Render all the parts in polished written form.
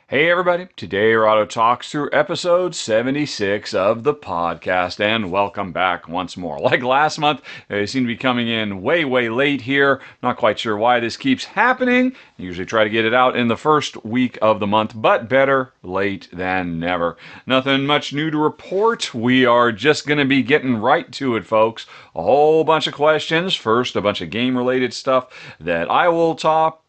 Hey everybody, today Rado talks through episode 76 of the podcast, and welcome back once more. Like last month, they seem to be coming in way late here. Not quite sure why this keeps happening. I usually try to get it out in the first week of the month, but better late than never. Nothing much new to report. We are just going to be getting right to it, folks. A whole bunch of questions. First, a bunch of game-related stuff that I will tackle.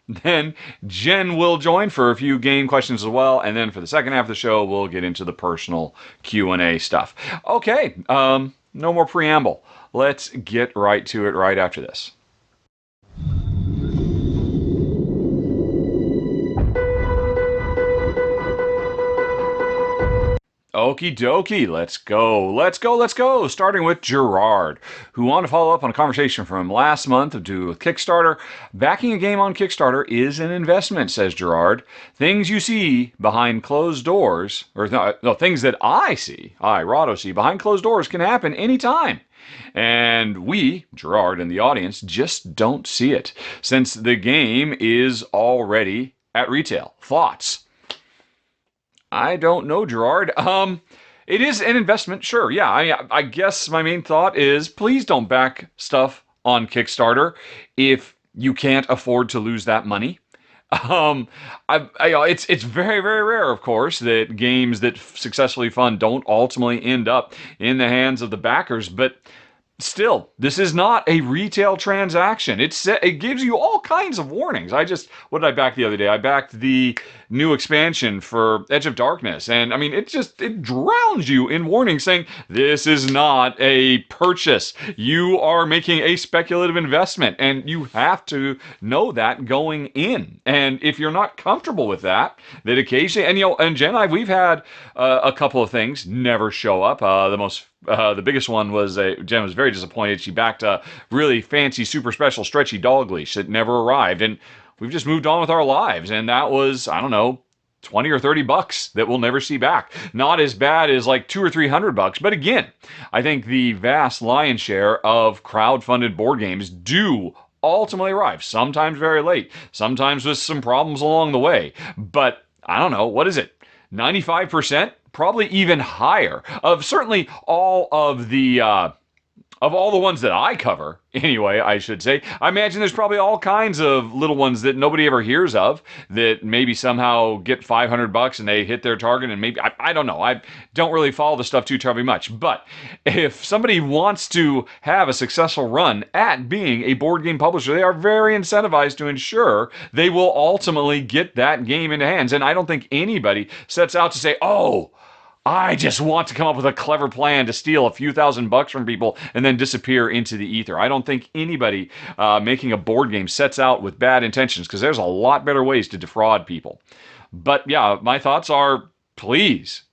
Then Jen will join for a few game questions as well, and then for the second half of the show, we'll get into the personal Q&A stuff. Okay, no more preamble. Let's get right to it right after this. Okie dokie, let's go. Starting with Gerard, who wanted to follow up on a conversation from last month to do with Kickstarter. Backing a game on Kickstarter is an investment, says Gerard. Things you see behind closed doors, things that Rado, see behind closed doors can happen anytime. And we, Gerard and the audience, just don't see it, since the game is already at retail. Thoughts? I don't know, Gerard. It is an investment, sure. Yeah, I guess my main thought is please don't back stuff on Kickstarter if you can't afford to lose that money. It's very rare, of course, that games that successfully fund don't ultimately end up in the hands of the backers, but still, this is not a retail transaction. It gives you all kinds of warnings. What did I back the other day? I backed the new expansion for Edge of Darkness, and I mean, it drowns you in warnings saying this is not a purchase. You are making a speculative investment, and you have to know that going in. And if you're not comfortable with that occasionally, and Jen and I, we've had a couple of things never show up. The biggest one was Jen was very disappointed. She backed a really fancy, super special, stretchy dog leash that never arrived, and we've just moved on with our lives. And that was, I don't know, 20 or 30 bucks that we'll never see back. Not as bad as like 200 or 300 bucks, but again, I think the vast lion's share of crowd-funded board games do ultimately arrive. Sometimes very late, sometimes with some problems along the way. But I don't know, what is it? 95%? Probably even higher of certainly all of the ones that I cover, anyway, I should say. I imagine there's probably all kinds of little ones that nobody ever hears of that maybe somehow get 500 bucks and they hit their target, and maybe, I don't know. I don't really follow the stuff too terribly much. But if somebody wants to have a successful run at being a board game publisher, they are very incentivized to ensure they will ultimately get that game into hands. And I don't think anybody sets out to say, oh, I just want to come up with a clever plan to steal a few $1,000 from people and then disappear into the ether. I don't think anybody making a board game sets out with bad intentions, because there's a lot better ways to defraud people. But yeah, my thoughts are, please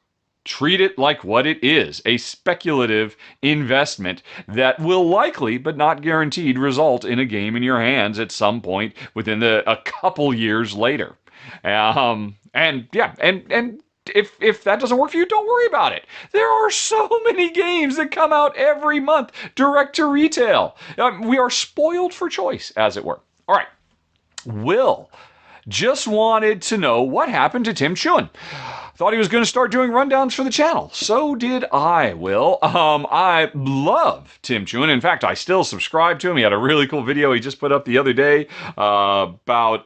treat it like what it is, a speculative investment that will likely, but not guaranteed, result in a game in your hands at some point within a couple years later. And if that doesn't work for you, don't worry about it. There are so many games that come out every month direct to retail. We are spoiled for choice, as it were. All right. Will just wanted to know what happened to Tim Chun. Thought he was going to start doing rundowns for the channel. So did I, Will. I love Tim Chun. In fact, I still subscribe to him. He had a really cool video he just put up the other day about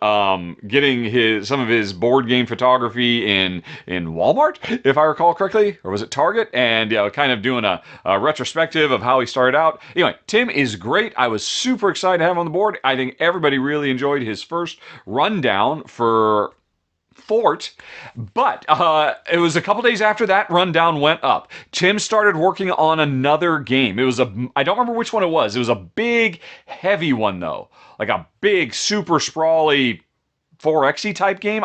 getting some of his board game photography in Walmart, if I recall correctly, or was it Target? And kind of doing a retrospective of how he started out. Anyway, Tim is great. I was super excited to have him on the board. I think everybody really enjoyed his first rundown for Fort, but it was a couple days after that rundown went up. Tim started working on another game. I don't remember which one it was. It was a big, heavy one though, like a big, super sprawly 4X type game.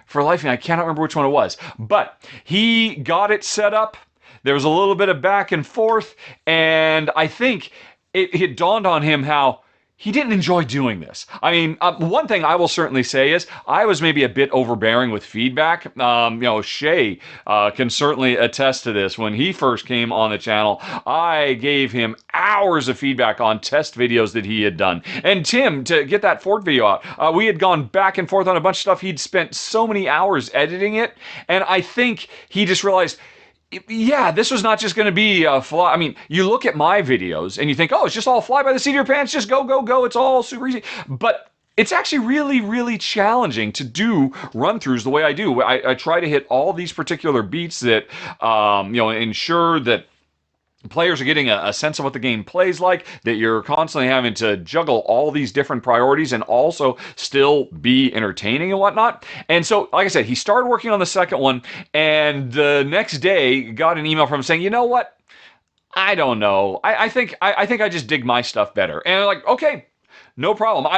For the life of me, I cannot remember which one it was, but he got it set up. There was a little bit of back and forth, and I think it dawned on him how he didn't enjoy doing this. I mean, one thing I will certainly say is I was maybe a bit overbearing with feedback. Shay can certainly attest to this. When he first came on the channel, I gave him hours of feedback on test videos that he had done. And Tim, to get that Ford video out, we had gone back and forth on a bunch of stuff. He'd spent so many hours editing it, and I think he just realized, yeah, this was not just going to be a fly. I mean, you look at my videos and you think, oh, it's just all fly by the seat of your pants, just go, go, go. It's all super easy. But it's actually really, really challenging to do run-throughs the way I do. I try to hit all these particular beats that, ensure that players are getting a sense of what the game plays like, that you're constantly having to juggle all these different priorities and also still be entertaining and whatnot. And so, like I said, he started working on the second one, and the next day got an email from him saying, you know what? I don't know. I think I just dig my stuff better. And I'm like, okay, no problem.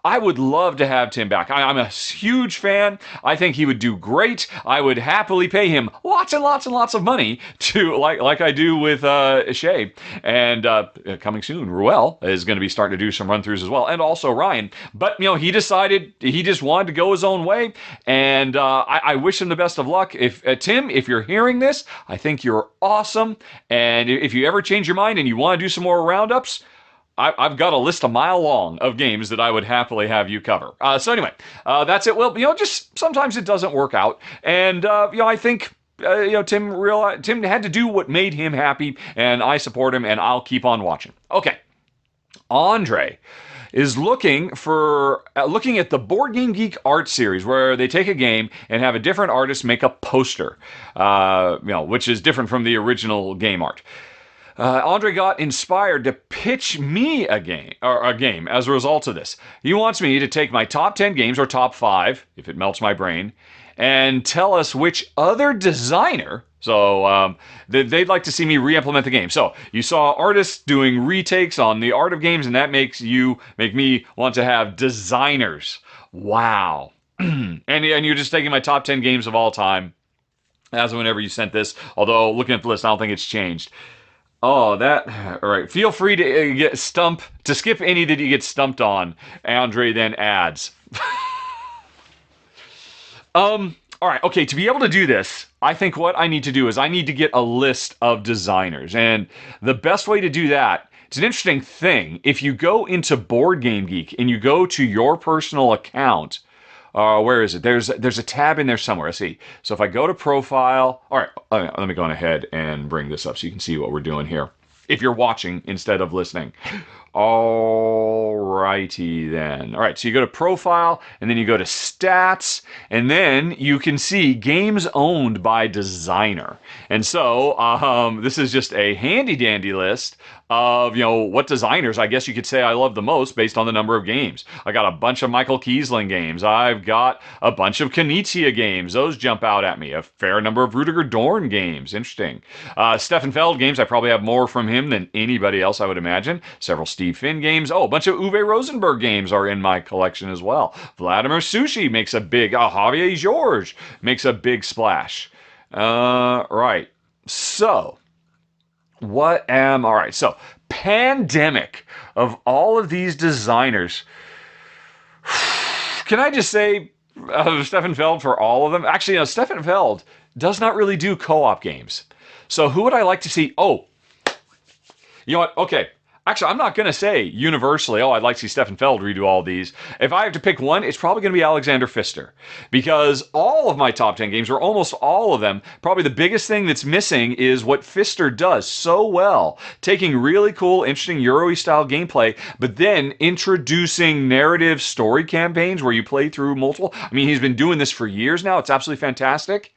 I would love to have Tim back. I'm a huge fan. I think he would do great. I would happily pay him lots and lots and lots of money to like I do with Shay. And coming soon, Ruel is going to be starting to do some run-throughs as well, and also Ryan. But he decided he just wanted to go his own way, and I wish him the best of luck. If Tim, if you're hearing this, I think you're awesome. And if you ever change your mind and you want to do some more roundups, I've got a list a mile long of games that I would happily have you cover. So anyway, that's it. Well, just sometimes it doesn't work out, and I think Tim had to do what made him happy, and I support him, and I'll keep on watching. Okay, Andre is looking at the Board Game Geek art series, where they take a game and have a different artist make a poster, which is different from the original game art. Andre got inspired to pitch me a game as a result of this. He wants me to take my top 10 games, or top 5, if it melts my brain, and tell us which other designer, so they'd like to see me re-implement the game. So you saw artists doing retakes on the art of games, and that make me want to have designers. Wow. and you're just taking my top 10 games of all time, as of whenever you sent this, although looking at the list, I don't think it's changed. Oh, all right. Feel free to skip any that you get stumped on, Andre then adds. All right, okay, to be able to do this, I think what I need to do is I need to get a list of designers. And the best way to do that, it's an interesting thing. If you go into Board Game Geek and you go to your personal account, where is it? There's a tab in there somewhere. Let's see. So if I go to profile, all right, let me go on ahead and bring this up so you can see what we're doing here, if you're watching instead of listening. All righty then. All right, so you go to profile, and then you go to stats, and then you can see games owned by designer. And so this is just a handy dandy list of what designers I guess you could say I love the most based on the number of games. I got a bunch of Michael Kiesling games. I've got a bunch of Knizia games. Those jump out at me. A fair number of Rudiger Dorn games. Interesting. Stefan Feld games. I probably have more from him than anybody else, I would imagine. Several Steve Finn games. Oh, a bunch of Uwe Rosenberg games are in my collection as well. Vladimir Sushi makes a big, Javier George makes a big splash. Right. So, all right, so Pandemic, of all of these designers, can I just say Stefan Feld for all of them? Actually, Stefan Feld does not really do co-op games. So who would I like to see? Oh, you know what? Okay. Actually, I'm not going to say universally, I'd like to see Stefan Feld redo all these. If I have to pick one, it's probably going to be Alexander Pfister. Because all of my top 10 games, or almost all of them, probably the biggest thing that's missing is what Pfister does so well. Taking really cool, interesting Euro-y style gameplay, but then introducing narrative story campaigns where you play through multiple. I mean, he's been doing this for years now. It's absolutely fantastic.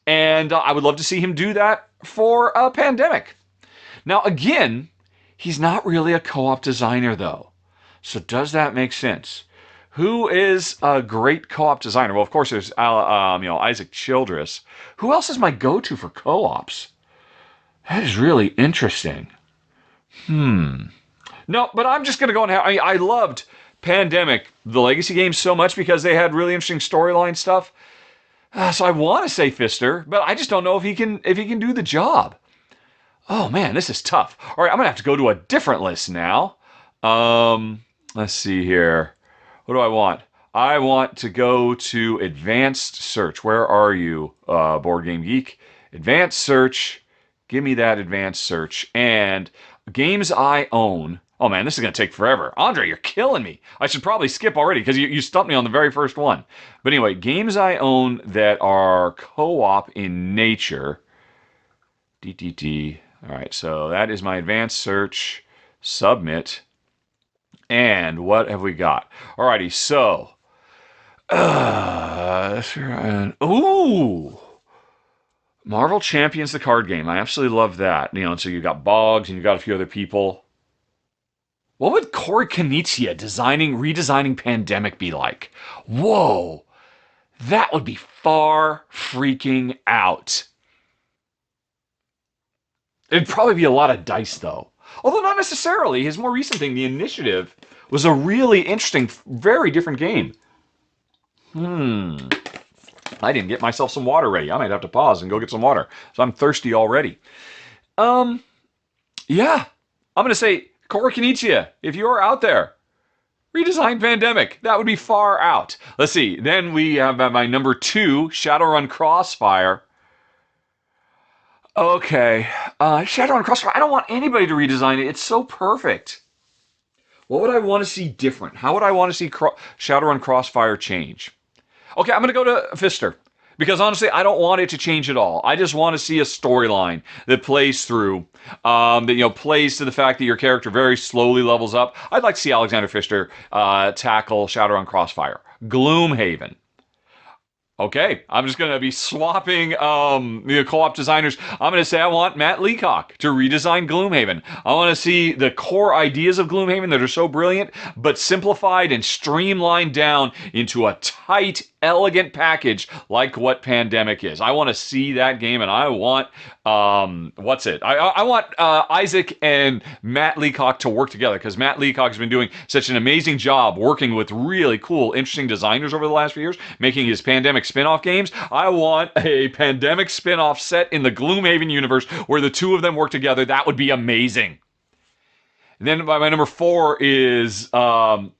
And I would love to see him do that for a Pandemic. Now, again, he's not really a co-op designer, though. So does that make sense? Who is a great co-op designer? Well, of course, there's Isaac Childress. Who else is my go-to for co-ops? That is really interesting. No, but I'm just going to go and I loved Pandemic, the Legacy games, so much because they had really interesting storyline stuff. So I want to say Pfister, but I just don't know if he can do the job. Oh man, this is tough. All right, I'm gonna have to go to a different list now. Let's see here. What do I want? I want to go to advanced search. Where are you, Board Game Geek? Advanced search. Give me that advanced search. And games I own. Oh man, this is going to take forever. Andre, you're killing me. I should probably skip already because you stumped me on the very first one. But anyway, games I own that are co-op in nature. DTT. All right, so that is my advanced search. Submit. And what have we got? Alrighty, so. Ooh! Marvel Champions, the card game. I absolutely love that. And so you got Boggs and you got a few other people. What would Corey Konieczka redesigning Pandemic be like? Whoa! That would be far freaking out. It'd probably be a lot of dice, though. Although not necessarily. His more recent thing, The Initiative, was a really interesting, very different game. I didn't get myself some water ready. I might have to pause and go get some water. So I'm thirsty already. Yeah. I'm going to say, Corey Konieczka, if you're out there, redesign Pandemic. That would be far out. Let's see. Then we have my number 2, Shadowrun Crossfire. Okay. Shadowrun Crossfire. I don't want anybody to redesign it. It's so perfect. What would I want to see different? How would I want to see Shadowrun Crossfire change? Okay, I'm going to go to Pfister. Because honestly, I don't want it to change at all. I just want to see a storyline that plays through, that plays to the fact that your character very slowly levels up. I'd like to see Alexander Pfister tackle Shadowrun Crossfire. Gloomhaven. Okay, I'm just going to be swapping the co-op designers. I'm going to say I want Matt Leacock to redesign Gloomhaven. I want to see the core ideas of Gloomhaven that are so brilliant, but simplified and streamlined down into a tight, elegant package like what Pandemic is. I want to see that game, and I want, I want Isaac and Matt Leacock to work together, because Matt Leacock has been doing such an amazing job working with really cool, interesting designers over the last few years, making his Pandemic spin-off games. I want a Pandemic spin-off set in the Gloomhaven universe where the two of them work together. That would be amazing. And then my number 4 is, like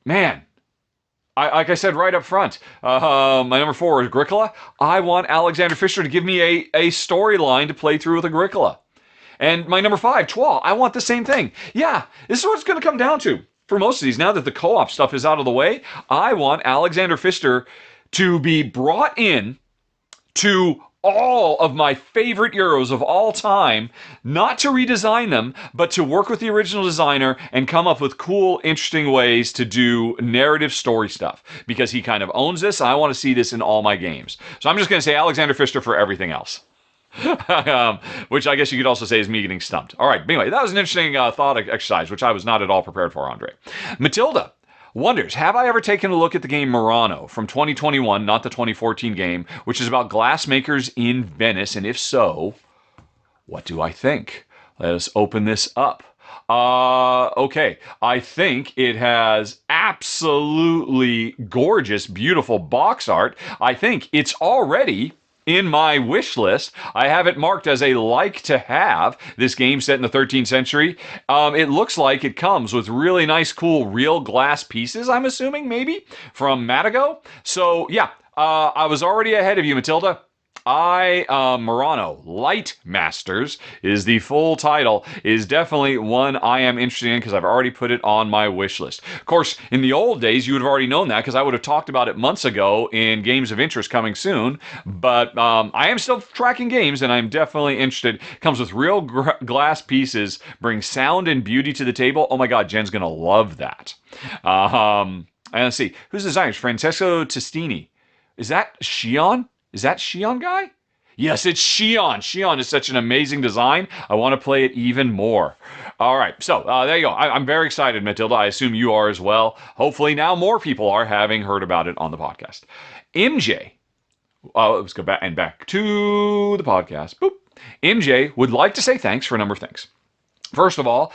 I said right up front, my number 4 is Agricola. I want Alexander Pfister to give me a storyline to play through with Agricola. And my number 5, Twa, I want the same thing. Yeah, this is what it's going to come down to. For most of these, now that the co-op stuff is out of the way, I want Alexander Pfister to be brought in to all of my favorite Euros of all time, not to redesign them, but to work with the original designer and come up with cool, interesting ways to do narrative story stuff. Because he kind of owns this, and I want to see this in all my games. So I'm just going to say Alexander Pfister for everything else. Which I guess you could also say is me getting stumped. All right, but anyway, that was an interesting thought exercise, which I was not at all prepared for, Andre. Matilda wonders, have I ever taken a look at the game Murano from 2021, not the 2014 game, which is about glassmakers in Venice, and if so, what do I think? Let us open this up. Okay, I think it has absolutely gorgeous, beautiful box art. I think it's already in my wish list. I have it marked as a like to have, this game set in the 13th century. It looks like it comes with really nice, cool, real glass pieces, I'm assuming, maybe, from Matago. So, yeah, I was already ahead of you, Matilda. Murano, Light Masters is the full title, is definitely one I am interested in because I've already put it on my wish list. Of course, in the old days, you would have already known that because I would have talked about it months ago in Games of Interest coming soon, but I am still tracking games and I'm definitely interested. It comes with real glass pieces, brings sound and beauty to the table. Oh my god, Jen's going to love that. And let's see, who's the designer? Francesco Testini. Is that Shion? Is that Shion guy? Yes, it's Shion. Shion is such an amazing design. I want to play it even more. All right, so there you go. I'm very excited, Matilda. I assume you are as well. Hopefully now more people are, having heard about it on the podcast. MJ, let's go back to the podcast. Boop. MJ would like to say thanks for a number of things. First of all,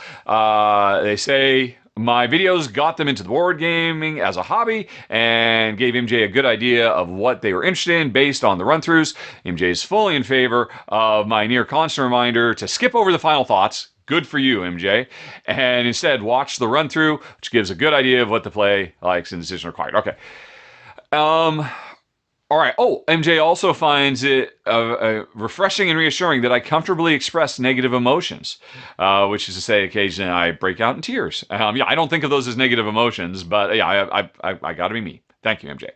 they say my videos got them into the board gaming as a hobby and gave MJ a good idea of what they were interested in based on the run-throughs. MJ is fully in favor of my near constant reminder to skip over the final thoughts. Good for you, MJ. And instead, watch the run through, which gives a good idea of what the play likes and decision required. Okay. Um, all right. Oh, MJ also finds it refreshing and reassuring that I comfortably express negative emotions, which is to say, occasionally I break out in tears. Yeah, I don't think of those as negative emotions, but yeah, I got to be me. Thank you, MJ.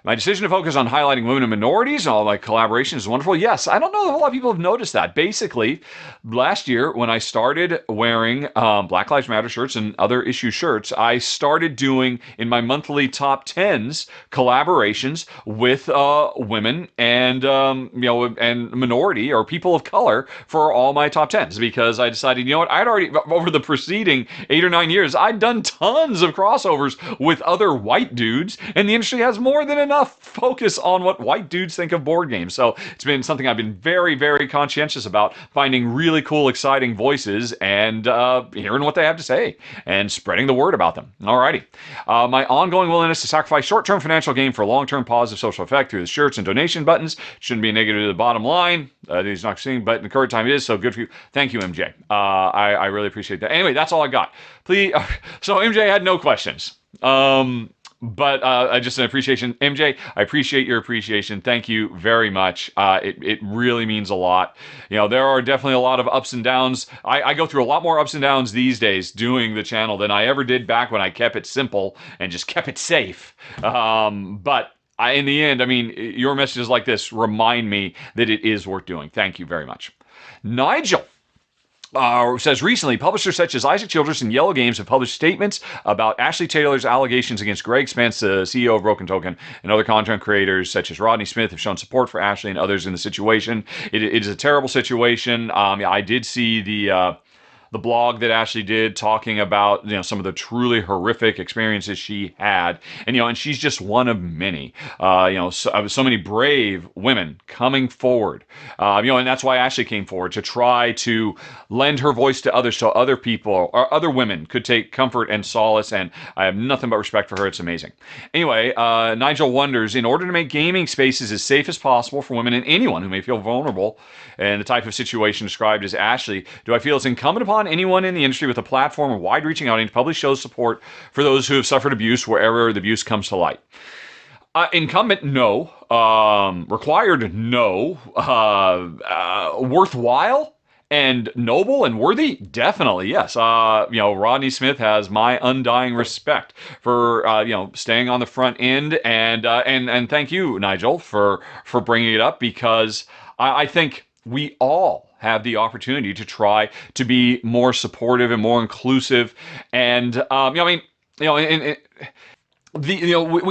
My decision to focus on highlighting women and minorities and all my collaborations is wonderful. Yes, I don't know if a lot of people have noticed that. Basically, last year when I started wearing Black Lives Matter shirts and other issue shirts, I started doing in my monthly top tens collaborations with women and and minority or people of color for all my top tens because I decided, you know what, I'd already over the preceding 8 or 9 years, I'd done tons of crossovers with other white dudes, and the industry has more than enough focus on what white dudes think of board games. So it's been something I've been very, very conscientious about, finding really cool, exciting voices and hearing what they have to say and spreading the word about them. Alrighty. My ongoing willingness to sacrifice short-term financial gain for long-term positive social effect through the shirts and donation buttons shouldn't be a negative to the bottom line. He's not seeing, but in the current time it is, so good for you. Thank you, MJ. I really appreciate that. Anyway, that's all I got. Please. So MJ had no questions. But just an appreciation. MJ, I appreciate your appreciation. Thank you very much. It really means a lot. You know, there are definitely a lot of ups and downs. I go through a lot more ups and downs these days doing the channel than I ever did back when I kept it simple and just kept it safe. But in the end, I mean, your messages like this remind me that it is worth doing. Thank you very much. Nigel says recently, publishers such as Isaac Childress and Yellow Games have published statements about Ashley Taylor's allegations against Greg Spence, the CEO of Broken Token, and other content creators such as Rodney Smith have shown support for Ashley and others in the situation. It is a terrible situation. I did see the blog that Ashley did talking about, you know, some of the truly horrific experiences she had, and and she's just one of many. So many brave women coming forward. And that's why Ashley came forward to try to lend her voice to others, so other people or other women could take comfort and solace. And I have nothing but respect for her. It's amazing. Anyway, Nigel wonders, in order to make gaming spaces as safe as possible for women and anyone who may feel vulnerable in the type of situation described as Ashley, do I feel it's incumbent upon anyone in the industry with a platform or wide-reaching audience publicly shows support for those who have suffered abuse wherever the abuse comes to light? Incumbent, no. Required, no. Worthwhile and noble and worthy, definitely, yes. Rodney Smith has my undying respect for staying on the front end, and thank you, Nigel, for bringing it up, because I think we all have the opportunity to try to be more supportive and more inclusive, and we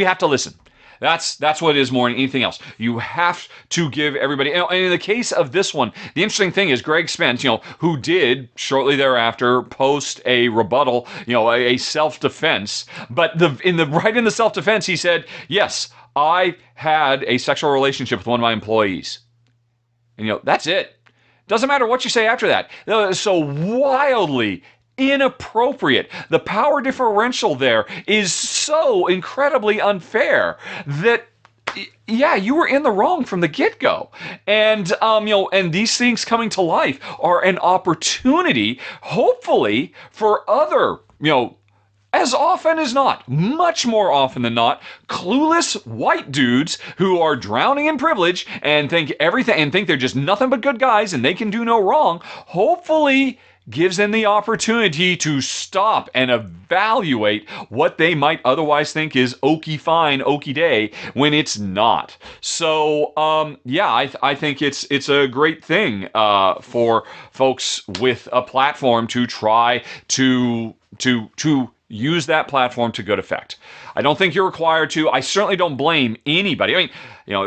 have to listen. That's what it is more than anything else. You have to give everybody. And in the case of this one, the interesting thing is Greg Spence, who did shortly thereafter post a rebuttal, a self-defense. But in the self-defense, he said, "Yes, I had a sexual relationship with one of my employees." And that's it. Doesn't matter what you say after that. So wildly inappropriate. The power differential there is so incredibly unfair that, yeah, you were in the wrong from the get-go. And and these things coming to life are an opportunity, hopefully, for other, as often as not, much more often than not, clueless white dudes who are drowning in privilege and think they're just nothing but good guys and they can do no wrong, hopefully gives them the opportunity to stop and evaluate what they might otherwise think is okie fine, okie day, when it's not. So, I think it's a great thing for folks with a platform to try to use that platform to good effect. I don't think you're required to. I certainly don't blame anybody. I mean,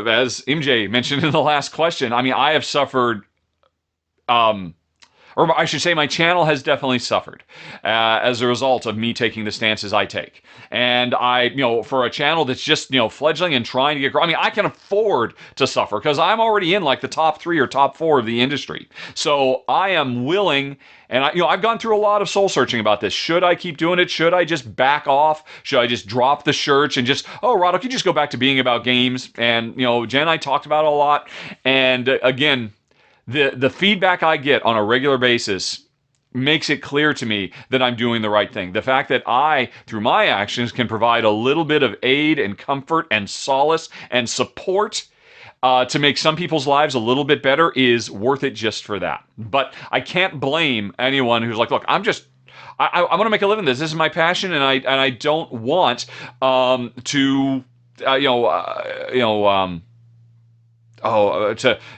as MJ mentioned in the last question, I have suffered, or I should say my channel has definitely suffered as a result of me taking the stances I take. And for a channel that's just, fledgling and trying to get growing, I can afford to suffer because I'm already in like the top 3 or top 4 of the industry. So I am willing, and I've gone through a lot of soul searching about this. Should I keep doing it? Should I just back off? Should I just drop the shirts and just, Rod, you just go back to being about games? And, Jen and I talked about it a lot. And again, the feedback I get on a regular basis makes it clear to me that I'm doing the right thing. The fact that I, through my actions, can provide a little bit of aid and comfort and solace and support to make some people's lives a little bit better is worth it just for that. But I can't blame anyone who's like, look, I want to make a living. This is my passion, and I don't want to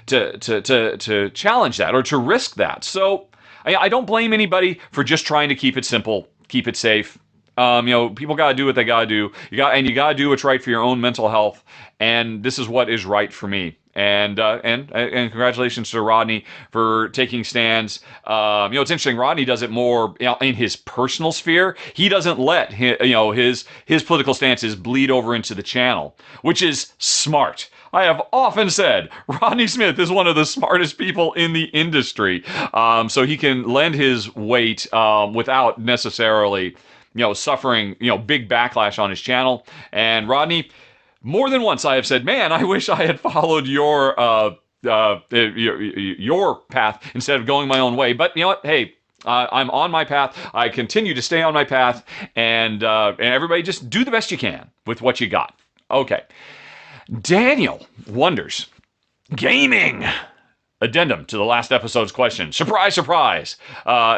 to challenge that or to risk that. So I don't blame anybody for just trying to keep it simple, keep it safe. People got to do what they got to do. You got to do what's right for your own mental health. And this is what is right for me. And congratulations to Rodney for taking stands. It's interesting. Rodney does it more in his personal sphere. He doesn't let his political stances bleed over into the channel, which is smart. I have often said Rodney Smith is one of the smartest people in the industry, so he can lend his weight without necessarily suffering big backlash on his channel. And Rodney, more than once I have said, man, I wish I had followed your path instead of going my own way. But you know what? Hey, I'm on my path. I continue to stay on my path, and everybody just do the best you can with what you got. Okay. Daniel wonders, gaming. Addendum to the last episode's question. Surprise, surprise.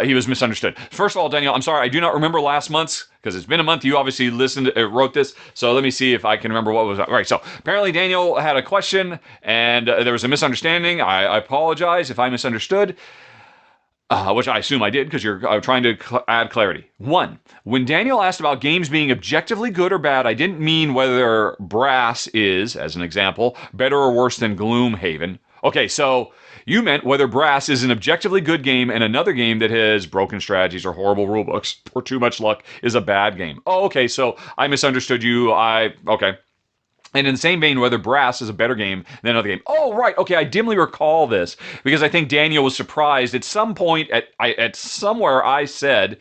He was misunderstood. First of all, Daniel, I'm sorry. I do not remember last month's because it's been a month. You obviously wrote this. So let me see if I can remember what was. All right. So apparently Daniel had a question and there was a misunderstanding. I apologize if I misunderstood. Which I assume I did because you're trying to add clarity. 1. When Daniel asked about games being objectively good or bad, I didn't mean whether Brass is, as an example, better or worse than Gloomhaven. Okay, so you meant whether Brass is an objectively good game and another game that has broken strategies or horrible rulebooks or too much luck is a bad game. Oh, okay, so I misunderstood you. Okay. And in the same vein, whether Brass is a better game than another game. Oh, right. Okay, I dimly recall this because I think Daniel was surprised at some point at somewhere I said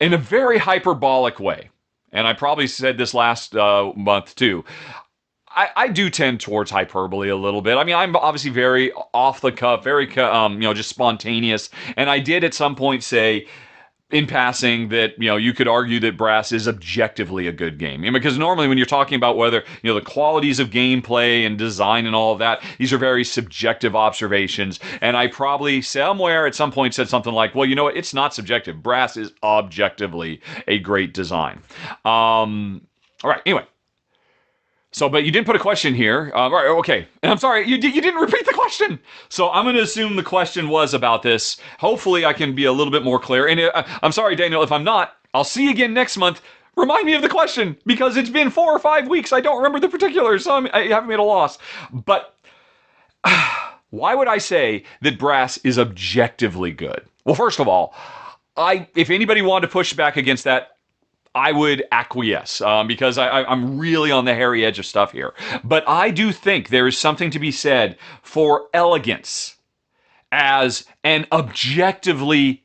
in a very hyperbolic way, and I probably said this last month too. I do tend towards hyperbole a little bit. I mean, I'm obviously very off the cuff, very just spontaneous, and I did at some point say in passing that you could argue that Brass is objectively a good game. Because normally when you're talking about whether the qualities of gameplay and design and all of that, these are very subjective observations. And I probably somewhere at some point said something like, well, it's not subjective. Brass is objectively a great design. All right. Anyway. So, but you didn't put a question here. Right, okay. And I'm sorry, you didn't repeat the question. So I'm going to assume the question was about this. Hopefully I can be a little bit more clear. And I'm sorry, Daniel, if I'm not, I'll see you again next month. Remind me of the question, because it's been 4 or 5 weeks. I don't remember the particulars, so I haven't made a loss. But why would I say that Brass is objectively good? Well, first of all, if anybody wanted to push back against that, I would acquiesce because I'm really on the hairy edge of stuff here. But I do think there is something to be said for elegance as an objectively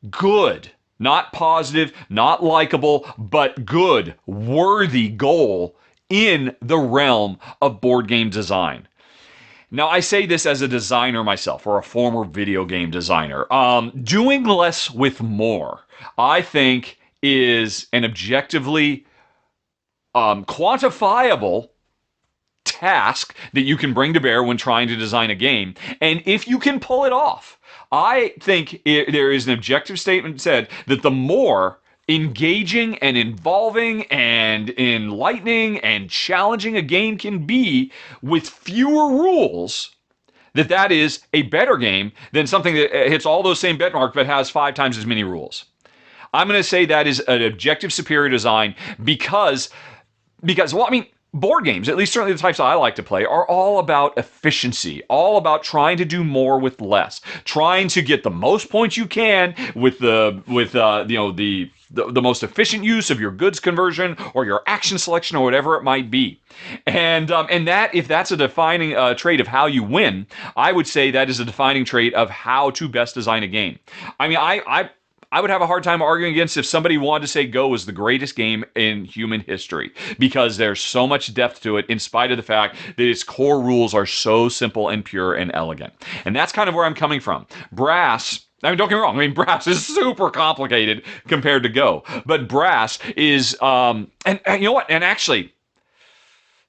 good, not positive, not likable, but good, worthy goal in the realm of board game design. Now, I say this as a designer myself, or a former video game designer. Doing less with more, I think, is an objectively quantifiable task that you can bring to bear when trying to design a game. And if you can pull it off, I think there is an objective statement said that the more engaging and involving and enlightening and challenging a game can be with fewer rules, that is a better game than something that hits all those same benchmarks but has 5 times as many rules. I'm going to say that is an objective superior design because, well, I mean, board games, at least certainly the types that I like to play, are all about efficiency, all about trying to do more with less, trying to get the most points you can with the most efficient use of your goods conversion or your action selection or whatever it might be. And that, if that's a defining trait of how you win, I would say that is a defining trait of how to best design a game. I mean, I would have a hard time arguing against if somebody wanted to say Go is the greatest game in human history, because there's so much depth to it in spite of the fact that its core rules are so simple and pure and elegant. And that's kind of where I'm coming from. Brass I mean, don't get me wrong. I mean, brass is super complicated compared to Go, but brass is, and you know what? And actually,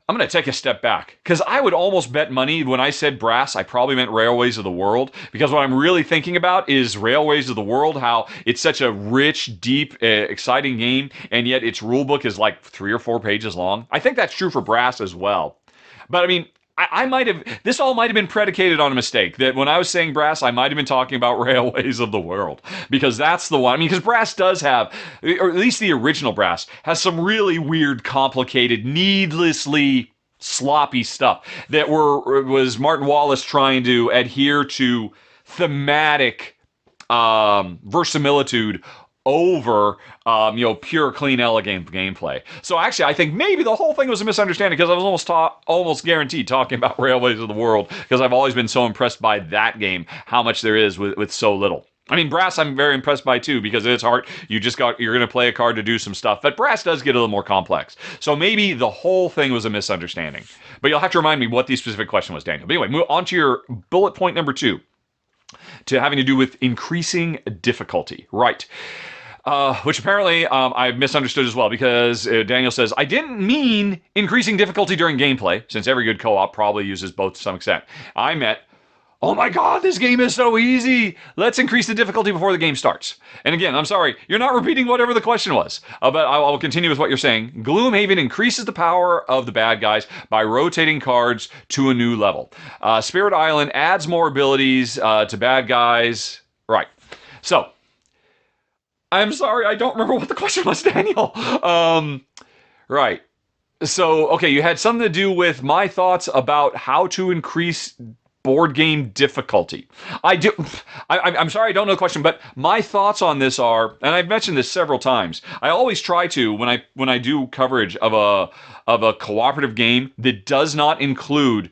I'm going to take a step back because I would almost bet money when I said brass, I probably meant Railways of the World, because what I'm really thinking about is Railways of the World, how it's such a rich, deep, exciting game, and yet its rulebook is like 3 or 4 pages long. I think that's true for brass as well. But I mean, I might have, this all might have been predicated on a mistake. That when I was saying brass, I might have been talking about Railways of the World, because that's the one. I mean, because brass does have, or at least the original brass, has some really weird, complicated, needlessly sloppy stuff that was Martin Wallace trying to adhere to thematic verisimilitude over pure, clean, elegant gameplay. So actually, I think maybe the whole thing was a misunderstanding, because I was almost guaranteed talking about Railways of the World, because I've always been so impressed by that game, how much there is with so little. I mean, brass I'm very impressed by too, because it's hard. You're going to play a card to do some stuff, but brass does get a little more complex. So maybe the whole thing was a misunderstanding. But you'll have to remind me what the specific question was, Daniel. But anyway, move on to your bullet point number 2, to having to do with increasing difficulty. Right. Which apparently I misunderstood as well, because Daniel says, I didn't mean increasing difficulty during gameplay, since every good co-op probably uses both to some extent. I meant, oh my god, this game is so easy! Let's increase the difficulty before the game starts. And again, I'm sorry, you're not repeating whatever the question was, but I will continue with what you're saying. Gloomhaven increases the power of the bad guys by rotating cards to a new level. Spirit Island adds more abilities to bad guys. Right. So, I'm sorry, I don't remember what the question was, Daniel. Right. So, okay, you had something to do with my thoughts about how to increase board game difficulty. I'm sorry, I don't know the question, but my thoughts on this are, and I've mentioned this several times, I always try to, when I do coverage of a cooperative game that does not include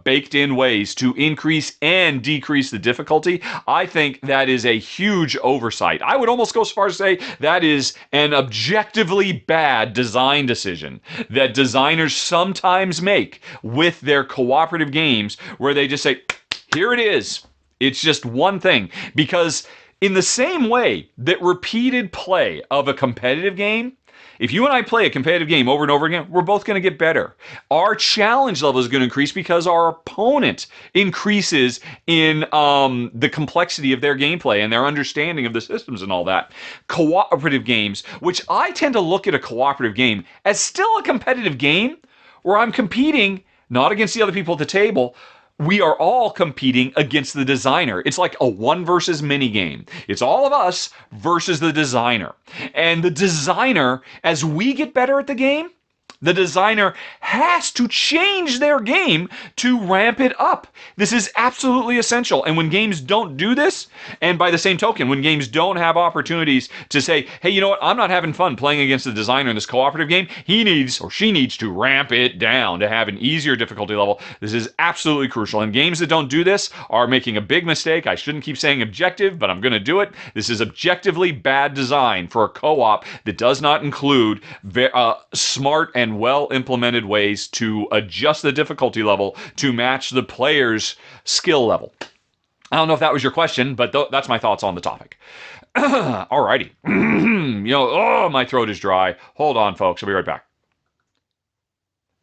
baked in ways to increase and decrease the difficulty, I think that is a huge oversight. I would almost go so far as to say that is an objectively bad design decision that designers sometimes make with their cooperative games, where they just say, here it is. It's just one thing. Because in the same way that repeated play of a competitive game, if you and I play a competitive game over and over again, we're both going to get better. Our challenge level is going to increase because our opponent increases in the complexity of their gameplay and their understanding of the systems and all that. Cooperative games, which I tend to look at a cooperative game as still a competitive game, where I'm competing not against the other people at the table. We are all competing against the designer. It's like a one versus many game. It's all of us versus the designer. And the designer, as we get better at the game, the designer has to change their game to ramp it up. This is absolutely essential. And when games don't do this, and by the same token, when games don't have opportunities to say, hey, you know what, I'm not having fun playing against the designer in this cooperative game, he needs or she needs to ramp it down to have an easier difficulty level. This is absolutely crucial. And games that don't do this are making a big mistake. I shouldn't keep saying objective, but I'm going to do it. This is objectively bad design for a co-op that does not include smart and well implemented ways to adjust the difficulty level to match the player's skill level. I don't know if that was your question, but that's my thoughts on the topic. Alrighty. My throat is dry. Hold on, folks. I'll be right back.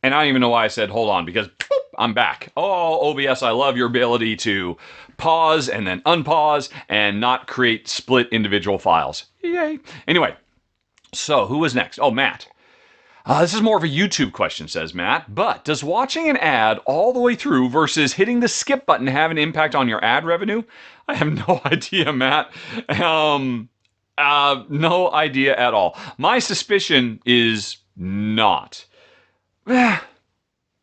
And I don't even know why I said hold on, because boop, I'm back. Oh, OBS, I love your ability to pause and then unpause and not create split individual files. Yay. Anyway, so who was next? Oh, Matt. This is more of a YouTube question, says Matt, but does watching an ad all the way through versus hitting the skip button have an impact on your ad revenue? I have no idea, Matt. No idea at all. My suspicion is not.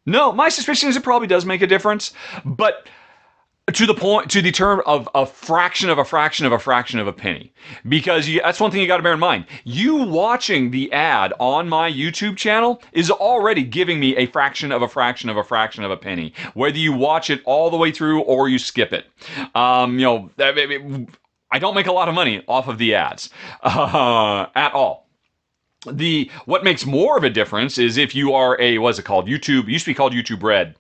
No, my suspicion is it probably does make a difference, but to the term of a fraction of a fraction of a fraction of a penny. Because that's one thing you got to bear in mind. You watching the ad on my YouTube channel is already giving me a fraction of a fraction of a fraction of a penny, whether you watch it all the way through or you skip it. I don't make a lot of money off of the ads at all. What makes more of a difference is if you are what's it called? YouTube, it used to be called YouTube Red.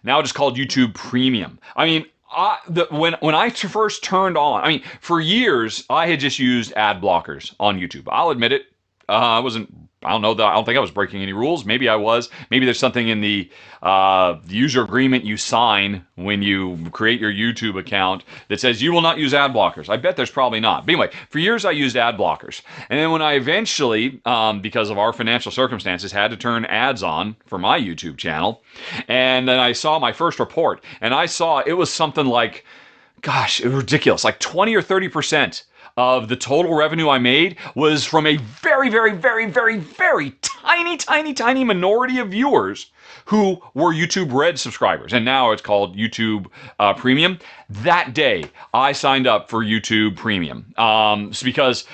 Now it's called YouTube Premium. I mean, When I first turned on, I mean, for years I had just used ad blockers on YouTube. I'll admit it. I wasn't. I don't know. I don't think I was breaking any rules. Maybe I was. Maybe there's something in the user agreement you sign when you create your YouTube account that says you will not use ad blockers. I bet there's probably not. But anyway, for years I used ad blockers, and then when I eventually, because of our financial circumstances, had to turn ads on for my YouTube channel, and then I saw my first report, and I saw it was something like, gosh, it was ridiculous, like 20 or 30% of the total revenue I made was from a very, very, very, very, very tiny, tiny, tiny minority of viewers who were YouTube Red subscribers. And now it's called YouTube Premium. That day, I signed up for YouTube Premium because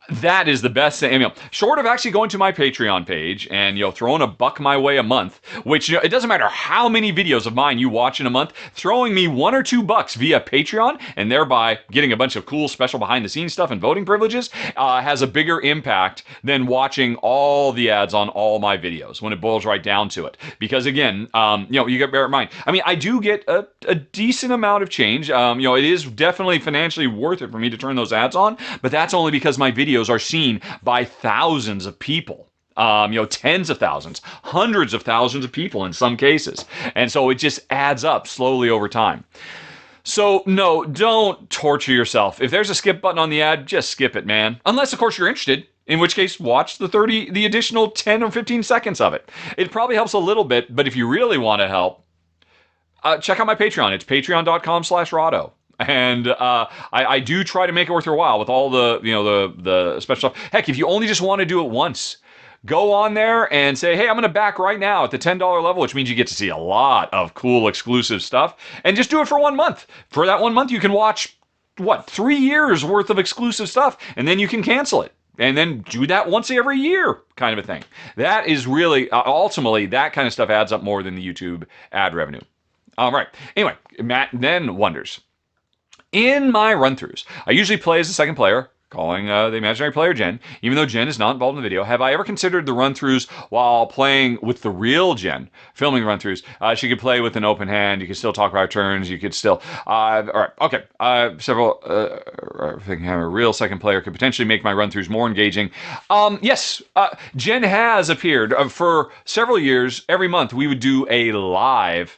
that is the best thing. I mean, short of actually going to my Patreon page and throwing a buck my way a month, which it doesn't matter how many videos of mine you watch in a month, throwing me $1 or $2 via Patreon and thereby getting a bunch of cool special behind the scenes stuff and voting privileges has a bigger impact than watching all the ads on all my videos when it boils right down to it. Because again, you got to bear in mind. I mean, I do get a decent amount of change. It is definitely financially worth it for me to turn those ads on, but that's only because my videos are seen by thousands of people. Tens of thousands, hundreds of thousands of people in some cases. And so it just adds up slowly over time. So no, don't torture yourself. If there's a skip button on the ad, just skip it, man. Unless, of course, you're interested. In which case, watch the additional 10 or 15 seconds of it. It probably helps a little bit, but if you really want to help, check out my Patreon. It's patreon.com/Rahdo. And I do try to make it worth your while with all the special stuff. Heck, if you only just want to do it once, go on there and say, hey, I'm going to back right now at the $10 level, which means you get to see a lot of cool exclusive stuff. And just do it for 1 month. For that 1 month, you can watch, 3 years worth of exclusive stuff, and then you can cancel it. And then do that once every year kind of a thing. That is really, ultimately, that kind of stuff adds up more than the YouTube ad revenue. All right. Anyway, Matt then wonders, in my run-throughs, I usually play as the second player, calling the imaginary player Jen. Even though Jen is not involved in the video, have I ever considered the run-throughs while playing with the real Jen, filming run-throughs? She could play with an open hand. You could still talk about turns. You could still... all right, okay. Several... thinking a real second player could potentially make my run-throughs more engaging. Yes, Jen has appeared. For several years, every month, we would do a live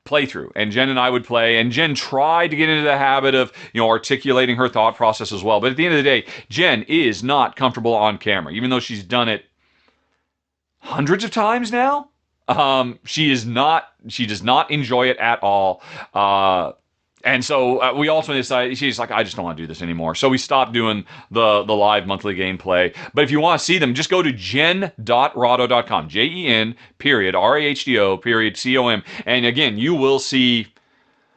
playthrough, and Jen and I would play, and Jen tried to get into the habit of articulating her thought process as well, but at the end of the day, Jen is not comfortable on camera, even though she's done it hundreds of times now. She does not enjoy it at all. And so we ultimately decided, she's like, I just don't want to do this anymore. So we stopped doing the live monthly gameplay. But if you want to see them, just go to jen.rahdo.com. JEN, period, RAHDO, period, COM. And again, you will see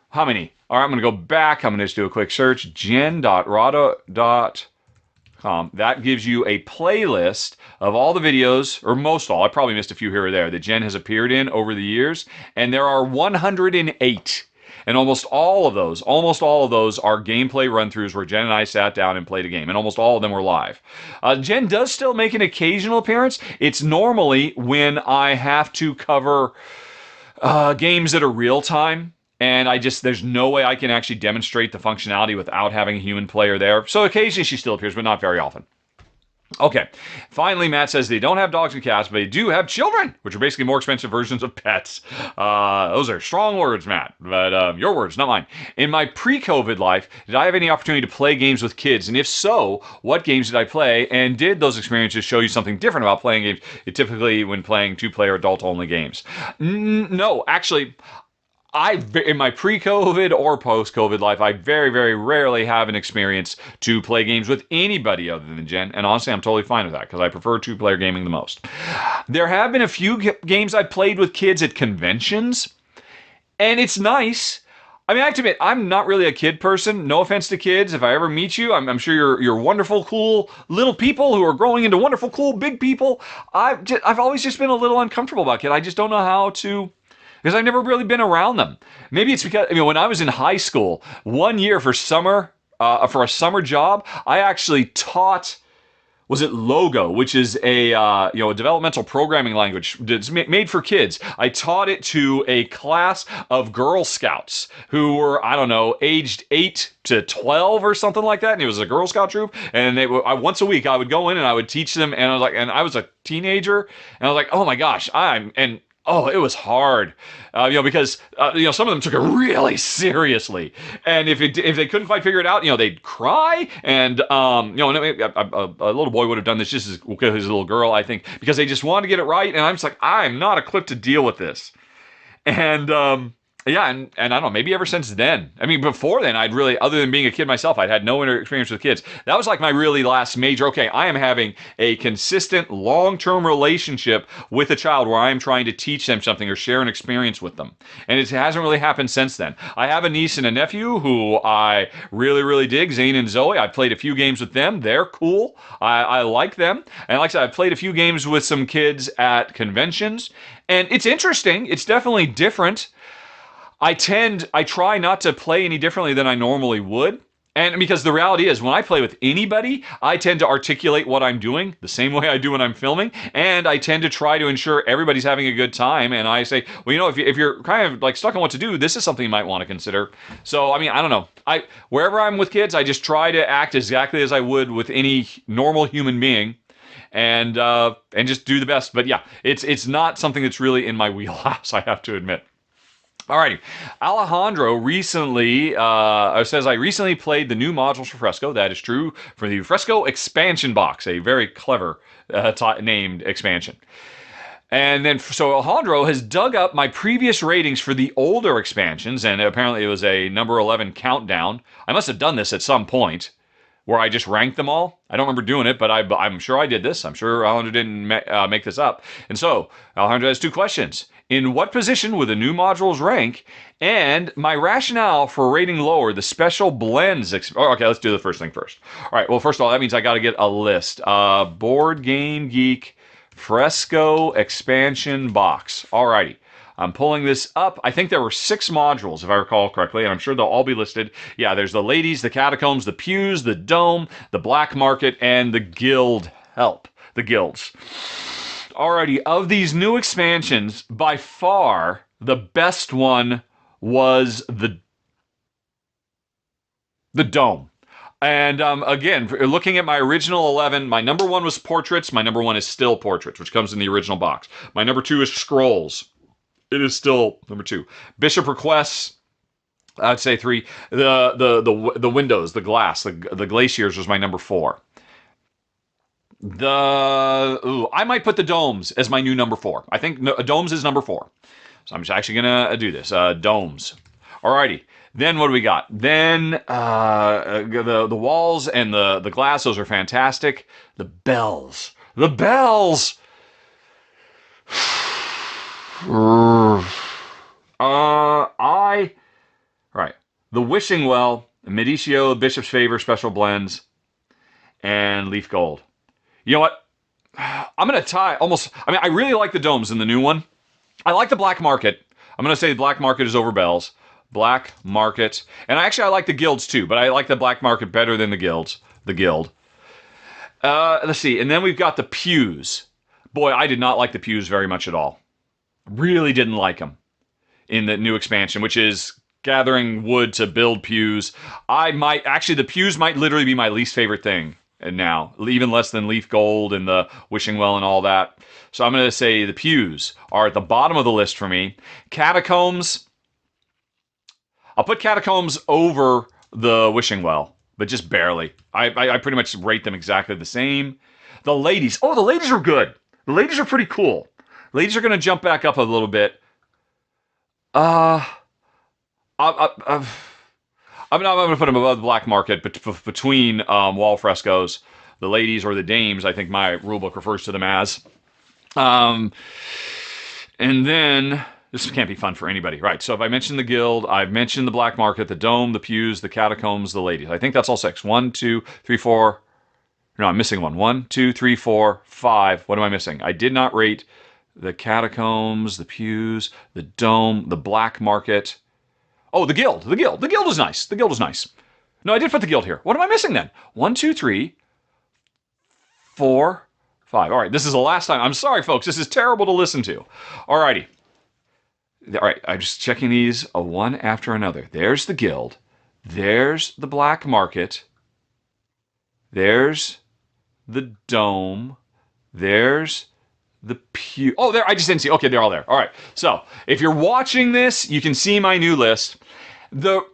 how many? All right, I'm going to go back. I'm going to just do a quick search. jen.rahdo.com. That gives you a playlist of all the videos, or most all, I probably missed a few here or there, that Jen has appeared in over the years. And there are 108. And almost all of those are gameplay run-throughs where Jen and I sat down and played a game. And almost all of them were live. Jen does still make an occasional appearance. It's normally when I have to cover games that are real-time. And there's no way I can actually demonstrate the functionality without having a human player there. So occasionally she still appears, but not very often. Okay, finally, Matt says they don't have dogs and cats, but they do have children, which are basically more expensive versions of pets. Those are strong words, Matt, but your words, not mine. In my pre-COVID life, did I have any opportunity to play games with kids? And if so, what games did I play? And did those experiences show you something different about playing games, typically when playing two-player adult-only games? No, actually... in my pre-COVID or post-COVID life, I very, very rarely have an experience to play games with anybody other than Jen. And honestly, I'm totally fine with that because I prefer two-player gaming the most. There have been a few games I've played with kids at conventions, and it's nice. I mean, I have to admit, I'm not really a kid person. No offense to kids. If I ever meet you, I'm sure you're wonderful, cool little people who are growing into wonderful, cool, big people. I've always just been a little uncomfortable about kids. I just don't know how to... because I've never really been around them. Maybe it's because, when I was in high school, 1 year for a summer job, I actually taught was it Logo, which is a a developmental programming language that's made for kids. I taught it to a class of Girl Scouts who were, I don't know, aged 8 to 12 or something like that, and it was a Girl Scout troop. And once a week I would go in and I would teach them, and I was a teenager, and I was like, oh my gosh, oh, it was hard, because some of them took it really seriously, and if they couldn't quite figure it out, they'd cry, and a little boy would have done this just as his little girl, I think, because they just wanted to get it right, and I'm just like, I'm not equipped to deal with this, and yeah, and I don't know, maybe ever since then. I mean, before then, other than being a kid myself, I'd had no experience with kids. That was like my really last major, okay, I am having a consistent, long-term relationship with a child where I am trying to teach them something or share an experience with them. And it hasn't really happened since then. I have a niece and a nephew who I really, really dig, Zane and Zoe. I've played a few games with them. They're cool. I like them. And like I said, I've played a few games with some kids at conventions. And it's interesting. It's definitely different. I try not to play any differently than I normally would. And because the reality is, when I play with anybody, I tend to articulate what I'm doing the same way I do when I'm filming. And I tend to try to ensure everybody's having a good time. And I say, well, if you're kind of like stuck on what to do, this is something you might want to consider. So, I mean, I don't know. Wherever I'm with kids, I just try to act exactly as I would with any normal human being. And just do the best. But yeah, it's not something that's really in my wheelhouse, I have to admit. Alrighty, Alejandro recently says, I recently played the new modules for Fresco. That is true, for the Fresco expansion box, a very clever named expansion. And then, so Alejandro has dug up my previous ratings for the older expansions, and apparently it was a number 11 countdown. I must have done this at some point, where I just ranked them all. I don't remember doing it, but I'm sure I did this. I'm sure Alejandro didn't make this up. And so, Alejandro has two questions. In what position would the new modules rank? And my rationale for rating lower the special blends. Okay, let's do the first thing first. All right, well, first of all, that means I got to get a list. Board Game Geek Fresco expansion box. Alrighty. I'm pulling this up. I think there were 6 modules, if I recall correctly, and I'm sure they'll all be listed. Yeah, there's the Ladies, the Catacombs, the Pews, the Dome, the Black Market, and the Guild. The guilds. Alrighty, of these new expansions, by far the best one was the Dome. And again, looking at my original 11, my number 1 was Portraits. My number 1 is still Portraits, which comes in the original box. My number 2 is Scrolls. It is still number 2. Bishop Requests, I'd say 3. The windows, the glass, the glaciers was my number 4. I might put the Domes as my new number 4. I think Domes is number 4. So I'm just actually gonna do this. Domes. Alrighty. Then what do we got? Then the walls and the glass, those are fantastic. The bells. The bells! Right. The Wishing Well, Medicio, Bishop's Favor, Special Blends, and Leaf Gold. You know what? I'm going to tie almost... I mean, I really like the Domes in the new one. I like the Black Market. I'm going to say the Black Market is over Bells. Black Market. And I like the Guilds too, but I like the Black Market better than the Guilds. The Guild. Let's see. And then we've got the Pews. Boy, I did not like the Pews very much at all. Really didn't like them in the new expansion, which is gathering wood to build pews. The Pews might literally be my least favorite thing. And now, even less than Leaf Gold and the Wishing Well and all that. So I'm going to say the Pews are at the bottom of the list for me. Catacombs, I'll put Catacombs over the Wishing Well, but just barely. I pretty much rate them exactly the same. The Ladies. Oh, the Ladies are good. The Ladies are pretty cool. The Ladies are going to jump back up a little bit. I'm not going to put them above the Black Market, but between wall frescoes, the Ladies or the Dames, I think my rulebook refers to them as. And then, this can't be fun for anybody. Right, so if I mentioned the Guild, I've mentioned the Black Market, the Dome, the Pews, the Catacombs, the Ladies. I think that's all 6. 1, 2, 3, 4. No, I'm missing one. 1, 2, 3, 4, 5. What am I missing? I did not rate the Catacombs, the Pews, the Dome, the Black Market. Oh, the Guild. The Guild. The Guild is nice. The Guild is nice. No, I did put the Guild here. What am I missing then? 1, 2, 3, 4, 5. All right, this is the last time. I'm sorry, folks. This is terrible to listen to. All righty. All right, I'm just checking these one after another. There's the Guild. There's the Black Market. There's the Dome. There's the Pew. Oh, there. I just didn't see. Okay, they're all there. All right. So if you're watching this, you can see my new list. I'm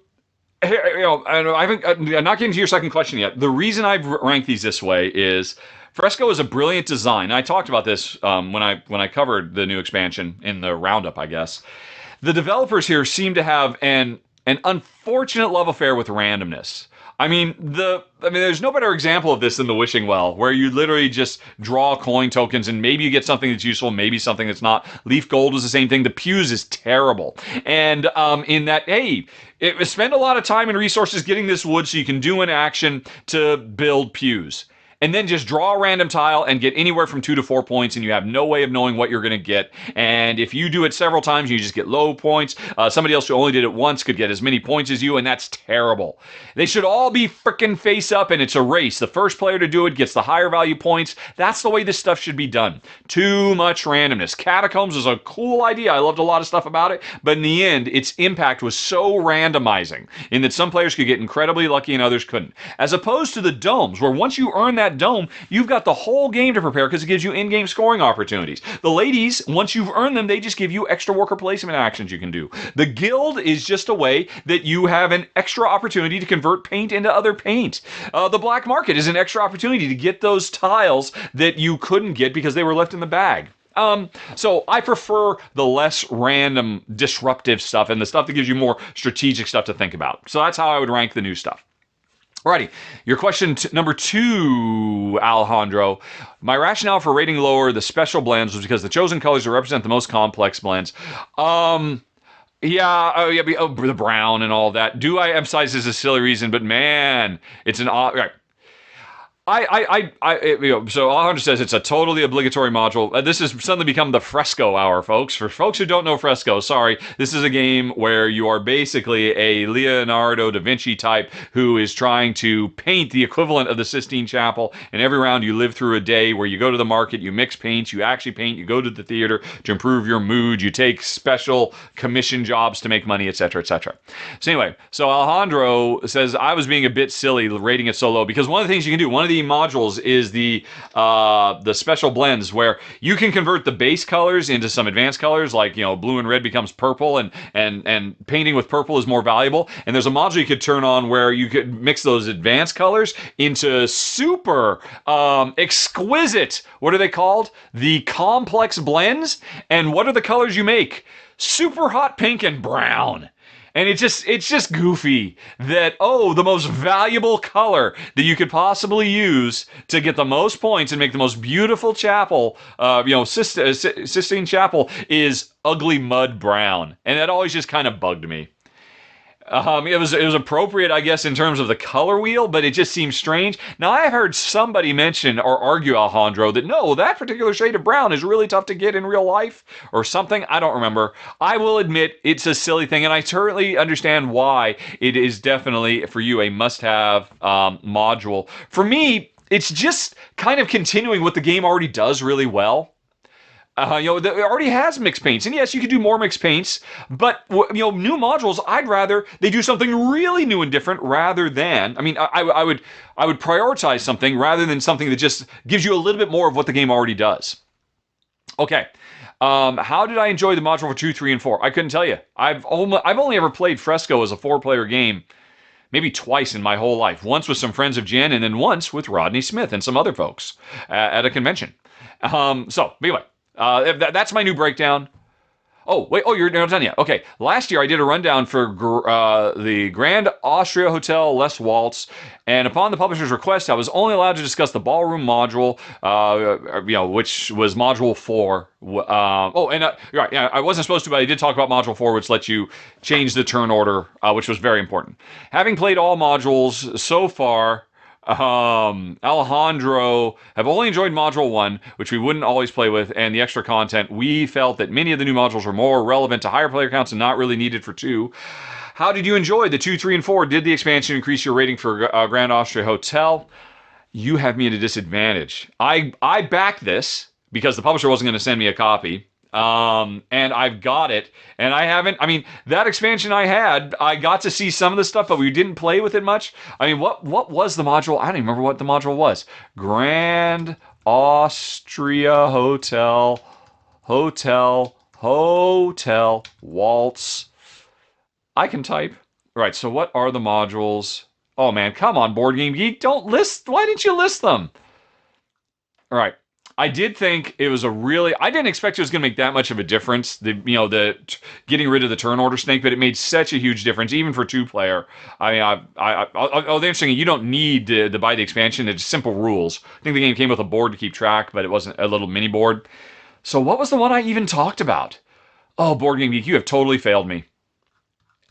not getting to your second question yet. The reason I've ranked these this way is Fresco is a brilliant design. I talked about this when I covered the new expansion in the roundup, I guess. The developers here seem to have an unfortunate love affair with randomness. There's no better example of this than the Wishing Well, where you literally just draw coin tokens and maybe you get something that's useful, maybe something that's not. Leaf Gold was the same thing. The Pews is terrible. And in that, spend a lot of time and resources getting this wood so you can do an action to build pews. And then just draw a random tile and get anywhere from 2 to 4 points, and you have no way of knowing what you're going to get. And if you do it several times, you just get low points. Somebody else who only did it once could get as many points as you, and that's terrible. They should all be frickin' face up, and it's a race. The first player to do it gets the higher value points. That's the way this stuff should be done. Too much randomness. Catacombs was a cool idea. I loved a lot of stuff about it, but in the end, its impact was so randomizing in that some players could get incredibly lucky and others couldn't. As opposed to the domes, where once you earn that dome, you've got the whole game to prepare because it gives you in-game scoring opportunities. The ladies, once you've earned them, they just give you extra worker placement actions you can do. The Guild is just a way that you have an extra opportunity to convert paint into other paint. The Black Market is an extra opportunity to get those tiles that you couldn't get because they were left in the bag. So I prefer the less random, disruptive stuff and the stuff that gives you more strategic stuff to think about. So that's how I would rank the new stuff. Alrighty, your question number 2, Alejandro. My rationale for rating lower the special blends was because the chosen colors represent the most complex blends. The brown and all that. Do I emphasize this as a silly reason? But man, it's an odd. Right. So Alejandro says it's a totally obligatory module. This has suddenly become the Fresco hour, folks. For folks who don't know Fresco, sorry, this is a game where you are basically a Leonardo da Vinci type who is trying to paint the equivalent of the Sistine Chapel. And every round you live through a day where you go to the market, you mix paints, you actually paint, you go to the theater to improve your mood, you take special commission jobs to make money, etc., etc. So anyway, so Alejandro says I was being a bit silly rating it so low because one of the things you can do, one of the modules is the special blends where you can convert the base colors into some advanced colors, like blue and red becomes purple, and painting with purple is more valuable. And there's a module you could turn on where you could mix those advanced colors into super exquisite, what are they called? The complex blends. And what are the colors you make? Super hot pink and brown. And it's just goofy that, the most valuable color that you could possibly use to get the most points and make the most beautiful chapel, Sistine Chapel, is ugly mud brown. And that always just kind of bugged me. It was appropriate, I guess, in terms of the color wheel, but it just seems strange. Now, I heard somebody mention or argue, Alejandro, that no, that particular shade of brown is really tough to get in real life or something. I don't remember. I will admit it's a silly thing, and I certainly understand why it is definitely, for you, a must-have module. For me, it's just kind of continuing what the game already does really well. It already has mixed paints, and yes, you could do more mixed paints, but new modules, I'd rather they do something really new and different rather than, I would prioritize something rather than something that just gives you a little bit more of what the game already does. Okay. How did I enjoy the module for 2, 3, and 4? I couldn't tell you. I've only ever played Fresco as a 4-player game maybe twice in my whole life. Once with some friends of Jen, and then once with Rodney Smith and some other folks at a convention. Anyway. That's my new breakdown. You're not done yet. Okay, last year I did a rundown for the Grand Austria Hotel Les Waltz, and upon the publisher's request, I was only allowed to discuss the ballroom module, which was module 4. I wasn't supposed to, but I did talk about module 4, which lets you change the turn order, which was very important. Having played all modules so far, Alejandro have only enjoyed module 1, which we wouldn't always play with, and the extra content. We felt that many of the new modules were more relevant to higher player counts and not really needed for 2. How did you enjoy the 2, 3, and 4? Did the expansion increase your rating for Grand Austria Hotel? You have me at a disadvantage. I backed this because the publisher wasn't going to send me a copy. And I've got it, and I haven't. I mean, that expansion I had, I got to see some of the stuff, but we didn't play with it much. I mean, what was the module? I don't even remember what the module was. Grand Austria Hotel Waltz. I can type. Right. So what are the modules? Oh man, come on, Board Game Geek, don't list. Why didn't you list them? All right. I did think it was a really. I didn't expect it was going to make that much of a difference. The getting rid of the turn order snake, but it made such a huge difference, even for 2-player. I mean, the interesting thing, you don't need to buy the expansion. It's simple rules. I think the game came with a board to keep track, but it wasn't a little mini board. So what was the one I even talked about? Oh, Board Game Geek, you have totally failed me.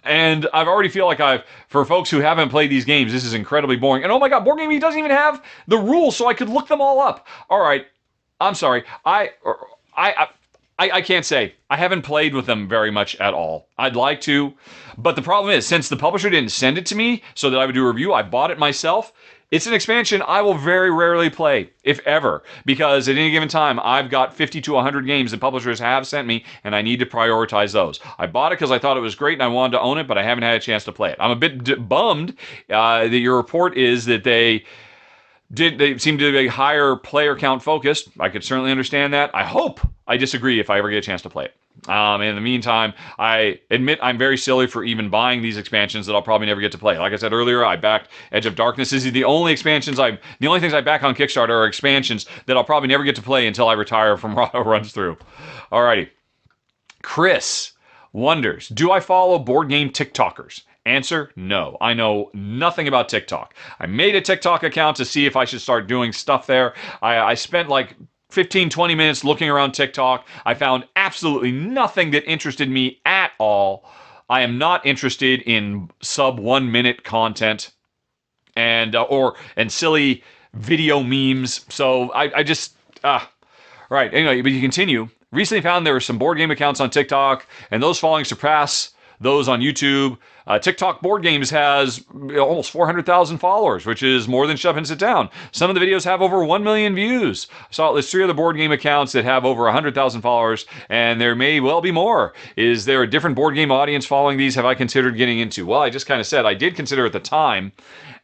And I already feel like for folks who haven't played these games, this is incredibly boring. And oh my god, Board Game Geek doesn't even have the rules, so I could look them all up. All right, I'm sorry. I can't say. I haven't played with them very much at all. I'd like to, but the problem is, since the publisher didn't send it to me so that I would do a review, I bought it myself. It's an expansion I will very rarely play, if ever, because at any given time, I've got 50 to 100 games that publishers have sent me, and I need to prioritize those. I bought it because I thought it was great and I wanted to own it, but I haven't had a chance to play it. I'm a bit bummed that your report is that they seem to be higher player count focused. I could certainly understand that. I hope I disagree if I ever get a chance to play it. In the meantime, I admit I'm very silly for even buying these expansions that I'll probably never get to play. Like I said earlier, I backed Edge of Darkness. This is the only things I back on Kickstarter are expansions that I'll probably never get to play until I retire from Rahdo Runs Through. Alrighty. Chris wonders, do I follow board game TikTokers? Answer, no. I know nothing about TikTok. I made a TikTok account to see if I should start doing stuff there. I spent like 15, 20 minutes looking around TikTok. I found absolutely nothing that interested me at all. I am not interested in sub 1 minute content and silly video memes. So I just right. Anyway, but you continue. Recently found there were some board game accounts on TikTok, and those following surpass those on YouTube. TikTok Board Games has almost 400,000 followers, which is more than Shove and Sit Down. Some of the videos have over 1 million views. I saw at least 3 other board game accounts that have over 100,000 followers, and there may well be more. Is there a different board game audience following these? Have I considered getting into? Well, I just kind of said I did consider at the time,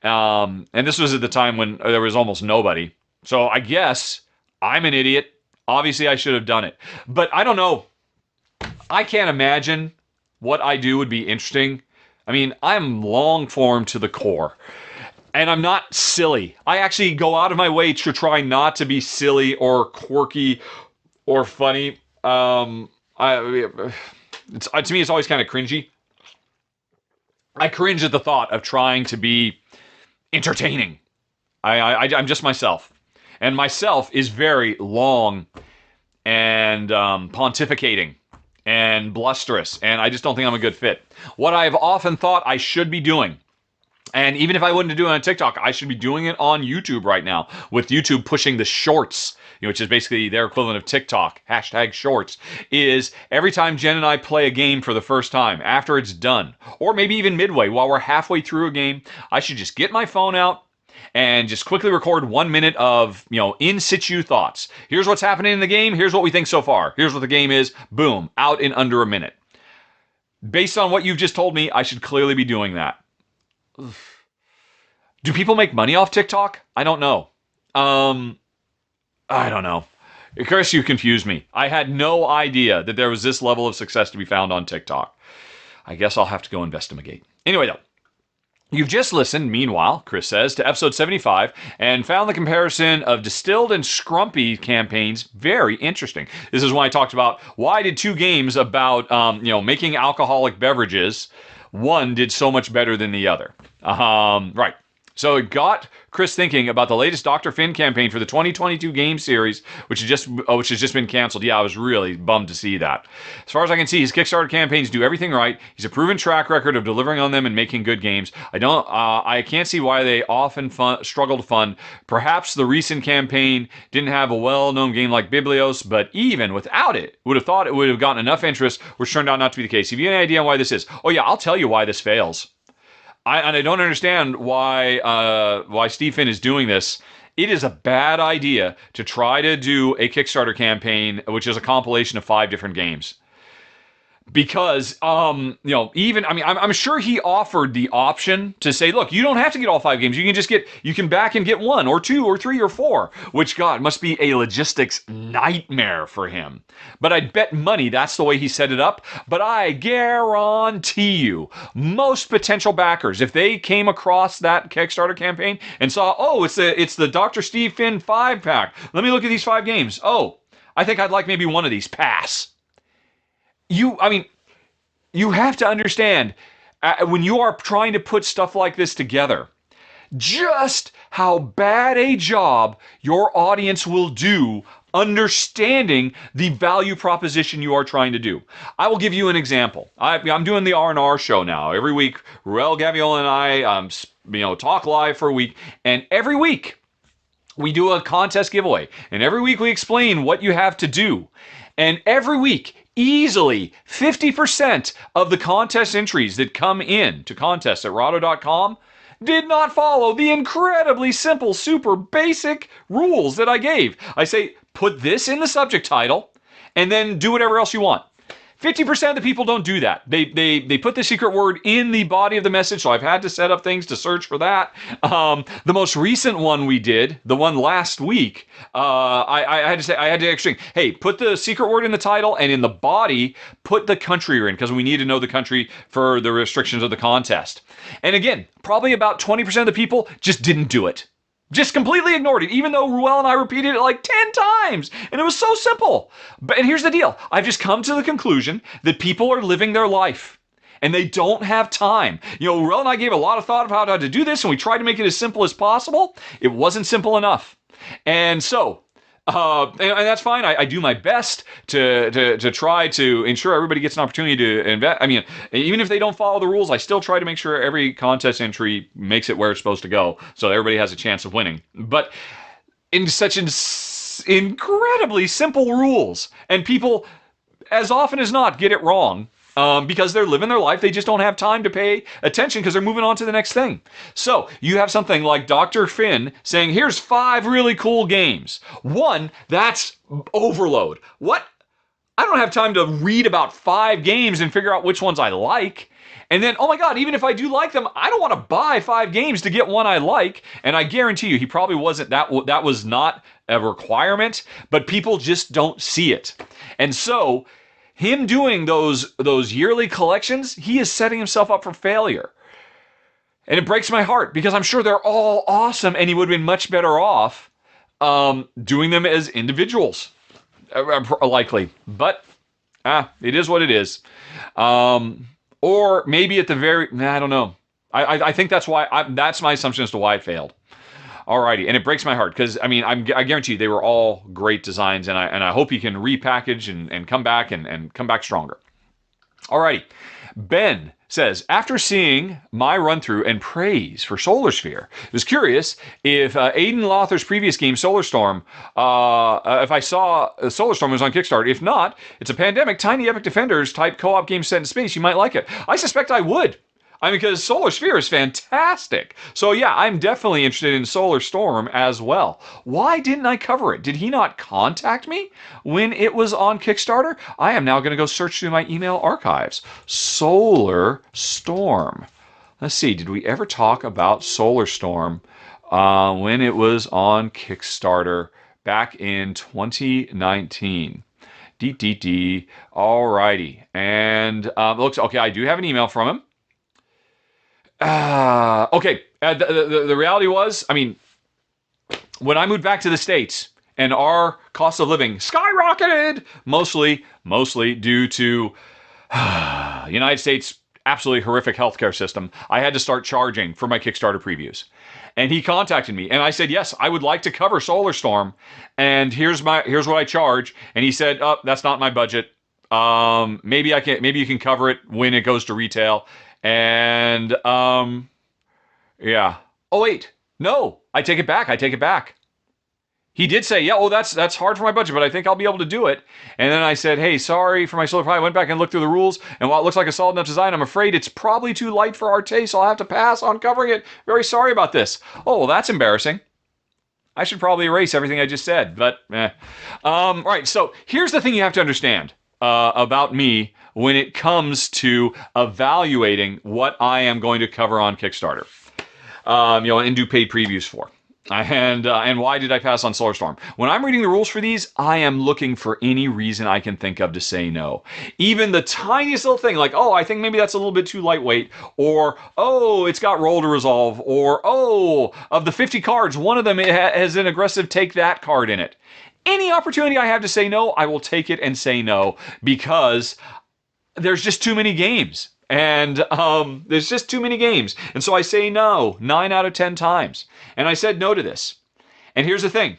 and this was at the time when there was almost nobody. So I guess I'm an idiot. Obviously, I should have done it. But I don't know. I can't imagine what I do would be interesting. I mean, I'm long form to the core. And I'm not silly. I actually go out of my way to try not to be silly or quirky or funny. To me, it's always kind of cringy. I cringe at the thought of trying to be entertaining. I'm just myself. And myself is very long and pontificating and blusterous, and I just don't think I'm a good fit. What I've often thought I should be doing, and even if I wouldn't do it on TikTok, I should be doing it on YouTube right now, with YouTube pushing the shorts, which is basically their equivalent of TikTok, #shorts, is every time Jen and I play a game for the first time, after it's done, or maybe even midway, while we're halfway through a game, I should just get my phone out, and just quickly record 1 minute of, in situ thoughts. Here's what's happening in the game. Here's what we think so far. Here's what the game is. Boom. Out in under a minute. Based on what you've just told me, I should clearly be doing that. Do people make money off TikTok? I don't know. I don't know. Chris, you confused me. I had no idea that there was this level of success to be found on TikTok. I guess I'll have to go investigate. Anyway, though. You've just listened, meanwhile, Chris says, to episode 75 and found the comparison of distilled and scrumpy campaigns very interesting. This is when I talked about why did 2 games about, making alcoholic beverages, one did so much better than the other. Right. So it got Chris thinking about the latest Dr. Finn campaign for the 2022 game series, which has just been canceled. Yeah, I was really bummed to see that. As far as I can see, his Kickstarter campaigns do everything right. He's a proven track record of delivering on them and making good games. I can't see why they often struggle to fund. Perhaps the recent campaign didn't have a well-known game like Biblios, but even without it, would have thought it would have gotten enough interest, which turned out not to be the case. Have you any idea why this is? Oh yeah, I'll tell you why this fails. I don't understand why Steve Finn is doing this it is a bad idea to try to do a Kickstarter campaign, which is a compilation of 5 different games. Because even I'm sure he offered the option to say, look, you don't have to get all 5 games, you can back and get 1 or 2 or 3 or 4, which, God, must be a logistics nightmare for him. But I'd bet money that's the way he set it up. But I guarantee you, most potential backers, if they came across that Kickstarter campaign and saw, oh, it's the Dr. Steve Finn 5-pack, let me look at these 5 games, oh, I think I'd like maybe one of these, pass. You have to understand, when you are trying to put stuff like this together, just how bad a job your audience will do understanding the value proposition you are trying to do. I will give you an example. I'm doing the R&R show now. Every week, Ruel Gaviola and I talk live for a week, and every week we do a contest giveaway, and every week we explain what you have to do. And every week, easily 50% of the contest entries that come in to contests at Rahdo.com did not follow the incredibly simple, super basic rules that I gave. I say, put this in the subject title, and then do whatever else you want. 50% of the people don't do that. They put the secret word in the body of the message, so I've had to set up things to search for that. The most recent one we did, the one last week, I had to actually, hey, put the secret word in the title, and in the body, put the country you're in, because we need to know the country for the restrictions of the contest. And again, probably about 20% of the people just didn't do it. Just completely ignored it, even though Ruel and I repeated it like 10 times. And it was so simple. And here's the deal. I've just come to the conclusion that people are living their life, and they don't have time. Ruel and I gave a lot of thought about how to do this, and we tried to make it as simple as possible. It wasn't simple enough. And so, and that's fine. I do my best to try to ensure everybody gets an opportunity to invest. Even if they don't follow the rules, I still try to make sure every contest entry makes it where it's supposed to go, so everybody has a chance of winning. But in such incredibly simple rules, and people, as often as not, get it wrong. Because they're living their life, they just don't have time to pay attention because they're moving on to the next thing. So you have something like Dr. Finn saying, here's 5 really cool games. 1, that's overload. What? I don't have time to read about 5 games and figure out which ones I like. And then, oh my God, even if I do like them, I don't want to buy 5 games to get one I like. And I guarantee you, he probably wasn't, that was not a requirement, but people just don't see it. And so, him doing those yearly collections, he is setting himself up for failure. And it breaks my heart because I'm sure they're all awesome, and he would have been much better off doing them as individuals, likely. But it is what it is. Or maybe at the very, I don't know. I think that's why, that's my assumption as to why it failed. Alrighty, and it breaks my heart because I guarantee you they were all great designs, and I hope he can repackage and come back and come back stronger. Alrighty, Ben says, after seeing my run through and praise for Solar Sphere, I was curious if Aidan Lother's previous game Solar Storm, if I saw Solar Storm was on Kickstarter. If not, it's a pandemic tiny epic defenders type co-op game set in space. You might like it. I suspect I would. Because Solar Sphere is fantastic. So yeah, I'm definitely interested in Solar Storm as well. Why didn't I cover it? Did he not contact me when it was on Kickstarter? I am now going to go search through my email archives. Solar Storm. Let's see, did we ever talk about Solar Storm when it was on Kickstarter back in 2019? Alrighty. And looks okay, I do have an email from him. Okay. The reality was, when I moved back to the States and our cost of living skyrocketed, mostly due to United States absolutely horrific healthcare system, I had to start charging for my Kickstarter previews. And he contacted me, and I said, yes, I would like to cover Solar Storm, and here's what I charge. And he said, oh, that's not my budget. Maybe you can cover it when it goes to retail. And, yeah. Oh, wait. No, I take it back. He did say, yeah, oh, that's hard for my budget, but I think I'll be able to do it. And then I said, hey, sorry for my Solar Pie. I went back and looked through the rules, and while it looks like a solid enough design, I'm afraid it's probably too light for our taste, so I'll have to pass on covering it. Very sorry about this. Oh, well, that's embarrassing. I should probably erase everything I just said, but right, so here's the thing you have to understand about me when it comes to evaluating what I am going to cover on Kickstarter, and do paid previews for. And why did I pass on Solar When I'm reading the rules for these, I am looking for any reason I can think of to say no. Even the tiniest little thing, like, oh, I think maybe that's a little bit too lightweight, or, oh, it's got roll to resolve, or, oh, of the 50 cards, one of them has an aggressive take that card in it. Any opportunity I have to say no, I will take it and say no, because there's just too many games. And there's just too many games. And so I say no 9 out of 10 times. And I said no to this. And here's the thing.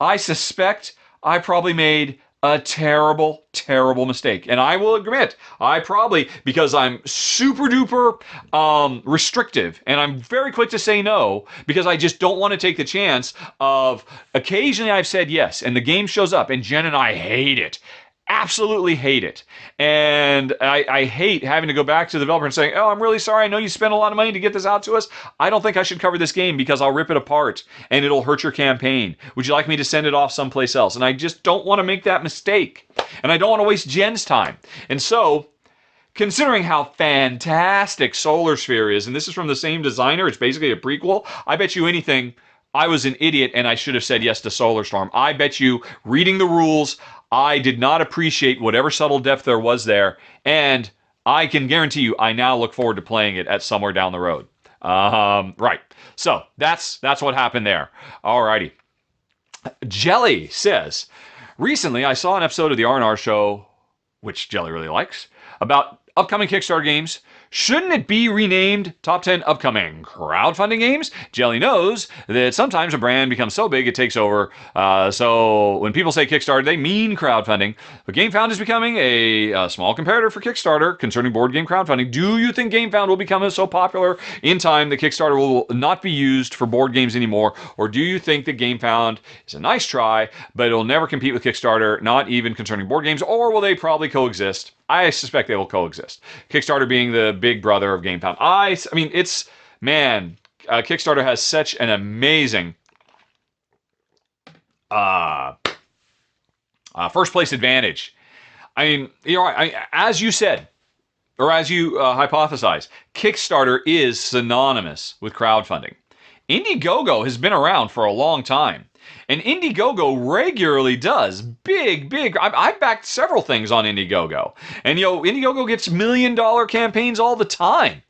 I suspect I probably made a terrible, terrible mistake. And I will admit, I probably, because I'm super duper restrictive, and I'm very quick to say no, because I just don't want to take the chance of, occasionally I've said yes, and the game shows up, and Jen and I hate it. Absolutely hate it. And I hate having to go back to the developer and saying, oh, I'm really sorry. I know you spent a lot of money to get this out to us. I don't think I should cover this game because I'll rip it apart and it'll hurt your campaign. Would you like me to send it off someplace else? And I just don't want to make that mistake. And I don't want to waste Jen's time. And so, considering how fantastic Solar Sphere is, and this is from the same designer, it's basically a prequel, I bet you anything, I was an idiot and I should have said yes to Solar. I bet you, reading the rules, I did not appreciate whatever subtle depth there was there, and I can guarantee you I now look forward to playing it at somewhere down the road. Right. So that's what happened there. Alrighty. Jelly says, recently I saw an episode of the R&R show, which Jelly really likes, about upcoming Kickstarter games. Shouldn't it be renamed Top 10 Upcoming Crowdfunding Games? Jelly knows that sometimes a brand becomes so big it takes over. So when people say Kickstarter, they mean crowdfunding. But GameFound is becoming a small competitor for Kickstarter concerning board game crowdfunding. Do you think GameFound will become so popular in time that Kickstarter will not be used for board games anymore? Or do you think that GameFound is a nice try, but it'll never compete with Kickstarter, not even concerning board games? Or will they probably coexist? I suspect they will coexist. Kickstarter being the big brother of GameFound. I mean, it's, man, Kickstarter has such an amazing first place advantage. I mean, as you said, or as you hypothesized, Kickstarter is synonymous with crowdfunding. Indiegogo has been around for a long time. And Indiegogo regularly does big, I've backed several things on Indiegogo. And, Indiegogo gets $1 million campaigns all the time.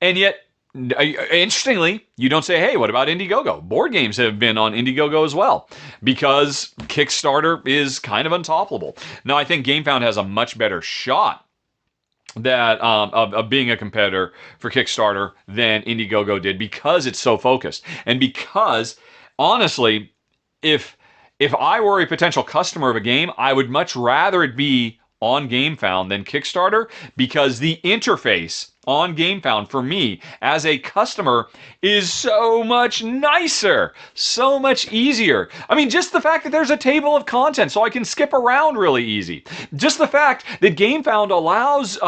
And yet, interestingly, you don't say, hey, what about Indiegogo? Board games have been on Indiegogo as well, because Kickstarter is kind of untoppable. Now, I think GameFound has a much better shot of being a competitor for Kickstarter than Indiegogo did, because it's so focused. And because, honestly, if I were a potential customer of a game, I would much rather it be on GameFound than Kickstarter, because the interface on GameFound for me as a customer is so much nicer, so much easier. I mean, just the fact that there's a table of contents so I can skip around really easy. Just the fact that GameFound allows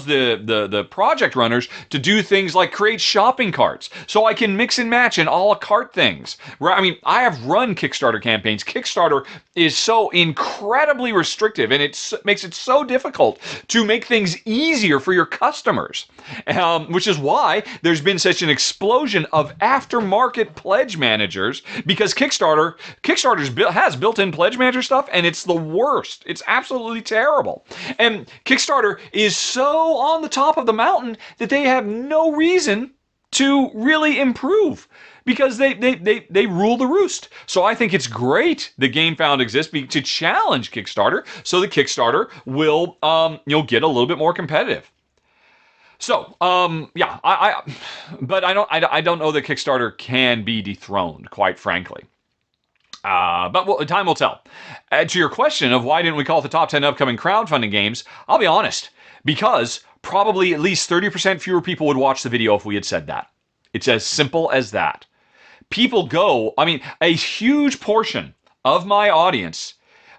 the project runners to do things like create shopping carts, so I can mix and match and a la carte things. I mean, I have run Kickstarter campaigns. Kickstarter is so incredibly restrictive, and it makes it so difficult to make things easier for your customers, which is why there's been such an explosion of aftermarket pledge managers, because Kickstarter has built-in pledge manager stuff, and it's the worst. It's absolutely terrible. And Kickstarter is so on the top of the mountain that they have no reason to really improve, because they rule the roost. So I think it's great that GameFound exists to challenge Kickstarter, so that Kickstarter will get a little bit more competitive. So yeah, but I don't know that Kickstarter can be dethroned, quite frankly. But time will tell. To your question of why didn't we call it the top 10 upcoming crowdfunding games, I'll be honest, because probably at least 30% fewer people would watch the video if we had said that. It's as simple as that. A huge portion of my audience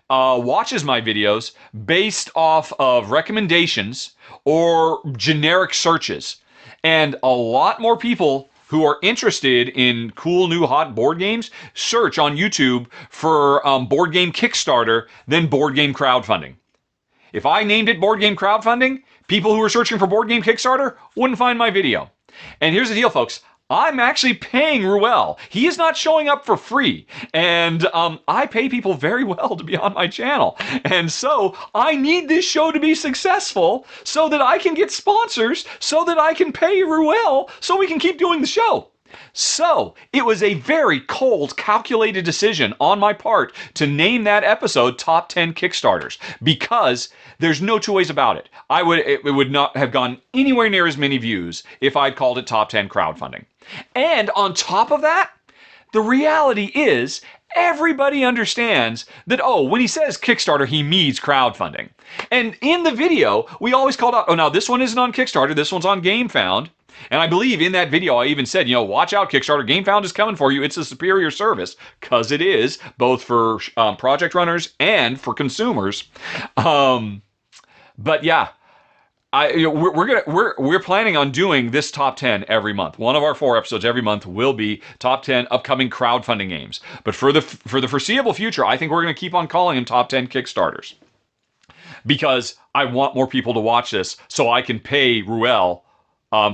watches my videos based off of recommendations or generic searches. And a lot more people who are interested in cool new hot board games, search on YouTube for board game Kickstarter, then board game crowdfunding. If I named it board game crowdfunding, people who are searching for board game Kickstarter wouldn't find my video. And here's the deal, folks. I'm actually paying Ruel. He is not showing up for free. And I pay people very well to be on my channel. And so I need this show to be successful so that I can get sponsors, so that I can pay Ruel, so we can keep doing the show. So it was a very cold, calculated decision on my part to name that episode Top 10 Kickstarters, because there's no two ways about it. It would not have gone anywhere near as many views if I'd called it Top 10 Crowdfunding. And on top of that, the reality is everybody understands that, when he says Kickstarter, he means crowdfunding. And in the video, we always called out, now this one isn't on Kickstarter, this one's on GameFound. And I believe in that video, I even said, watch out, Kickstarter, GameFound is coming for you. It's a superior service, because it is, both for project runners and for consumers. But yeah, we're planning on doing this top 10 every month. One of our 4 episodes every month will be top 10 upcoming crowdfunding games. But for the foreseeable future, I think we're going to keep on calling them top 10 Kickstarters, because I want more people to watch this so I can pay Ruel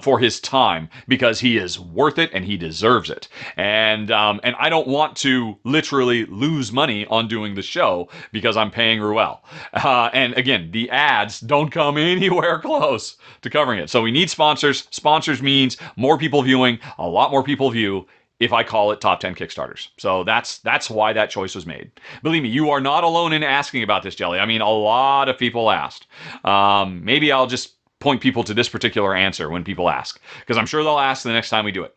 for his time, because he is worth it and he deserves it. And I don't want to literally lose money on doing the show because I'm paying Ruel. And again, the ads don't come anywhere close to covering it. So we need sponsors. Sponsors means more people viewing, a lot more people view if I call it Top 10 Kickstarters. So that's why that choice was made. Believe me, you are not alone in asking about this, Jelly. I mean, a lot of people asked. Maybe I'll just point people to this particular answer when people ask, because I'm sure they'll ask the next time we do it.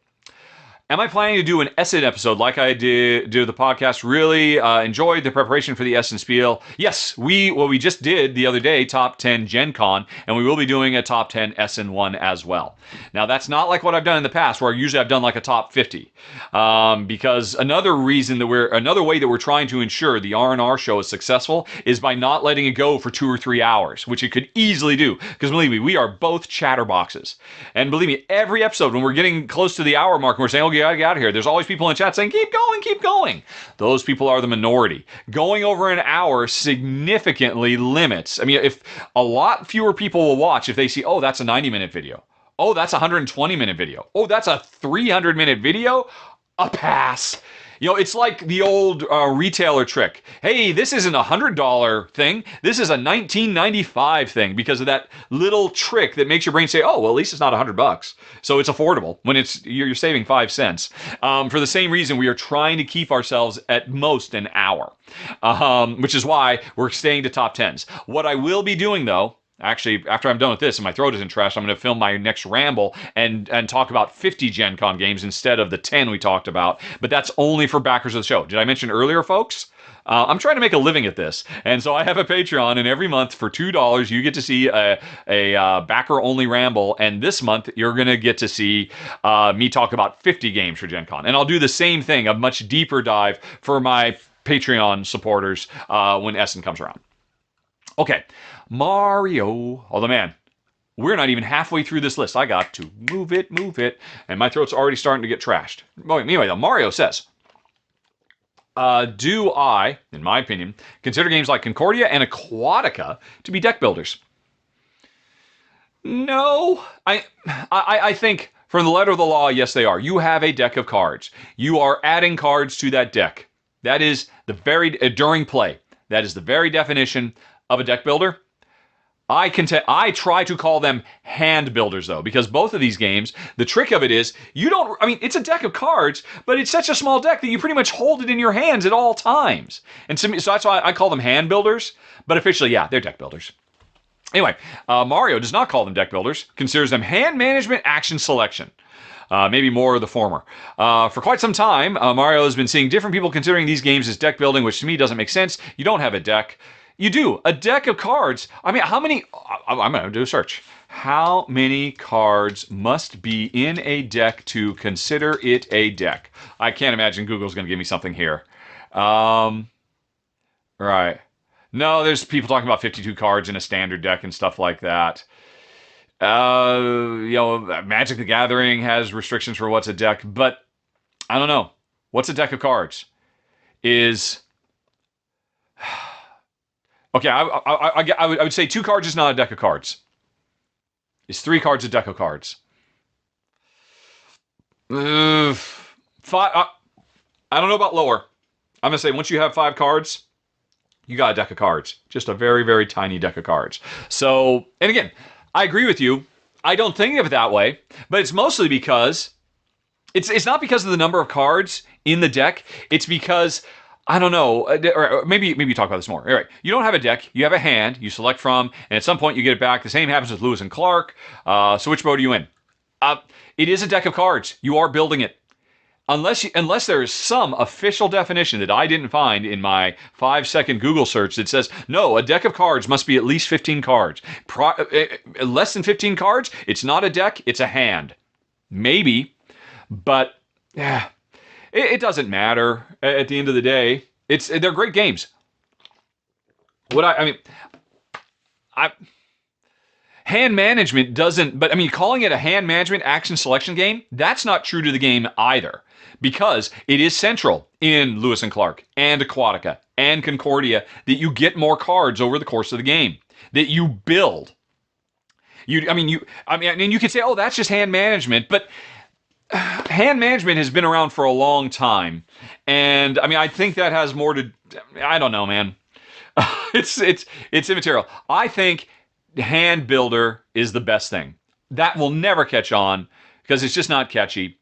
Am I planning to do an Essen episode like I did do the podcast? Really enjoyed the preparation for the Essen Spiel. Yes, we just did the other day, Top 10 Gen Con, and we will be doing a Top 10 Essen one as well. Now, that's not like what I've done in the past, where usually I've done like a top 50. Because another way that we're trying to ensure the R&R show is successful is by not letting it go for 2 or 3 hours, which it could easily do. Because believe me, we are both chatterboxes. And believe me, every episode, when we're getting close to the hour mark and we're saying, okay, I gotta get out of here, there's always people in chat saying, keep going, keep going. Those people are the minority. Going over an hour significantly limits. I mean, if a lot fewer people will watch if they see, that's a 90-minute video. That's a 120-minute video. That's a 300-minute video. A pass. It's like the old retailer trick. Hey, this isn't a $100 thing. This is a $19.95 thing, because of that little trick that makes your brain say, at least it's not $100. So it's affordable when you're saving 5 cents. For the same reason, we are trying to keep ourselves at most an hour, which is why we're staying to top 10s. What I will be doing, though, actually, after I'm done with this and my throat isn't trashed, I'm going to film my next ramble and talk about 50 Gen Con games instead of the 10 we talked about. But that's only for backers of the show. Did I mention earlier, folks? I'm trying to make a living at this. And so I have a Patreon, and every month for $2, you get to see a backer-only ramble. And this month, you're going to get to see me talk about 50 games for Gen Con. And I'll do the same thing, a much deeper dive for my Patreon supporters when Essen comes around. Okay, Mario. Although, man, we're not even halfway through this list. I got to move it, and my throat's already starting to get trashed. Anyway, though, Mario says, do I, in my opinion, consider games like Concordia and Aquatica to be deck builders? No. I think from the letter of the law, yes, they are. You have a deck of cards. You are adding cards to that deck. That is during play. That is the very definition of a deck builder. I try to call them hand builders, though, because both of these games, the trick of it is, it's a deck of cards, but it's such a small deck that you pretty much hold it in your hands at all times. And so that's why I call them hand builders, but officially, yeah, they're deck builders. Anyway, Mario does not call them deck builders, considers them hand management action selection. Maybe more of the former. For quite some time, Mario has been seeing different people considering these games as deck building, which to me doesn't make sense. You don't have a deck. You do. A deck of cards. I mean, how many... I'm going to do a search. How many cards must be in a deck to consider it a deck? I can't imagine Google's going to give me something here. Right. No, there's people talking about 52 cards in a standard deck and stuff like that. Magic the Gathering has restrictions for what's a deck, but I don't know. What's a deck of cards? Is okay. I would say 2 cards is not a deck of cards. Is 3 cards a deck of cards? Five. I don't know about lower. I'm gonna say once you have 5 cards, you got a deck of cards. Just a very, very tiny deck of cards. So, and again, I agree with you. I don't think of it that way, but it's mostly because it's not because of the number of cards in the deck. It's because I don't know, or maybe talk about this more. All right, you don't have a deck, you have a hand, you select from, and at some point you get it back. The same happens with Lewis and Clark. So which mode are you in? It is a deck of cards. You are building it. Unless there is some official definition that I didn't find in my 5-second Google search that says, no, a deck of cards must be at least 15 cards. Less than 15 cards, it's not a deck, it's a hand. Maybe, but yeah, it doesn't matter at the end of the day. They're great games. Hand management doesn't, but I mean, calling it a hand management action selection game, that's not true to the game either. Because it is central in Lewis and Clark and Aquatica and Concordia that you get more cards over the course of the game, that you build. And you could say, oh, that's just hand management, but hand management has been around for a long time. And I mean, I think that has more to, I don't know, man. It's immaterial. I think hand builder is the best thing. That will never catch on because it's just not catchy.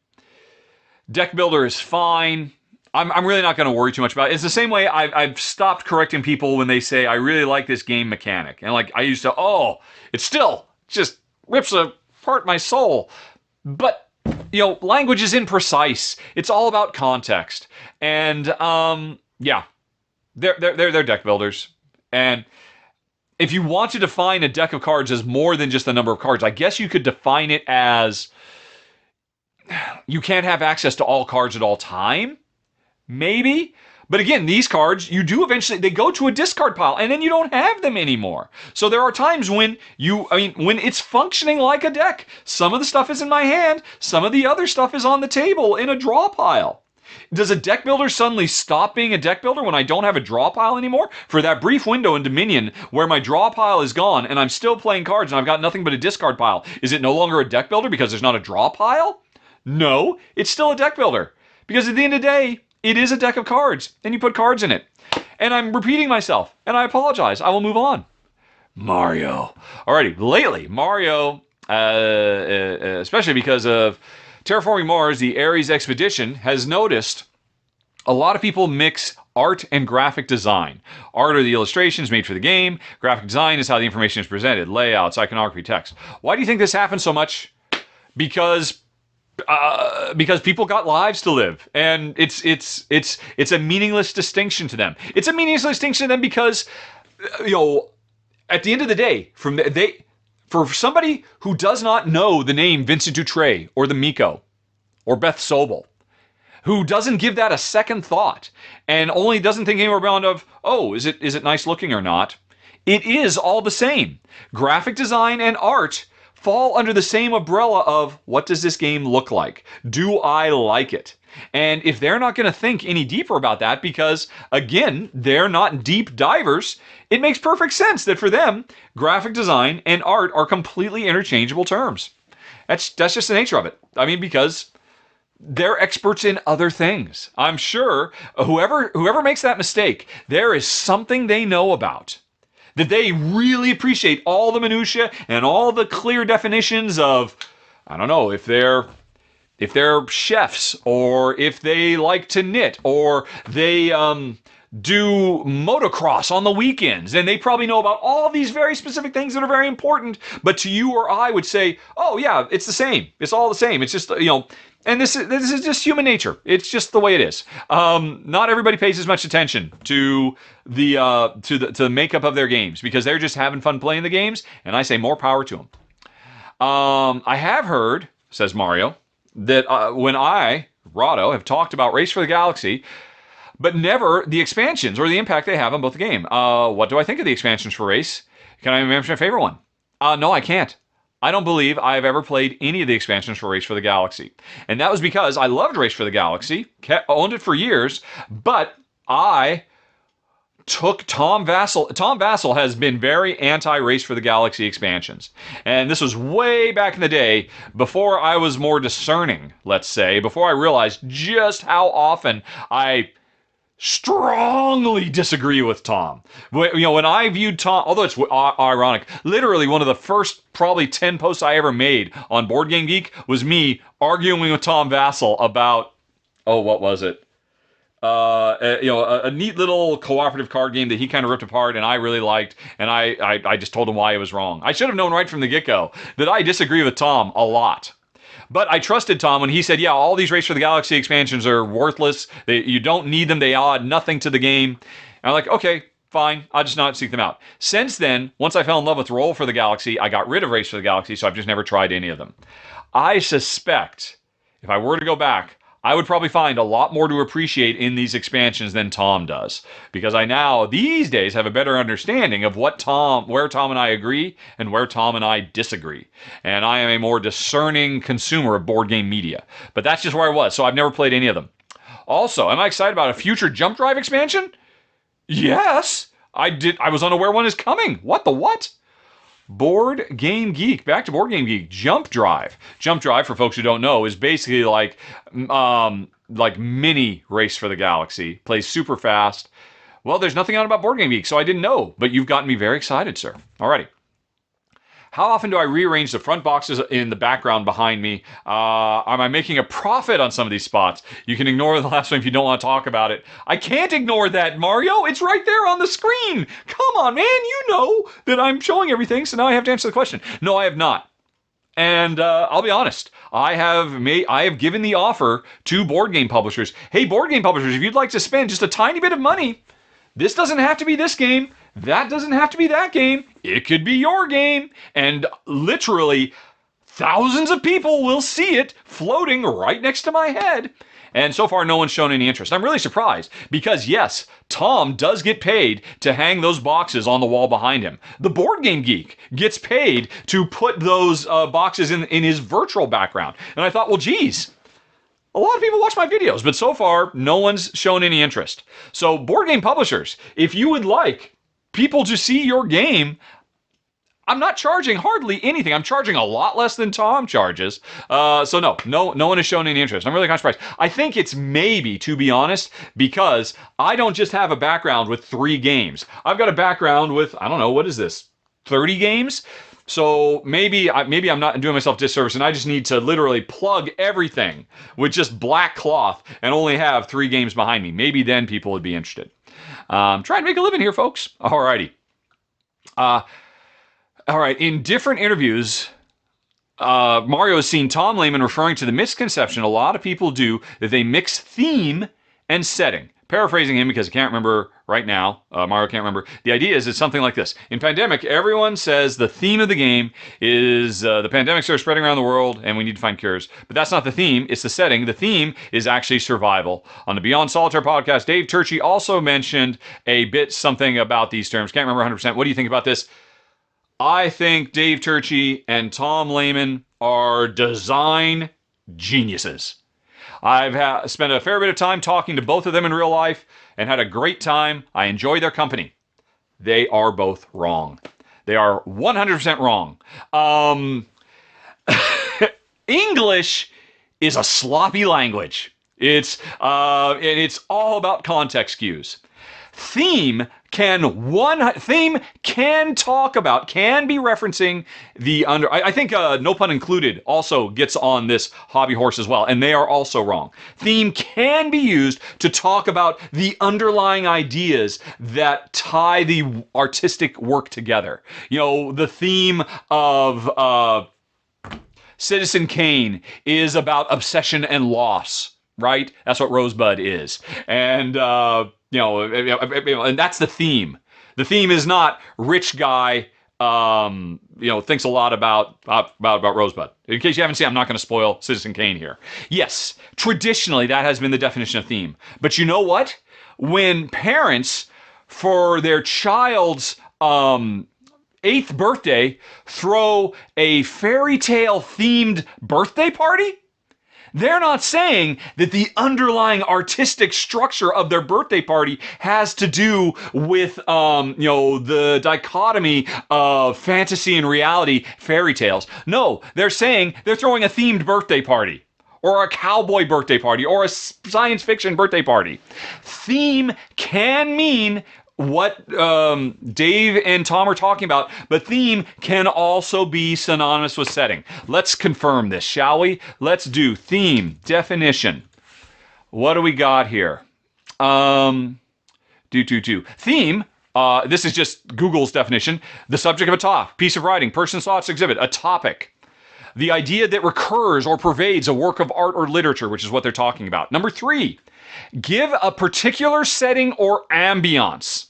Deck builder is fine. I'm really not going to worry too much about it. It's the same way I've stopped correcting people when they say, I really like this game mechanic. And like I used to, it still just rips apart my soul. But, language is imprecise. It's all about context. And, they're deck builders. And if you want to define a deck of cards as more than just the number of cards, I guess you could define it as you can't have access to all cards at all time. Maybe. But again, these cards, you do eventually, they go to a discard pile and then you don't have them anymore. So there are times when when it's functioning like a deck. Some of the stuff is in my hand. Some of the other stuff is on the table in a draw pile. Does a deck builder suddenly stop being a deck builder when I don't have a draw pile anymore? For that brief window in Dominion where my draw pile is gone and I'm still playing cards and I've got nothing but a discard pile, is it no longer a deck builder because there's not a draw pile? No, it's still a deck builder. Because at the end of the day, it is a deck of cards, and you put cards in it. And I'm repeating myself, and I apologize. I will move on. Mario. Alrighty, lately, Mario, especially because of Terraforming Mars, the Ares Expedition, has noticed a lot of people mix art and graphic design. Art are the illustrations made for the game. Graphic design is how the information is presented. Layouts, iconography, text. Why do you think this happens so much? Because people got lives to live, and it's a meaningless distinction to them. It's a meaningless distinction to them because, at the end of the day, for somebody who does not know the name Vincent Dutrait or the Miko or Beth Sobel, who doesn't give that a second thought and only doesn't think anywhere beyond of, is it nice looking or not? It is all the same. Graphic design and art fall under the same umbrella of what does this game look like? Do I like it? And if they're not going to think any deeper about that because, again, they're not deep divers, it makes perfect sense that for them, graphic design and art are completely interchangeable terms. That's just the nature of it. I mean, because they're experts in other things. I'm sure whoever makes that mistake, there is something they know about. That they really appreciate all the minutia and all the clear definitions of, I don't know, if they're chefs or if they like to knit or they do motocross on the weekends, and they probably know about all these very specific things that are very important, but to you or I would say, oh yeah, it's the same. It's all the same. It's just, and this is just human nature. It's just the way it is. Not everybody pays as much attention to the makeup of their games because they're just having fun playing the games, and I say more power to them. I have heard, says Mario, that when Rahdo, have talked about Race for the Galaxy, but never the expansions or the impact they have on both the game. What do I think of the expansions for Race? Can I mention my favorite one? No, I can't. I don't believe I've ever played any of the expansions for Race for the Galaxy. And that was because I loved Race for the Galaxy, owned it for years, but I took Tom Vassell. Tom Vassell has been very anti-Race for the Galaxy expansions. And this was way back in the day, before I was more discerning, let's say, before I realized just how often I strongly disagree with Tom. When I viewed Tom, although it's ironic, literally one of the first probably 10 posts I ever made on Board Game Geek was me arguing with Tom Vassell about, what was it? A neat little cooperative card game that he kind of ripped apart and I really liked, and I just told him why I was wrong. I should have known right from the get-go that I disagree with Tom a lot. But I trusted Tom when he said, yeah, all these Race for the Galaxy expansions are worthless. You don't need them. They add nothing to the game. And I'm like, okay, fine. I'll just not seek them out. Since then, once I fell in love with Roll for the Galaxy, I got rid of Race for the Galaxy, so I've just never tried any of them. I suspect if I were to go back, I would probably find a lot more to appreciate in these expansions than Tom does, because I now, these days, have a better understanding of where Tom and I agree and where Tom and I disagree. And I am a more discerning consumer of board game media. But that's just where I was, so I've never played any of them. Also, am I excited about a future Jump Drive expansion? Yes! I was unaware one is coming. What the what? Board Game Geek. Back to Board Game Geek. Jump Drive. Jump Drive, for folks who don't know, is basically like mini Race for the Galaxy. Plays super fast. Well, there's nothing out about Board Game Geek, so I didn't know, but you've gotten me very excited, sir. Alrighty. How often do I rearrange the front boxes in the background behind me? Am I making a profit on some of these spots? You can ignore the last one if you don't want to talk about it. I can't ignore that, Mario. It's right there on the screen. Come on, man. You know that I'm showing everything, so now I have to answer the question. No, I have not. And I'll be honest, I have given the offer to board game publishers. Hey, board game publishers, if you'd like to spend just a tiny bit of money, this doesn't have to be this game. That doesn't have to be that game. It could be your game. And literally thousands of people will see it floating right next to my head. And so far, no one's shown any interest. I'm really surprised because, yes, Tom does get paid to hang those boxes on the wall behind him. The Board Game Geek gets paid to put those boxes in his virtual background. And I thought, well, geez, a lot of people watch my videos, but so far, no one's shown any interest. So, board game publishers, if you would like people to see your game, I'm not charging hardly anything. I'm charging a lot less than Tom charges. So no one has shown any interest. I'm really kind of surprised. I think it's maybe, to be honest, because I don't just have a background with 3 games. I've got a background with, I don't know, what is this, 30 games? So maybe I'm not doing myself disservice, and I just need to literally plug everything with just black cloth and only have 3 games behind me. Maybe then people would be interested. Trying to make a living here, folks. Alrighty. All right. In different interviews, Mario has seen Tom Lehman referring to the misconception a lot of people do that they mix theme and setting. Paraphrasing him because I can't remember right now. Mario can't remember. The idea is it's something like this. In Pandemic, everyone says the theme of the game is the pandemics are spreading around the world and we need to find cures. But that's not the theme. It's the setting. The theme is actually survival. On the Beyond Solitaire podcast, Dave Turczi also mentioned a bit something about these terms. Can't remember 100%. What do you think about this? I think Dave Turczi and Tom Lehman are design geniuses. I've spent a fair bit of time talking to both of them in real life and had a great time. I enjoy their company. They are both wrong. They are 100% wrong. English is a sloppy language. It's all about context cues. Theme can talk about, can be referencing the I think no pun included also gets on this hobby horse as well, and they are also wrong. Theme can be used to talk about the underlying ideas that tie the artistic work together. You know, the theme of Citizen Kane is about obsession and loss, right? That's what Rosebud is. And and that's the theme. The theme is not rich guy, thinks a lot about Rosebud. In case you haven't seen, I'm not going to spoil Citizen Kane here. Yes, traditionally that has been the definition of theme. But you know what? When parents, for their child's 8th birthday throw a fairy tale themed birthday party? They're not saying that the underlying artistic structure of their birthday party has to do with, the dichotomy of fantasy and reality fairy tales. No, they're saying they're throwing a themed birthday party, or a cowboy birthday party, or a science fiction birthday party. Theme can mean what Dave and Tom are talking about, but theme can also be synonymous with setting. Let's confirm this, shall we? Let's do theme definition. What do we got here? Theme. This is just Google's definition. The subject of a talk, piece of writing, person's thoughts, exhibit, a topic. The idea that recurs or pervades a work of art or literature, which is what they're talking about. Number 3, give a particular setting or ambiance.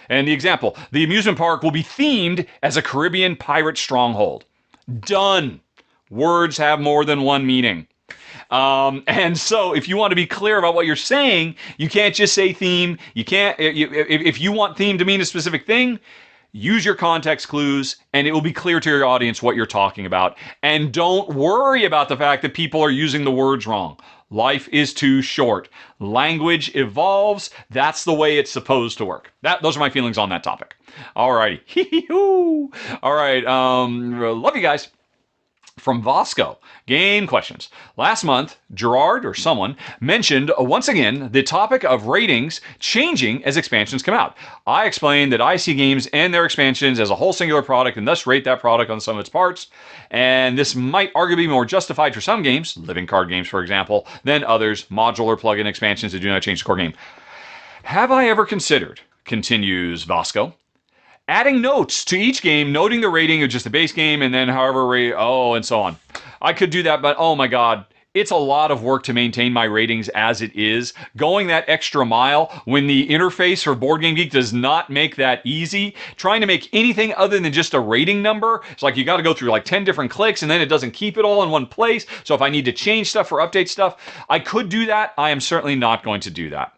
And the example, the amusement park will be themed as a Caribbean pirate stronghold. Done. Words have more than one meaning. And so if you want to be clear about what you're saying, you can't just say theme. You can't, if you want theme to mean a specific thing, use your context clues, and it will be clear to your audience what you're talking about. And don't worry about the fact that people are using the words wrong. Life is too short. Language evolves. That's the way it's supposed to work. Those are my feelings on that topic. All righty. All right. Love you guys. From Vasco, game questions. Last month, Gerard or someone mentioned once again the topic of ratings changing as expansions come out. I explained that I see games and their expansions as a whole singular product and thus rate that product on some of its parts. And this might arguably be more justified for some games, living card games for example, than others, modular plug-in expansions that do not change the core game. Have I ever considered, continues Vasco, adding notes to each game, noting the rating of just the base game, and then however and so on. I could do that, but oh my god, it's a lot of work to maintain my ratings as it is. Going that extra mile when the interface for Board Game Geek does not make that easy. Trying to make anything other than just a rating number, it's like you got to go through like 10 different clicks, and then it doesn't keep it all in one place. So if I need to change stuff or update stuff, I could do that. I am certainly not going to do that.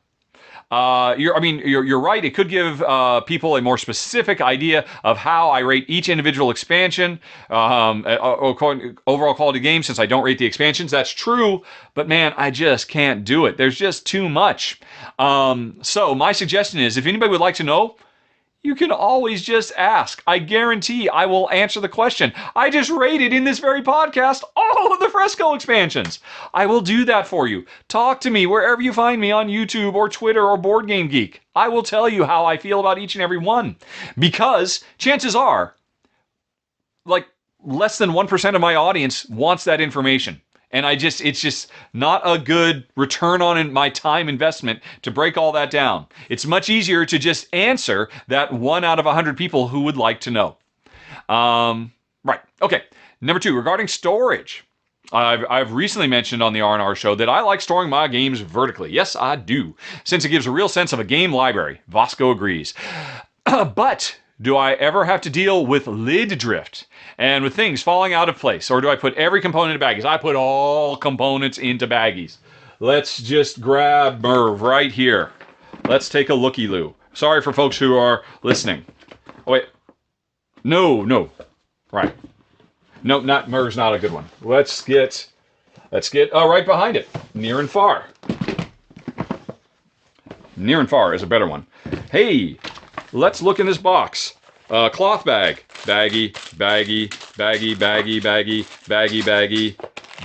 You're right. It could give people a more specific idea of how I rate each individual expansion, overall quality game, since I don't rate the expansions. That's true, but man, I just can't do it. There's just too much. So my suggestion is, if anybody would like to know, you can always just ask. I guarantee I will answer the question. I just rated in this very podcast all of the Fresco expansions. I will do that for you. Talk to me wherever you find me on YouTube or Twitter or Board Game Geek. I will tell you how I feel about each and every one. Because chances are, like, less than 1% of my audience wants that information. And it's just not a good return on my time investment to break all that down. It's much easier to just answer that 1 out of 100 people who would like to know. Right. Okay. Number 2, regarding storage. I've recently mentioned on the R&R show that I like storing my games vertically. Yes, I do. Since it gives a real sense of a game library. Vasco agrees. But do I ever have to deal with lid drift and with things falling out of place? Or do I put every component into baggies? I put all components into baggies. Let's just grab Merv right here. Let's take a looky-loo. Sorry for folks who are listening. Oh, wait. No. Right. No, Merv's not a good one. Let's get right behind it. Near and far. Near and far is a better one. Hey, let's look in this box. Cloth bag. Baggy.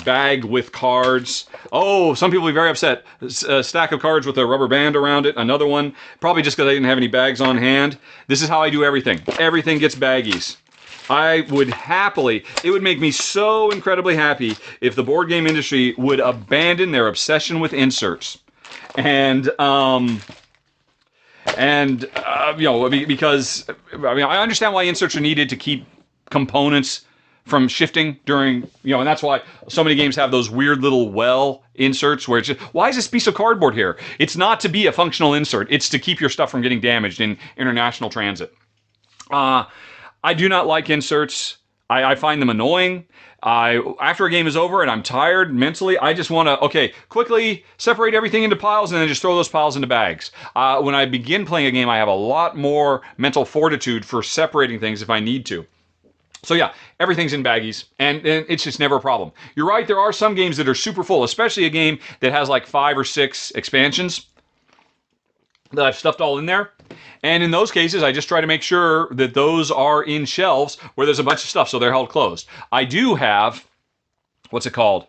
Bag with cards. Oh, some people will be very upset. A stack of cards with a rubber band around it. Another one, probably just because I didn't have any bags on hand. This is how I do everything. Everything gets baggies. It would make me so incredibly happy if the board game industry would abandon their obsession with inserts. Because I understand why inserts are needed to keep components from shifting during, and that's why so many games have those weird little well inserts where it's just, why is this piece of cardboard here? It's not to be a functional insert. It's to keep your stuff from getting damaged in international transit. I do not like inserts. I find them annoying. After a game is over and I'm tired mentally, I just want to, okay, quickly separate everything into piles and then just throw those piles into bags. When I begin playing a game, I have a lot more mental fortitude for separating things if I need to. So yeah, everything's in baggies, and it's just never a problem. You're right, there are some games that are super full, especially a game that has like 5 or 6 expansions that I've stuffed all in there. And in those cases, I just try to make sure that those are in shelves where there's a bunch of stuff, so they're held closed. I do have, what's it called?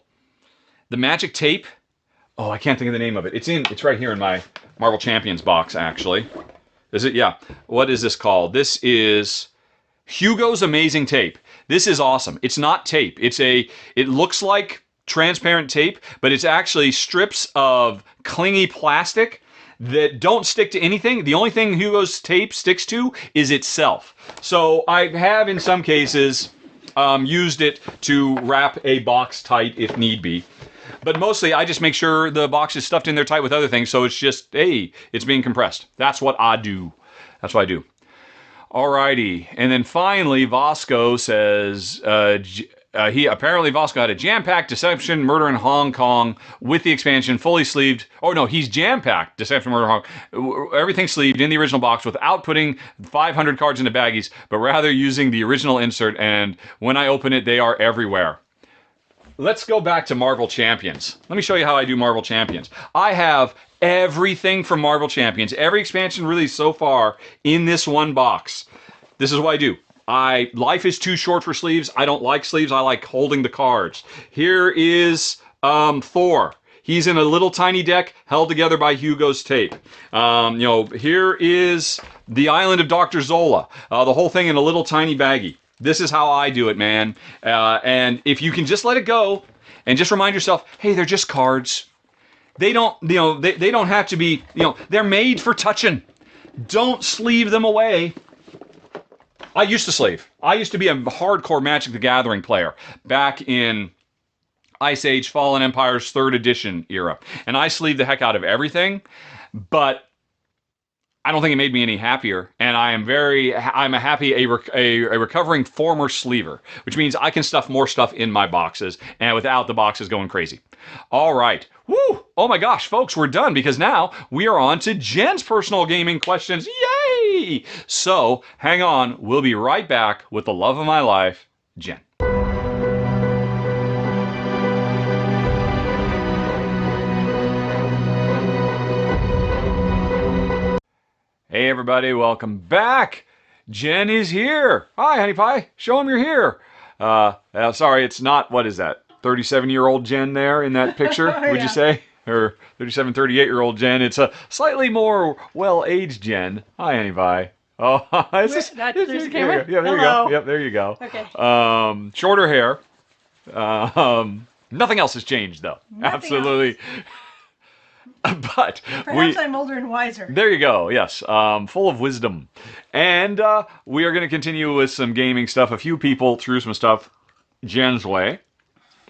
The Magic Tape. Oh, I can't think of the name of it. It's right here in my Marvel Champions box, actually. Is it? Yeah. What is this called? This is Hugo's Amazing Tape. This is awesome. It's not tape. It looks like transparent tape, but it's actually strips of clingy plastic that don't stick to anything. The only thing Hugo's tape sticks to is itself. So I have, in some cases, used it to wrap a box tight if need be. But mostly, I just make sure the box is stuffed in there tight with other things, so it's just, hey, it's being compressed. That's what I do. That's what I do. Alrighty, and then finally, Vasco says Vasco had a jam-packed Deception Murder in Hong Kong with the expansion fully sleeved. Oh no, he's jam-packed Deception Murder in Hong Kong, everything sleeved in the original box without putting 500 cards into baggies, but rather using the original insert. And when I open it, they are everywhere. Let's go back to Marvel Champions. Let me show you how I do Marvel Champions. I have everything from Marvel Champions, every expansion released so far in this one box. This is what I do. Life is too short for sleeves. I don't like sleeves. I like holding the cards. Here is Thor. He's in a little tiny deck held together by Hugo's tape. Here is the Island of Dr. Zola. The whole thing in a little tiny baggie. This is how I do it, man. And if you can just let it go and just remind yourself, hey, they're just cards. They don't, they don't have to be, they're made for touching. Don't sleeve them away. I used to sleeve. I used to be a hardcore Magic the Gathering player back in Ice Age Fallen Empire's 3rd edition era. And I sleeved the heck out of everything, but I don't think it made me any happier, and I'm a recovering former sleever, which means I can stuff more stuff in my boxes and without the boxes going crazy. All right. Woo! Oh my gosh, folks, we're done because now we are on to Jen's personal gaming questions. Yay! So hang on. We'll be right back with the love of my life, Jen. Hey everybody, welcome back. Jen is here. Hi, honey pie. Show him you're here. Sorry, it's not, what is that? 37-year-old Jen there in that picture, would you say? Or 37, 38-year-old Jen. It's a slightly more well-aged Jen. Hi, honey pie. Oh, there's the camera? Yeah, there you go. Yep, there you go. Okay. Shorter hair. Nothing else has changed, though. Nothing Absolutely. else. But perhaps I'm older and wiser. There you go. Yes, full of wisdom. And we are going to continue with some gaming stuff. A few people threw some stuff Jen's way.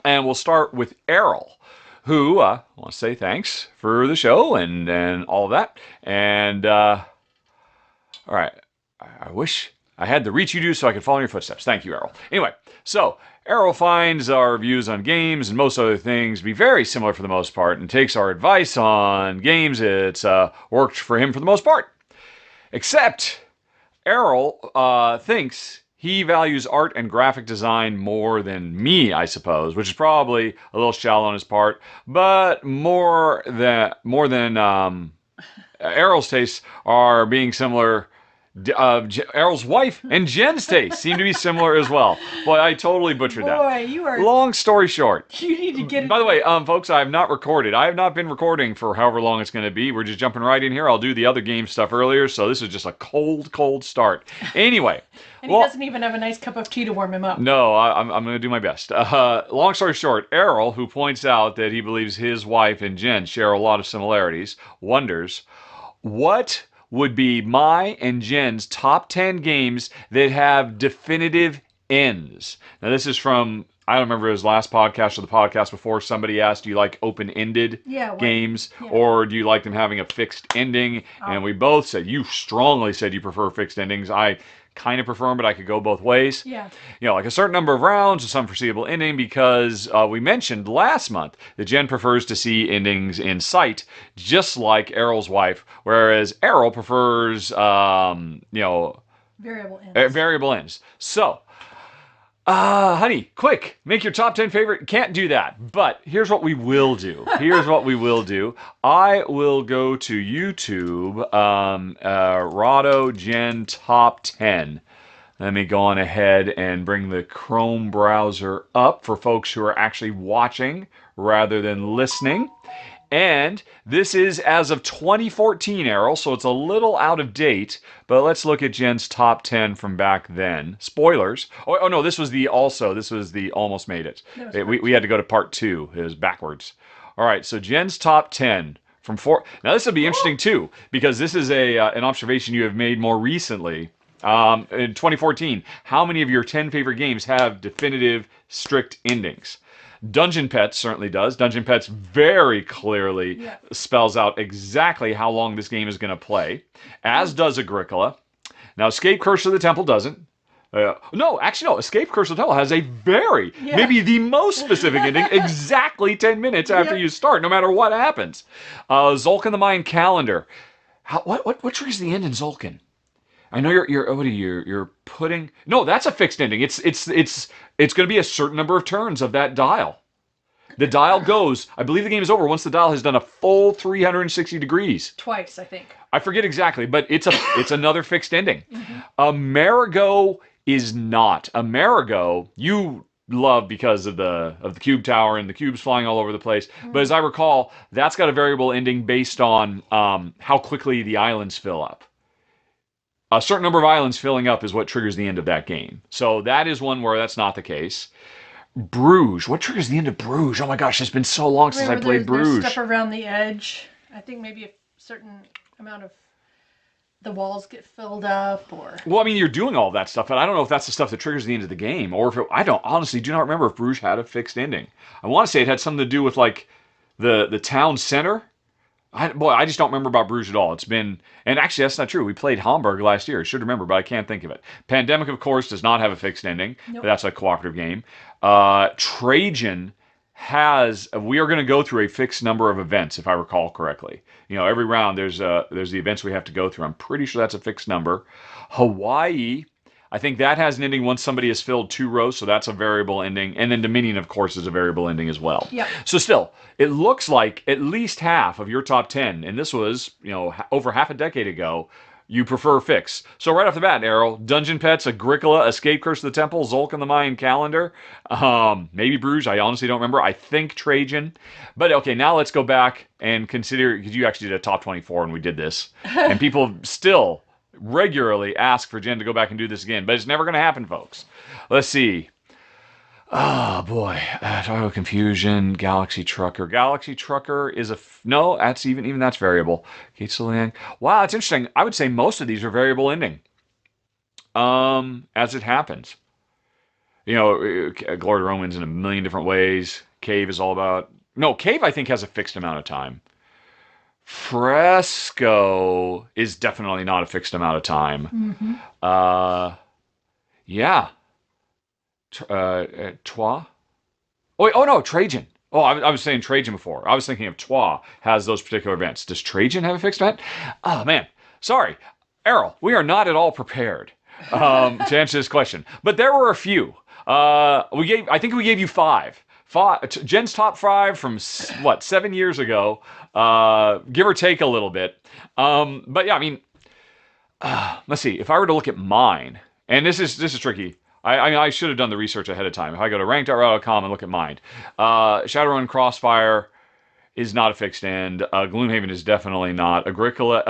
And we'll start with Errol, who I want to say thanks for the show and all of that. And all right, I wish I had the reach you do so I could follow in your footsteps. Thank you, Errol. Anyway, so Errol finds our views on games and most other things to be very similar for the most part and takes our advice on games. It's worked for him for the most part. Except Errol thinks he values art and graphic design more than me, I suppose, which is probably a little shallow on his part, but more than Errol's tastes are being similar. Errol's wife and Jen's taste seem to be similar as well. Boy, I totally butchered that. Boy, you are... Long story short. You need to get it. By the way, folks, I have not recorded. I have not been recording for however long it's going to be. We're just jumping right in here. I'll do the other game stuff earlier, so this is just a cold start. Anyway. And he doesn't even have a nice cup of tea to warm him up. No, I'm going to do my best. Long story short, Errol, who points out that he believes his wife and Jen share a lot of similarities, wonders, what would be my and Jen's top 10 games that have definitive ends. Now, this is from, I don't remember his last podcast or the podcast before, somebody asked, do you like open-ended games, or do you like them having a fixed ending? And we both said, you strongly said you prefer fixed endings. I kind of prefer them, but I could go both ways. Yeah. Like a certain number of rounds with some foreseeable ending, because we mentioned last month that Jen prefers to see endings in sight, just like Errol's wife, whereas Errol prefers, variable ends. So, honey, quick, make your top 10 favorite. Can't do that, but here's what we will do. I will go to YouTube, Rahdo Jen Top 10. Let me go on ahead and bring the Chrome browser up for folks who are actually watching rather than listening. And this is as of 2014, Errol, so it's a little out of date, but let's look at Jen's top 10 from back then. Spoilers. Oh no, this was the almost made it. We had to go to part 2. It was backwards. All right, so Jen's top 10 from 4. Now this will be interesting too, because this is an observation you have made more recently. In 2014, how many of your 10 favorite games have definitive, strict endings? Dungeon Pets certainly does. Dungeon Pets very clearly spells out exactly how long this game is going to play, as does Agricola. Now, Escape Curse of the Temple doesn't. No, Escape Curse of the Temple has a maybe the most specific ending, exactly 10 minutes after you start, no matter what happens. Tzolk'in the Mayan Calendar. What triggers the end in Tzolk'in? I know you're putting. No, that's a fixed ending. It's going to be a certain number of turns of that dial. The dial goes. I believe the game is over once the dial has done a full 360 degrees. Twice, I think. I forget exactly, but it's another fixed ending. Amerigo is not. Amerigo you love because of the cube tower and the cubes flying all over the place. But as I recall, that's got a variable ending based on how quickly the islands fill up. A certain number of islands filling up is what triggers the end of that game. So that is one where that's not the case. Bruges. What triggers the end of Bruges? Oh my gosh, it's been so long since I played Bruges. There's stuff around the edge. I think maybe a certain amount of the walls get filled up, or... Well, I mean, you're doing all that stuff, but I don't know if that's the stuff that triggers the end of the game, or if I honestly do not remember if Bruges had a fixed ending. I want to say it had something to do with, like, the town center. I just don't remember about Bruges at all. It's been... And actually, that's not true. We played Hamburg last year. I should remember, but I can't think of it. Pandemic, of course, does not have a fixed ending. Nope. But that's a cooperative game. Trajan has... We are going to go through a fixed number of events, if I recall correctly. Every round there's the events we have to go through. I'm pretty sure that's a fixed number. Hawaii... I think that has an ending once somebody has filled 2 rows, so that's a variable ending. And then Dominion, of course, is a variable ending as well. Yeah. So still, it looks like at least half of your top 10, and this was, over half a decade ago, you prefer fix. So right off the bat, Errol, Dungeon Pets, Agricola, Escape Curse of the Temple, Tzolk'in the Mayan Calendar, maybe Bruges, I honestly don't remember. I think Trajan. But okay, now let's go back and consider, because you actually did a top 24 and we did this, and people still... regularly ask for Jen to go back and do this again, but it's never going to happen, folks. Let's see. Oh boy, Total Confusion, Galaxy Trucker. Galaxy Trucker is no. That's even that's variable. Gates of Liang. Wow, it's interesting. I would say most of these are variable ending. As it happens, Glory to Romans in a million different ways. Cave is all about Cave. I think has a fixed amount of time. Fresco is definitely not a fixed amount of time. Yeah. Troyes? Oh no, Trajan. Oh, I was saying Trajan before. I was thinking of Troyes has those particular events. Does Trajan have a fixed event? Oh, man. Sorry. Errol, we are not at all prepared to answer this question. But there were a few. I think we gave you 5. Jen's top 5 from 7 years ago, give or take a little bit. But yeah, I mean, let's see. If I were to look at mine, and this is tricky. I should have done the research ahead of time. If I go to rank.rahdo.com and look at mine, Shadowrun Crossfire is not a fixed end. Gloomhaven is definitely not. Agricola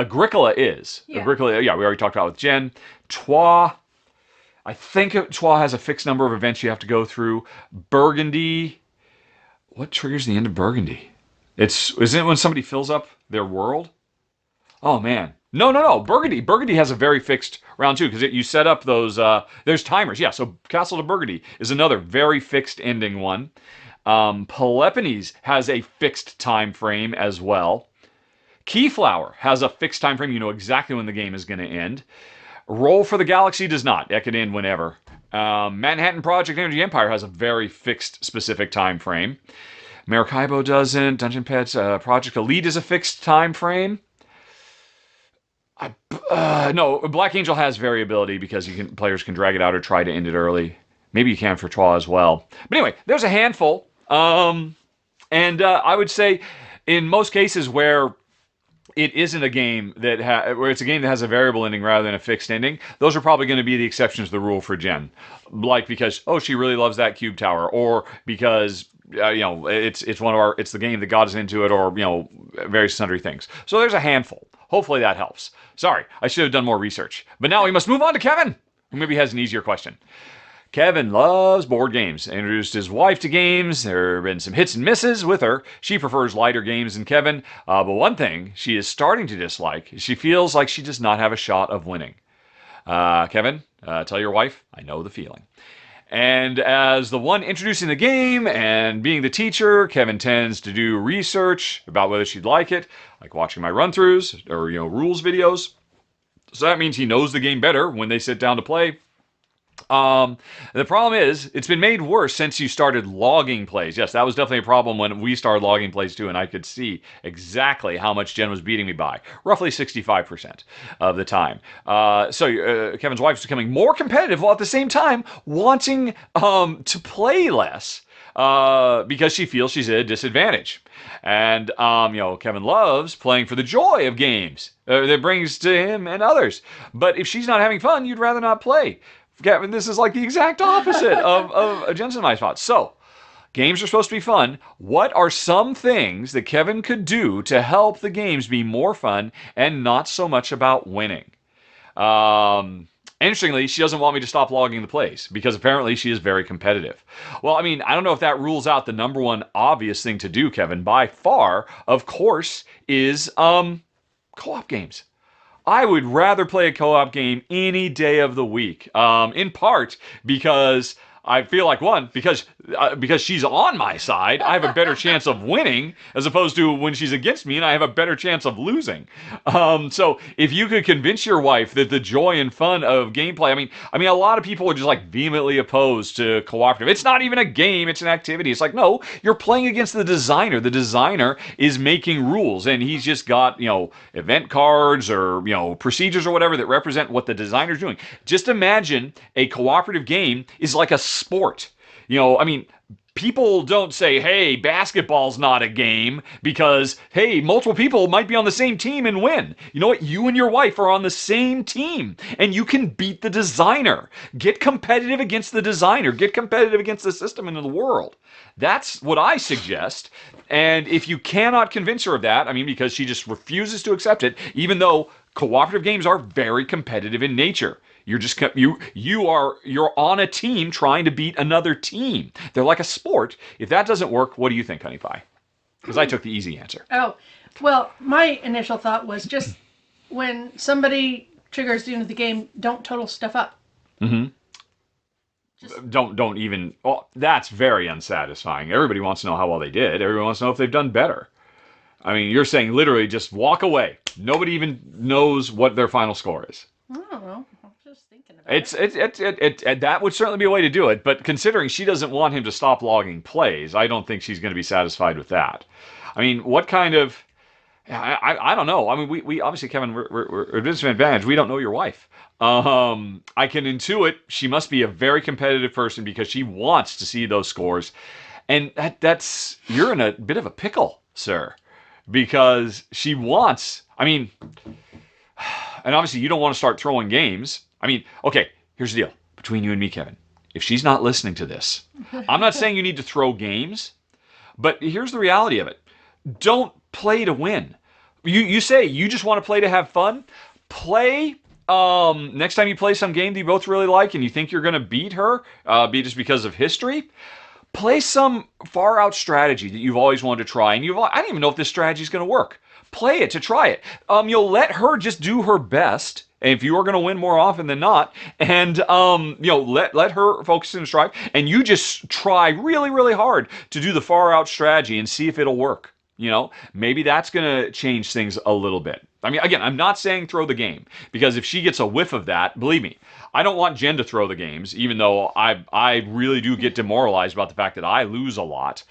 is. Yeah. Agricola, yeah, we already talked about with Jen. Troyes. I think Troyes has a fixed number of events you have to go through. Burgundy. What triggers the end of Burgundy? Isn't it when somebody fills up their world? Oh, man. No. Burgundy has a very fixed round, too, because you set up those... there's timers. Yeah, so Castle of Burgundy is another very fixed ending one. Peloponnese has a fixed time frame as well. Keyflower has a fixed time frame. You know exactly when the game is going to end. Roll for the Galaxy does not. That could end whenever. Manhattan Project Energy Empire has a very fixed, specific time frame. Maracaibo doesn't. Dungeon Pets Project Elite is a fixed time frame. No, Black Angel has variability because players can drag it out or try to end it early. Maybe you can for Twa as well. But anyway, there's a handful. And I would say in most cases where it isn't a game where it's a game that has a variable ending rather than a fixed ending, those are probably going to be the exceptions to the rule for Jen. Like because, she really loves that cube tower, or because it's the game that got us into it, or various sundry things. So there's a handful. Hopefully that helps. Sorry, I should have done more research. But now we must move on to Kevin, who maybe has an easier question. Kevin loves board games. Introduced his wife to games. There have been some hits and misses with her. She prefers lighter games than Kevin. But one thing she is starting to dislike is she feels like she does not have a shot of winning. Kevin, tell your wife, I know the feeling. And as the one introducing the game and being the teacher, Kevin tends to do research about whether she'd like it, like watching my run-throughs or, rules videos. So that means he knows the game better when they sit down to play. The problem is, it's been made worse since you started logging plays. Yes, that was definitely a problem when we started logging plays too, and I could see exactly how much Jen was beating me by. Roughly 65% of the time. So Kevin's wife is becoming more competitive while at the same time wanting to play less. Because she feels she's at a disadvantage. And, Kevin loves playing for the joy of games that brings to him and others. But if she's not having fun, you'd rather not play. Kevin, this is like the exact opposite of Jensen and my spot. So, games are supposed to be fun. What are some things that Kevin could do to help the games be more fun and not so much about winning? Interestingly, she doesn't want me to stop logging the plays because apparently she is very competitive. Well, I don't know if that rules out the number one obvious thing to do, Kevin. By far, of course, is co-op games. I would rather play a co-op game any day of the week. In part because I feel like, one, because she's on my side, I have a better chance of winning as opposed to when she's against me and I have a better chance of losing. So if you could convince your wife that the joy and fun of gameplay, a lot of people are just like vehemently opposed to cooperative. It's not even a game, it's an activity. It's like, no, you're playing against the designer. The designer is making rules and he's just got, event cards or, procedures or whatever that represent what the designer's doing. Just imagine a cooperative game is like a sport. People don't say, hey, basketball's not a game because, hey, multiple people might be on the same team and win. You know what? You and your wife are on the same team and you can beat the designer. Get competitive against the designer. Get competitive against the system and the world. That's what I suggest. And if you cannot convince her of that, because she just refuses to accept it, even though cooperative games are very competitive in nature. You're on a team trying to beat another team. They're like a sport. If that doesn't work, what do you think, Honey Pie? Because I took the easy answer. Oh, well, my initial thought was just when somebody triggers the end of the game, don't total stuff up. Mm-hmm. Don't even. Well, that's very unsatisfying. Everybody wants to know how well they did. Everybody wants to know if they've done better. You're saying literally just walk away. Nobody even knows what their final score is. I don't know. That would certainly be a way to do it, but considering she doesn't want him to stop logging plays, I don't think she's going to be satisfied with that. What kind of... I don't know. We obviously, Kevin, we're at a disadvantage. We don't know your wife. I can intuit she must be a very competitive person because she wants to see those scores. And you're in a bit of a pickle, sir, because she wants... and obviously you don't want to start throwing games. Okay, here's the deal. Between you and me, Kevin, if she's not listening to this, I'm not saying you need to throw games, but here's the reality of it. Don't play to win. You say you just want to play to have fun. Play, next time you play some game that you both really like and you think you're going to beat her, just because of history, play some far out strategy that you've always wanted to try. And I don't even know if this strategy is going to work. Play it to try it. You'll let her just do her best. And if you are going to win more often than not, and let her focus and strive, and you just try really, really hard to do the far out strategy and see if it'll work. Maybe that's going to change things a little bit. I mean, again, I'm not saying throw the game, because if she gets a whiff of that, believe me, I don't want Jen to throw the games, even though I really do get demoralized about the fact that I lose a lot.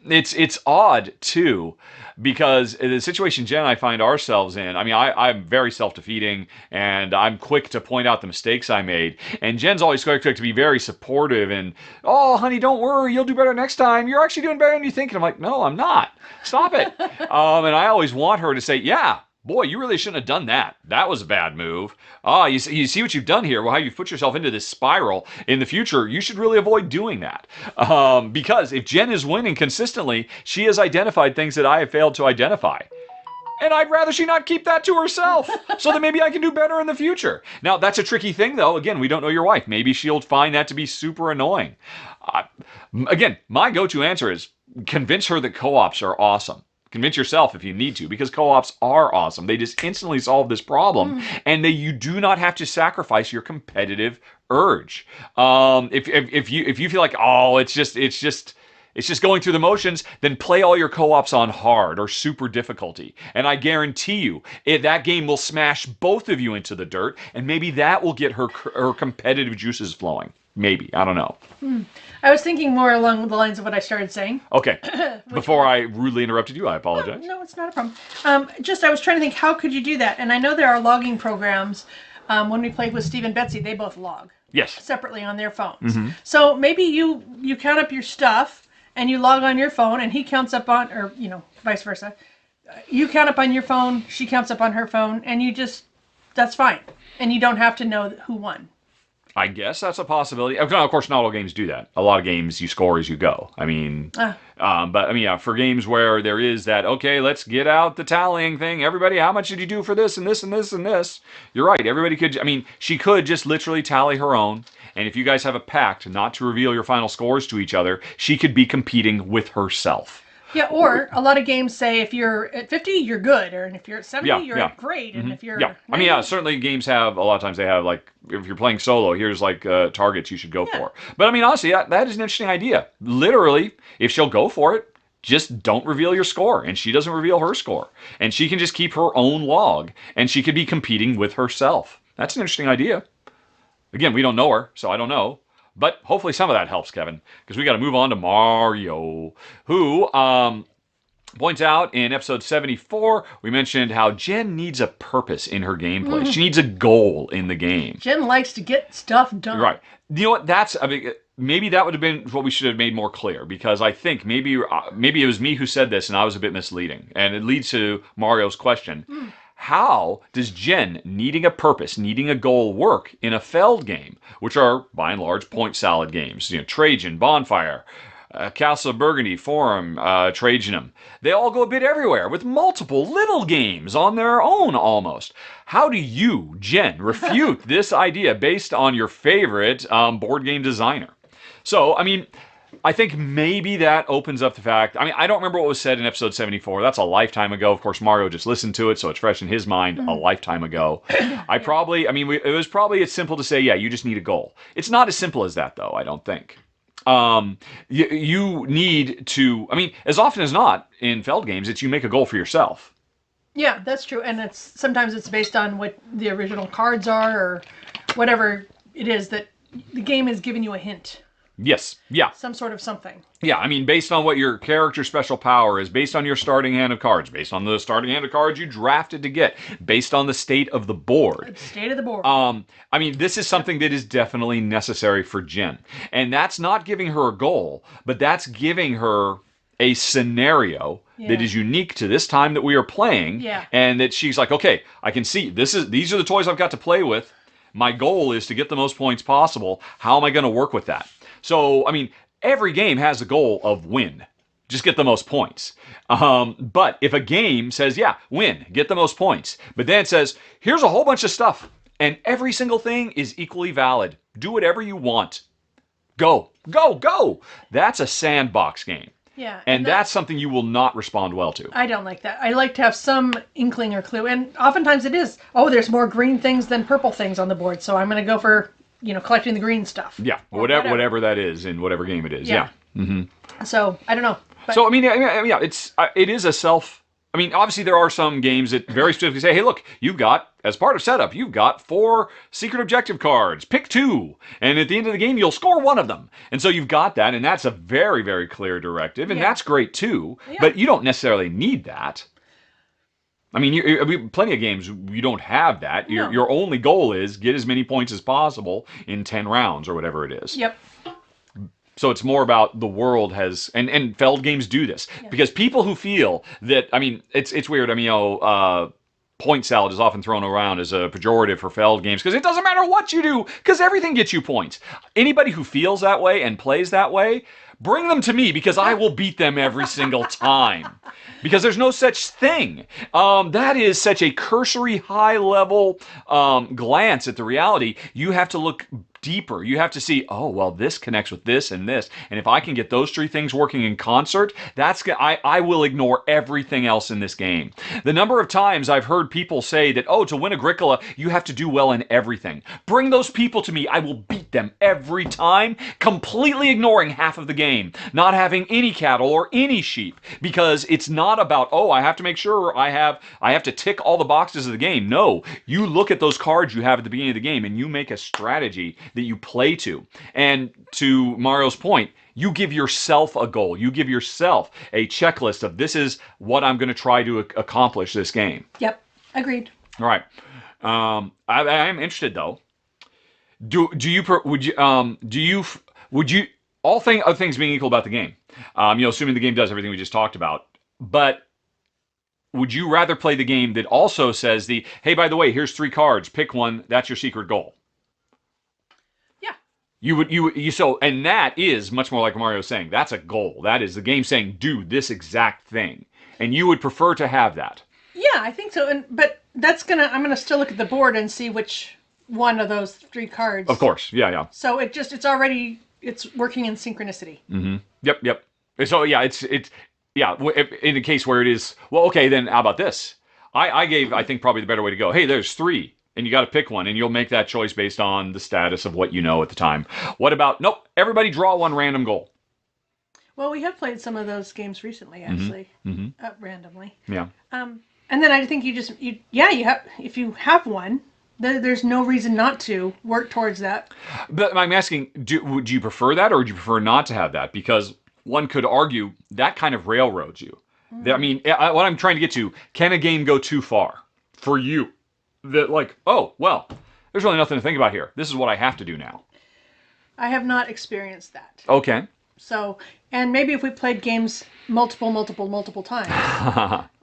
It's odd too, because the situation Jen and I find ourselves in, I mean, I'm very self-defeating, and I'm quick to point out the mistakes I made, and Jen's always quick to be very supportive and, oh honey, don't worry, you'll do better next time, you're actually doing better than you think. And I'm like, no, I'm not, stop it. And I always want her to say, yeah, boy, you really shouldn't have done that. That was a bad move. You see what you've done here? Well, how you've put yourself into this spiral. In the future, you should really avoid doing that. Because if Jen is winning consistently, she has identified things that I have failed to identify. And I'd rather she not keep that to herself, so that maybe I can do better in the future. Now, that's a tricky thing, though. Again, we don't know your wife. Maybe she'll find that to be super annoying. Again, my go-to answer is convince her that co-ops are awesome. Convince yourself if you need to, because co-ops are awesome. They just instantly solve this problem, and you do not have to sacrifice your competitive urge. If you feel like, oh, it's just going through the motions, then play all your co-ops on hard or super difficulty. And I guarantee you, that game will smash both of you into the dirt, and maybe that will get her competitive juices flowing. Maybe. I don't know. I was thinking more along the lines of what I started saying. Okay. Before I rudely interrupted you, I apologize. No, it's not a problem. I was trying to think, how could you do that? And I know there are logging programs. When we played with Steve and Betsy, they both log. Yes. Separately on their phones. So maybe you count up your stuff, and you log on your phone, and he counts up on, or, vice versa. You count up on your phone, she counts up on her phone, and that's fine. And you don't have to know who won. I guess that's a possibility. Of course, not all games do that. A lot of games you score as you go. I mean, for games where there is that, okay, let's get out the tallying thing. Everybody, how much did you do for this and this and this and this? You're right. Everybody could, she could just literally tally her own. And if you guys have a pact not to reveal your final scores to each other, she could be competing with herself. Yeah, or a lot of games say if you're at 50, you're good, or if you're at 70, you're at great, and if you're 90, certainly games have, a lot of times they have, like, if you're playing solo, here's like targets you should go for. But honestly, that is an interesting idea. Literally, if she'll go for it, just don't reveal your score, and she doesn't reveal her score, and she can just keep her own log, and she could be competing with herself. That's an interesting idea. Again, we don't know her, so I don't know. But hopefully some of that helps, Kevin, because we got to move on to Mario, who points out in episode 74, we mentioned how Jen needs a purpose in her gameplay. She needs a goal in the game. Jen likes to get stuff done. Right. You know what? Maybe that would have been what we should have made more clear, because I think maybe it was me who said this and I was a bit misleading. And it leads to Mario's question. How does Jen needing a purpose, needing a goal work in a Feld game, which are, by and large, point salad games? Trajan, Bonfire, Castle of Burgundy, Forum, Trajanum. They all go a bit everywhere with multiple little games on their own almost. How do you, Jen, refute this idea based on your favorite board game designer? So, I think maybe that opens up the fact, I don't remember what was said in episode 74. That's a lifetime ago. Of course, Mario just listened to it, so it's fresh in his mind a lifetime ago. It was probably as simple to say, yeah, you just need a goal. It's not as simple as that, though, I don't think. You need to, as often as not, in Feld games, it's you make a goal for yourself. Yeah, that's true. And sometimes it's based on what the original cards are, or whatever it is that the game is giving you a hint. Yes, yeah. Some sort of something. Yeah, based on what your character's special power is, based on your starting hand of cards, based on the starting hand of cards you drafted to get, based on the state of the board. State of the board. This is something that is definitely necessary for Jen. And that's not giving her a goal, but that's giving her a scenario that is unique to this time that we are playing. Yeah. And that she's like, okay, I can see, these are the toys I've got to play with. My goal is to get the most points possible. How am I going to work with that? So, every game has a goal of win. Just get the most points. But if a game says, yeah, win, get the most points, but then it says, here's a whole bunch of stuff, and every single thing is equally valid. Do whatever you want. Go, go, go! That's a sandbox game. Yeah. And that's something you will not respond well to. I don't like that. I like to have some inkling or clue. And oftentimes it is, there's more green things than purple things on the board, so I'm going to go for, collecting the green stuff. Yeah, whatever that is in whatever game it is. Yeah. So, I don't know. So I mean, yeah, it is a self. I mean, obviously there are some games that very specifically say, "Hey, look, you've got as part of setup, you've got 4 secret objective cards. Pick 2, and at the end of the game, you'll score one of them." And so you've got that, and that's a very, very clear directive, and that's great too. Yeah. But you don't necessarily need that. I mean, plenty of games you don't have that. Your only goal is get as many points as possible in 10 rounds or whatever it is. Yep. So it's more about the world has, and Feld games do this because people who feel that, I mean, it's weird. I mean, point salad is often thrown around as a pejorative for Feld games because it doesn't matter what you do because everything gets you points. Anybody who feels that way and plays that way, bring them to me because I will beat them every single time. Because there's no such thing. That is such a cursory, high-level glance at the reality. You have to look deeper. You have to see, oh, well, this connects with this and this. And if I can get those 3 things working in concert, I will ignore everything else in this game. The number of times I've heard people say that, oh, to win Agricola, you have to do well in everything. Bring those people to me. I will beat them every time, completely ignoring half of the game, not having any cattle or any sheep, because it's not about, oh, I have to make sure I have to tick all the boxes of the game. No, you look at those cards you have at the beginning of the game and you make a strategy that you play to. And to Mario's point, you give yourself a goal. You give yourself a checklist of this is what I'm going to try to accomplish this game. Yep. Agreed. All right. I am interested though. Would you other things being equal about the game, assuming the game does everything we just talked about, but would you rather play the game that also says hey, by the way, here's 3 cards, pick one, that's your secret goal? And that is much more like Mario saying, that's a goal. That is the game saying, do this exact thing. And you would prefer to have that. Yeah, I think so. But I'm gonna still look at the board and see which one of those 3 cards. Of course, yeah. So it's working in synchronicity. Mm-hmm. Yep. So yeah, it's in a case where it is, well, okay, then how about this? I think probably the better way to go. Hey, there's 3. And you got to pick one, and you'll make that choice based on the status of what you know at the time. What about, nope, everybody draw one random goal. Well, we have played some of those games recently, actually, randomly. Yeah. And then I think if you have one, there's no reason not to work towards that. But I'm asking, would you prefer that, or would you prefer not to have that? Because one could argue that kind of railroads you. I mean, what I'm trying to get to, can a game go too far for you? That like, oh, well, there's really nothing to think about here. This is what I have to do now. I have not experienced that. Okay. So, and maybe if we played games multiple times,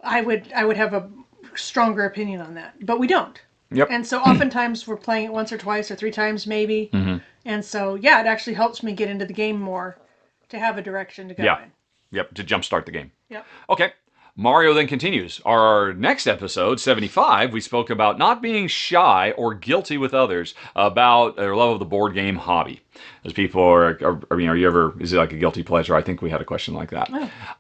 I would have a stronger opinion on that. But we don't. Yep. And so oftentimes we're playing it once or twice or 3 times maybe. Mm-hmm. And so, yeah, it actually helps me get into the game more to have a direction to go in. Yep, to jumpstart the game. Yep. Okay. Mario then continues. Our next episode, 75, we spoke about not being shy or guilty with others about their love of the board game hobby. As people is it like a guilty pleasure? I think we had a question like that.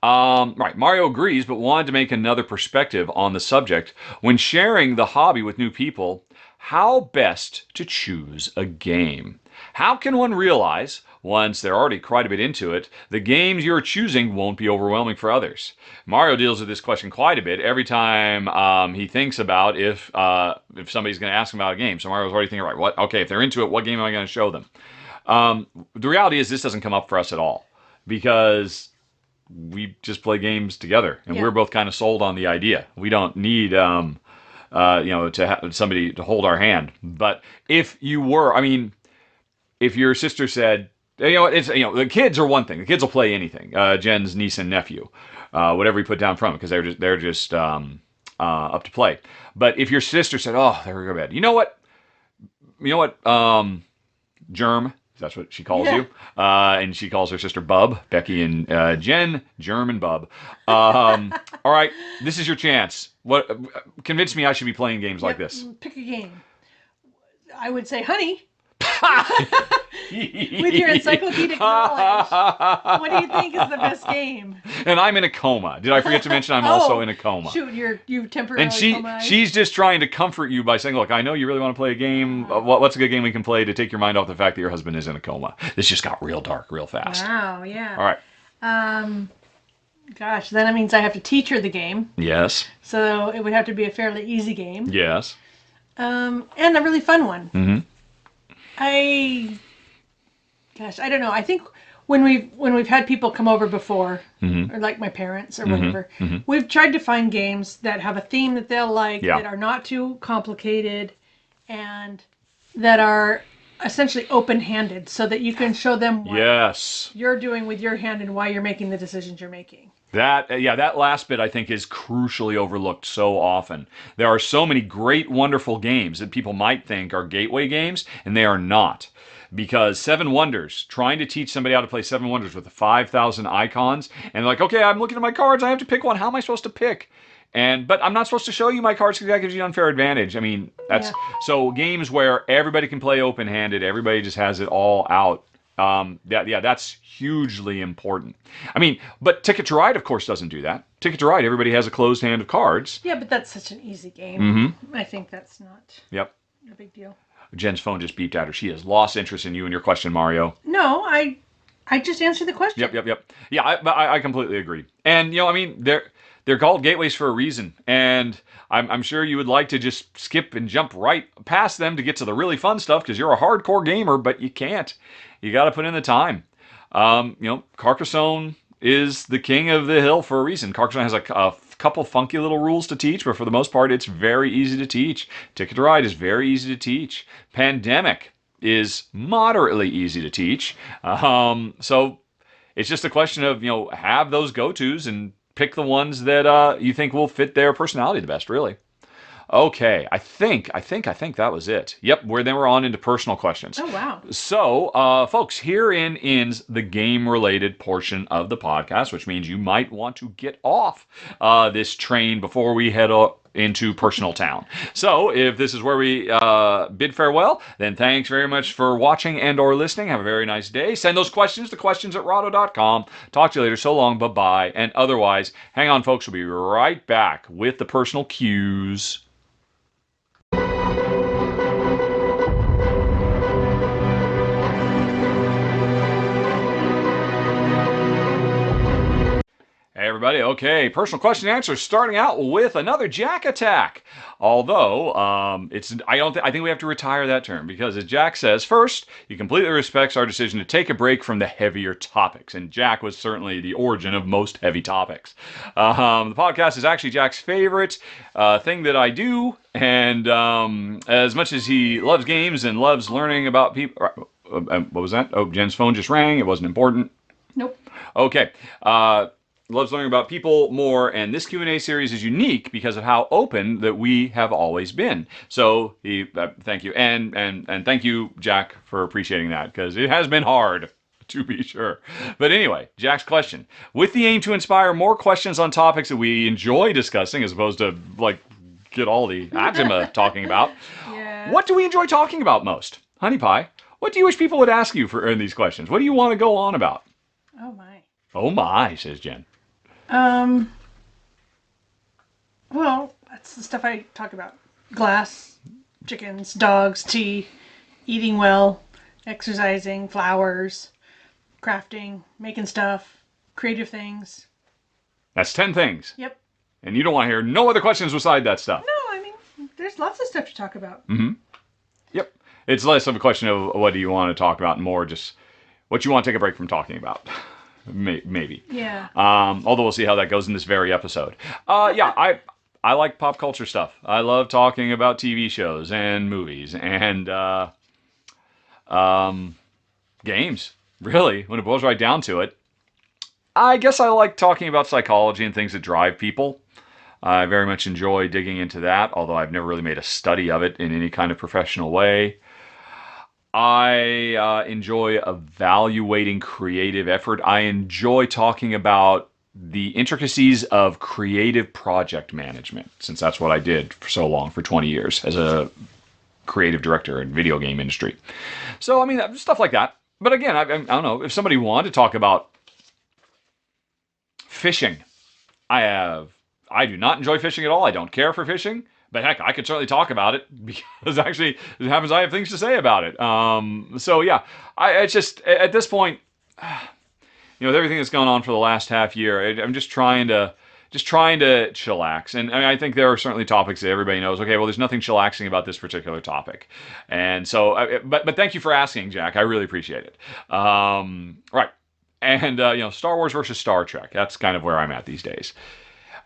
Oh. Right. Mario agrees, but wanted to make another perspective on the subject. When sharing the hobby with new people, how best to choose a game? How can one realize, once they're already quite a bit into it, the games you're choosing won't be overwhelming for others? Mario deals with this question quite a bit every time he thinks about if somebody's going to ask him about a game. So Mario's already thinking, right, if they're into it, what game am I going to show them? The reality is this doesn't come up for us at all because we just play games together and we're both kind of sold on the idea. We don't need to have somebody to hold our hand. But if you were, if your sister said, the kids are one thing. The kids will play anything. Jen's niece and nephew, whatever you put down from it, because they're just up to play. But if your sister said, "Oh, they're go bad," you know what, Germ. That's what she calls you, and she calls her sister Bub, Becky and Jen, Germ and Bub. All right, this is your chance. Convince me I should be playing games like this. Pick a game. I would say, honey. With your encyclopedic knowledge, what do you think is the best game? And I'm in a coma. Did I forget to mention I'm also in a coma? Shoot, you temporarily And she's just trying to comfort you by saying, look, I know you really want to play a game. What's a good game we can play to take your mind off the fact that your husband is in a coma? This just got real dark real fast. Wow, yeah. All right. Gosh, then it means I have to teach her the game. Yes. So it would have to be a fairly easy game. Yes. And a really fun one. Mm-hmm. I don't know. I think when we've had people come over before, Mm-hmm. or like my parents or whatever, Mm-hmm. we've tried to find games that have a theme that they'll like, Yeah. that are not too complicated, and that are essentially open-handed, so that you can show them what Yes. you're doing with your hand and why you're making the decisions you're making. That last bit I think is crucially overlooked so often. There are so many great, wonderful games that people might think are gateway games, and they are not. Because Seven Wonders, trying to teach somebody how to play Seven Wonders with the 5,000 icons, and like, okay, I'm looking at my cards, I have to pick one. How am I supposed to pick? But I'm not supposed to show you my cards because that gives you an unfair advantage. I mean, that's so games where everybody can play open-handed, everybody just has it all out. That's hugely important. I mean, but Ticket to Ride, of course, doesn't do that. Ticket to Ride, everybody has a closed hand of cards. Yeah, but that's such an easy game. Mm-hmm. I think that's not Yep. a big deal. Jen's phone just beeped at her. She has lost interest in you and your question, Mario. No, I just answered the question. Yep. Yeah, I completely agree. And I mean, they're called gateways for a reason. And I'm sure you would like to just skip and jump right past them to get to the really fun stuff because you're a hardcore gamer, but you can't. You got to put in the time. Carcassonne is the king of the hill for a reason. Carcassonne has a couple funky little rules to teach, but for the most part, it's very easy to teach. Ticket to Ride is very easy to teach. Pandemic is moderately easy to teach. So it's just a question of, have those go-tos and pick the ones that you think will fit their personality the best, really. Okay, I think that was it. Yep, then we're on into personal questions. Oh, wow. So, folks, herein ends the game-related portion of the podcast, which means you might want to get off this train before we head into personal town. So, if this is where we bid farewell, then thanks very much for watching and or listening. Have a very nice day. Send those questions to questions@rahdo.com. Talk to you later. So long. Bye-bye. And otherwise, hang on, folks. We'll be right back with the personal cues. Hey everybody, okay, personal question and answer starting out with another Jack attack. Although, I think we have to retire that term because as Jack says, first, he completely respects our decision to take a break from the heavier topics. And Jack was certainly the origin of most heavy topics. The podcast is actually Jack's favorite thing that I do. And as much as he loves games and loves learning about people, what was that? Oh, Jen's phone just rang. It wasn't important. Nope. Okay. Loves learning about people more, and this Q&A series is unique because of how open that we have always been. So, thank you, and thank you, Jack, for appreciating that because it has been hard, to be sure. But anyway, Jack's question: with the aim to inspire more questions on topics that we enjoy discussing, as opposed to like get all the agema talking about. Yeah. What do we enjoy talking about most, Honey Pie? What do you wish people would ask you in these questions? What do you want to go on about? Oh my. Oh my, says Jen. Well, that's the stuff I talk about. Glass, chickens, dogs, tea, eating well, exercising, flowers, crafting, making stuff, creative things. That's 10 things. Yep. And you don't want to hear no other questions beside that stuff. No, I mean, there's lots of stuff to talk about. Mm-hmm. Yep. It's less of a question of what do you want to talk about and more just what you want to take a break from talking about. Maybe. Yeah. Although we'll see how that goes in this very episode. I like pop culture stuff. I love talking about TV shows and movies and games. Really, when it boils right down to it. I guess I like talking about psychology and things that drive people. I very much enjoy digging into that, although I've never really made a study of it in any kind of professional way. I enjoy evaluating creative effort. I enjoy talking about the intricacies of creative project management, since that's what I did for so long, for 20 years, as a creative director in video game industry. So, I mean, stuff like that. But again, I don't know, if somebody wanted to talk about fishing, I do not enjoy fishing at all. I don't care for fishing. But heck, I could certainly talk about it because actually it happens I have things to say about it. So yeah, it's just at this point, with everything that's gone on for the last half year, I'm just trying to chillax. And I mean, I think there are certainly topics that everybody knows. Okay, well, there's nothing chillaxing about this particular topic, and so, but thank you for asking, Jack. I really appreciate it. Right, and Star Wars versus Star Trek. That's kind of where I'm at these days.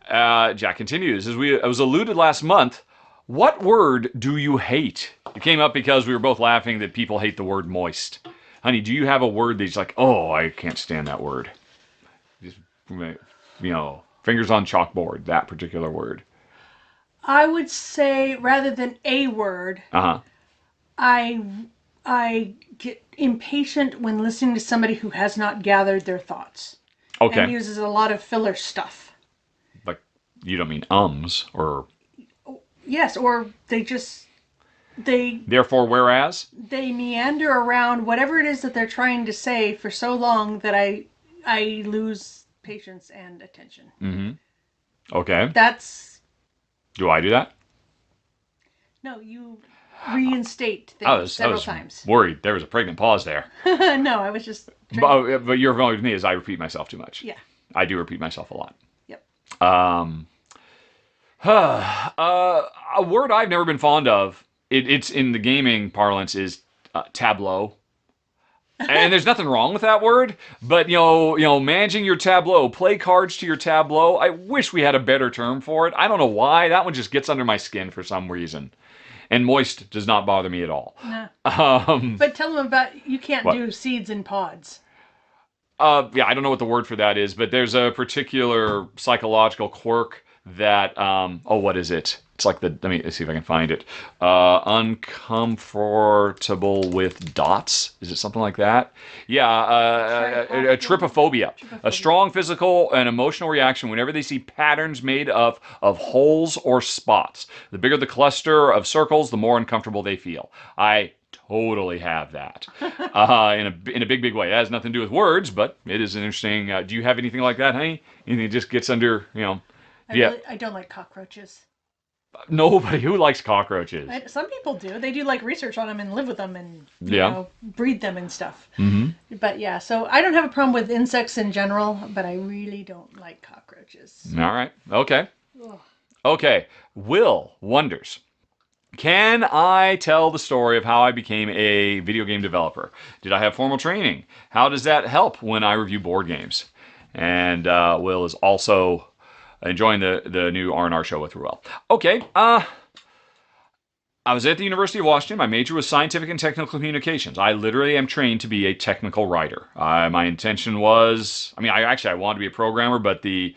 Jack continues, as I was alluded last month. What word do you hate? It came up because we were both laughing that people hate the word moist. Honey, do you have a word that's like, oh, I can't stand that word? Just, fingers on chalkboard, that particular word. I would say rather than a word, I get impatient when listening to somebody who has not gathered their thoughts. Okay. And uses a lot of filler stuff. Like, you don't mean ums or... Yes, or Therefore, whereas? They meander around whatever it is that they're trying to say for so long that I lose patience and attention. Mm-hmm. Okay. Do I do that? No, you reinstate things several times. Worried. There was a pregnant pause there. No, I was just... But you're going with me as I repeat myself too much. Yeah. I do repeat myself a lot. Yep. A word I've never been fond of, it's in the gaming parlance, is tableau. And there's nothing wrong with that word, but managing your tableau, play cards to your tableau. I wish we had a better term for it. I don't know why. That one just gets under my skin for some reason. And moist does not bother me at all. Nah. But tell them about, you can't do seeds in pods. Yeah, I don't know what the word for that is, but there's a particular psychological quirk that, what is it? It's like let me see if I can find it. Uncomfortable with dots. Is it something like that? Yeah, a trypophobia. A strong physical and emotional reaction whenever they see patterns made of holes or spots. The bigger the cluster of circles, the more uncomfortable they feel. I totally have that in a big way. It has nothing to do with words, but it is an interesting. Do you have anything like that, honey? Anything that just gets under, I don't like cockroaches. Nobody who likes cockroaches. Some people do. They do like research on them and live with them and breed them and stuff. Mm-hmm. But yeah, so I don't have a problem with insects in general, but I really don't like cockroaches. All right. Okay. Ugh. Okay. Will wonders, can I tell the story of how I became a video game developer? Did I have formal training? How does that help when I review board games? And Will is also enjoying the new R&R show with Ruel. Okay, I was at the University of Washington. My major was scientific and technical communications. I literally am trained to be a technical writer. My intention was, I wanted to be a programmer, but the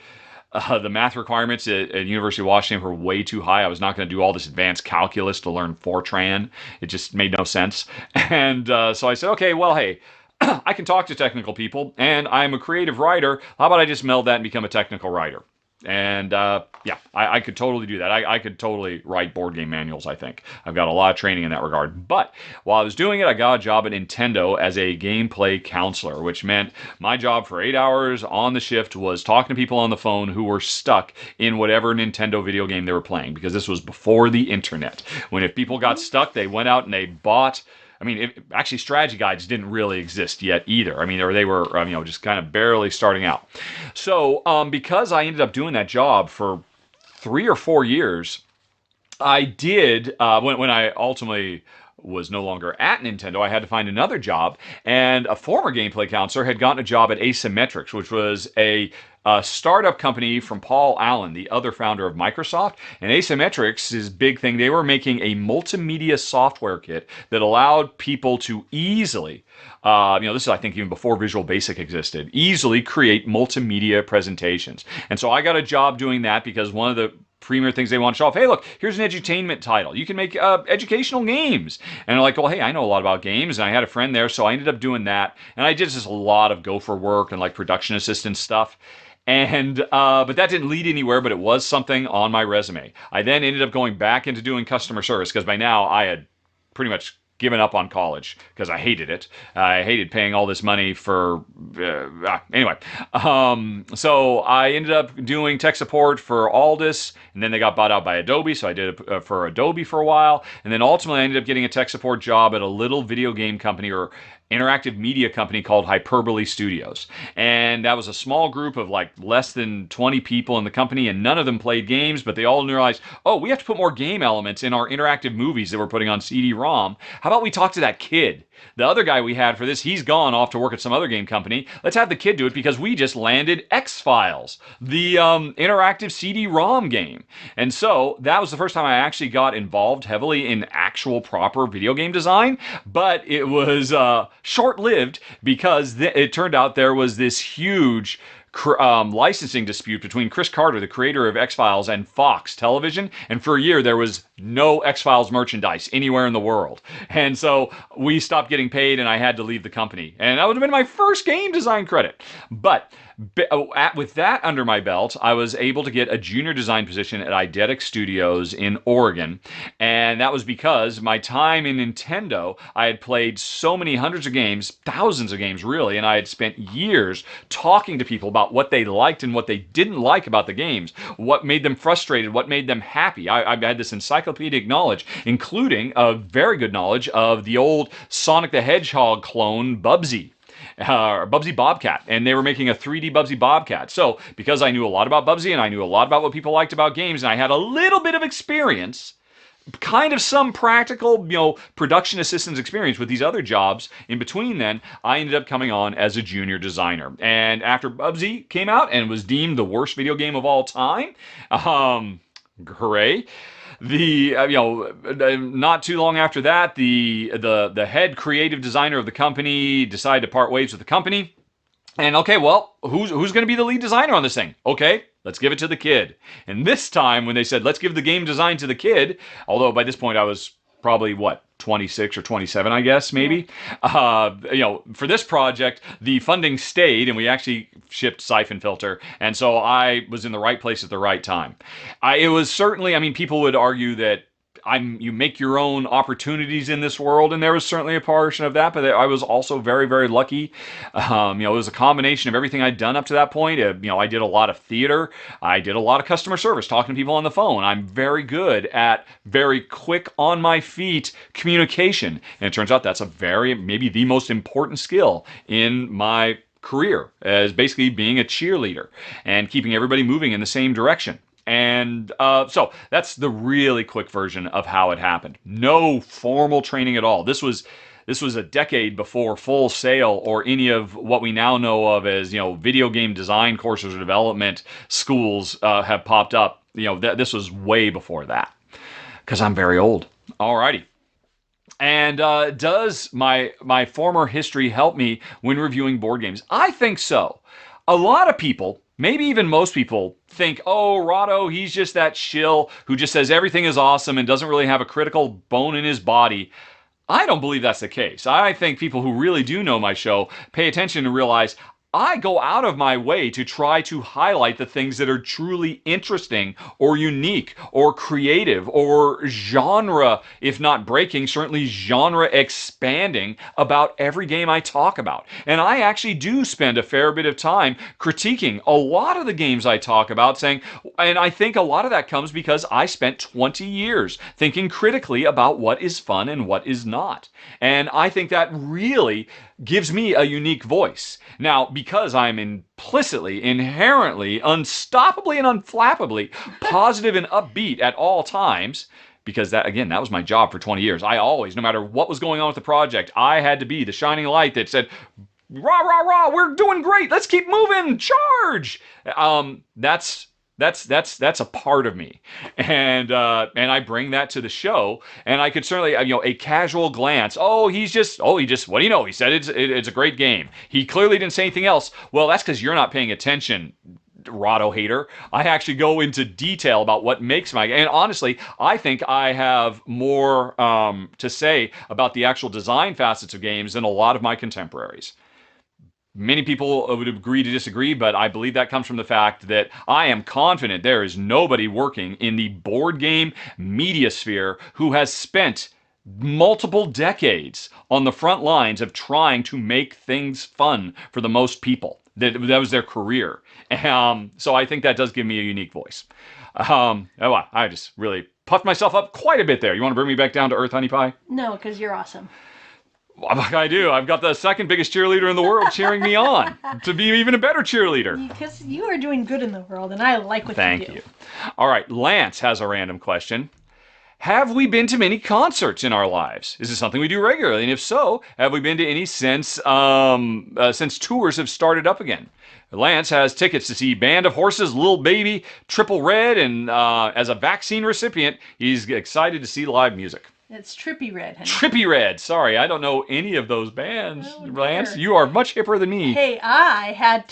math requirements at University of Washington were way too high. I was not going to do all this advanced calculus to learn Fortran. It just made no sense. And so I said, okay, well, hey, I can talk to technical people, and I'm a creative writer. How about I just meld that and become a technical writer? And I could totally do that. I could totally write board game manuals, I think. I've got a lot of training in that regard. But while I was doing it, I got a job at Nintendo as a gameplay counselor, which meant my job for 8 hours on the shift was talking to people on the phone who were stuck in whatever Nintendo video game they were playing, because this was before the internet. When if people got stuck, they went out and they bought... actually, strategy guides didn't really exist yet either. They were, just kind of barely starting out. So, because I ended up doing that job for 3 or 4 years, I did, when I ultimately was no longer at Nintendo, I had to find another job, and a former gameplay counselor had gotten a job at Asymmetrics, which was a startup company from Paul Allen, the other founder of Microsoft. And Asymmetrics' big thing, they were making a multimedia software kit that allowed people to easily, this is I think even before Visual Basic existed, easily create multimedia presentations. And so I got a job doing that because one of the premier things they want to show off, hey, look, here's an edutainment title. You can make educational games. And they're like, well, hey, I know a lot about games, and I had a friend there, so I ended up doing that. And I did just a lot of gopher work and like production assistant stuff. And but that didn't lead anywhere, but it was something on my resume. I then ended up going back into doing customer service because by now I had pretty much given up on college because I hated it. I hated paying all this money for... anyway. So I ended up doing tech support for Aldus, and then they got bought out by Adobe, so I did it for Adobe for a while. And then ultimately I ended up getting a tech support job at a little video game company, or interactive media company called Hyperbole Studios. And that was a small group of like less than 20 people in the company, and none of them played games, but they all realized, oh, we have to put more game elements in our interactive movies that we're putting on CD-ROM. How about we talk to that kid? The other guy we had for this, he's gone off to work at some other game company. Let's have the kid do it because we just landed X-Files, the interactive CD-ROM game. And so that was the first time I actually got involved heavily in actual proper video game design. But it was short-lived because it turned out there was this huge licensing dispute between Chris Carter, the creator of X-Files, and Fox Television. And for a year, there was no X-Files merchandise anywhere in the world. And so we stopped getting paid, and I had to leave the company. And that would have been my first game design credit. But with that under my belt, I was able to get a junior design position at Eidetic Studios in Oregon. And that was because my time in Nintendo, I had played so many hundreds of games, thousands of games really, and I had spent years talking to people about what they liked and what they didn't like about the games, what made them frustrated, what made them happy. I had this encyclopedic knowledge, including a very good knowledge of the old Sonic the Hedgehog clone, Bubsy. Bubsy Bobcat, and they were making a 3D Bubsy Bobcat. So, because I knew a lot about Bubsy and I knew a lot about what people liked about games, and I had a little bit of experience, kind of some practical, production assistance experience with these other jobs in between, then I ended up coming on as a junior designer. And after Bubsy came out and was deemed the worst video game of all time, hooray. Not too long after that, the head creative designer of the company decided to part ways with the company. And okay, well, who's going to be the lead designer on this thing? Okay, let's give it to the kid. And this time, when they said let's give the game design to the kid, although by this point I was probably 26 or 27, I guess, maybe. For this project, the funding stayed, and we actually shipped Siphon Filter, and so I was in the right place at the right time. It was certainly, people would argue that you make your own opportunities in this world, and there was certainly a portion of that, but I was also very, very lucky. It was a combination of everything I'd done up to that point. I did a lot of theater. I did a lot of customer service, talking to people on the phone. I'm very good at very quick, on my feet communication, and it turns out that's maybe the most important skill in my career, as basically being a cheerleader and keeping everybody moving in the same direction. And so that's the really quick version of how it happened. No formal training at all. This was a decade before Full Sail or any of what we now know of as video game design courses or development schools have popped up. This was way before that, because I'm very old. Alrighty. And does my former history help me when reviewing board games? I think so. A lot of people, maybe even most people, think, oh, Rahdo, he's just that shill who just says everything is awesome and doesn't really have a critical bone in his body. I don't believe that's the case. I think people who really do know my show pay attention and realize I go out of my way to try to highlight the things that are truly interesting or unique or creative or genre, if not breaking, certainly genre expanding about every game I talk about. And I actually do spend a fair bit of time critiquing a lot of the games I talk about, and I think a lot of that comes because I spent 20 years thinking critically about what is fun and what is not. And I think that really gives me a unique voice. Now, because I'm implicitly, inherently, unstoppably, and unflappably positive and upbeat at all times, because that was my job for 20 years. I always, no matter what was going on with the project, I had to be the shining light that said, rah, rah, rah, we're doing great, let's keep moving, charge! That's a part of me, and I bring that to the show. And I could certainly, a casual glance. What do you know? He said it's a great game. He clearly didn't say anything else. Well, that's because you're not paying attention, Rahdo hater. I actually go into detail about what makes and honestly, I think I have more to say about the actual design facets of games than a lot of my contemporaries. Many people would agree to disagree, but I believe that comes from the fact that I am confident there is nobody working in the board game media sphere who has spent multiple decades on the front lines of trying to make things fun for the most people. That was their career. So I think that does give me a unique voice. I just really puffed myself up quite a bit there. You want to bring me back down to earth, honey pie? No, because you're awesome. I do. I've got the second biggest cheerleader in the world cheering me on to be even a better cheerleader. Because you are doing good in the world, and I like what Thank you do. you. All right, Lance has a random question. Have we been to many concerts in our lives? Is this something we do regularly? And if so, have we been to any since tours have started up again? Lance has tickets to see Band of Horses, Little Baby, Triple Red, and as a vaccine recipient, he's excited to see live music. It's Trippie Redd, honey. Trippie Redd. Sorry, I don't know any of those bands. Oh, Lance, dear. you are much hipper than me. Hey,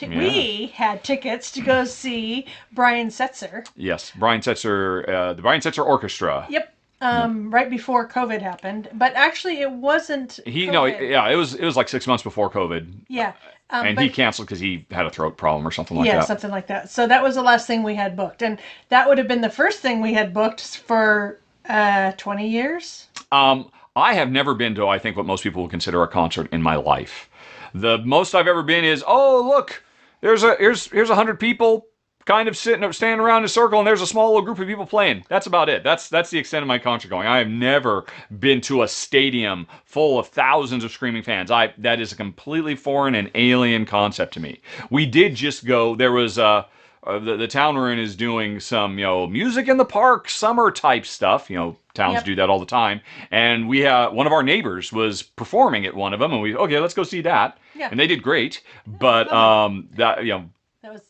we had tickets to go see Brian Setzer. Yes, Brian Setzer, the Brian Setzer Orchestra. Yep. Right before COVID happened, but actually it wasn't. It was like 6 months before COVID. Yeah. And he canceled because he had a throat problem or something like that. Yeah, something like that. So that was the last thing we had booked, and that would have been the first thing we had booked for 20 years. I have never been to, I think, what most people would consider a concert in my life. The most I've ever been is, oh, look, here's 100 people kind of standing around in a circle, and there's a small little group of people playing. That's about it. That's the extent of my concert going. I have never been to a stadium full of thousands of screaming fans. That is a completely foreign and alien concept to me. We did just go. There was the town we're in is doing some, music in the park, summer type stuff. Towns do that all the time. And we one of our neighbors was performing at one of them, and okay, let's go see that. Yeah. And they did great. But that was.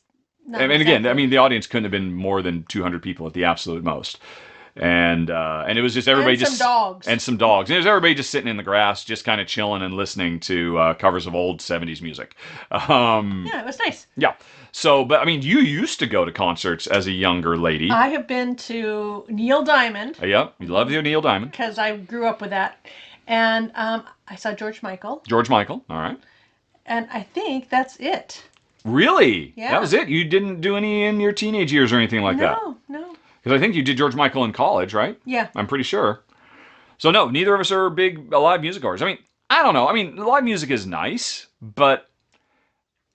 And again, I mean, the audience couldn't have been more than 200 people at the absolute most. And it was just everybody and some dogs. And it was everybody just sitting in the grass, just kind of chilling and listening to covers of old 70s music. Yeah, it was nice. Yeah. So, but I mean, you used to go to concerts as a younger lady. I have been to Neil Diamond. Yep, you love Neil Diamond. Because I grew up with that. And I saw George Michael. George Michael, all right. And I think that's it. Really? Yeah. That was it? You didn't do any in your teenage years or anything like that? No. Because I think you did George Michael in college, right? Yeah. I'm pretty sure. So no, neither of us are big live music goers. I mean, I don't know. I mean, live music is nice, but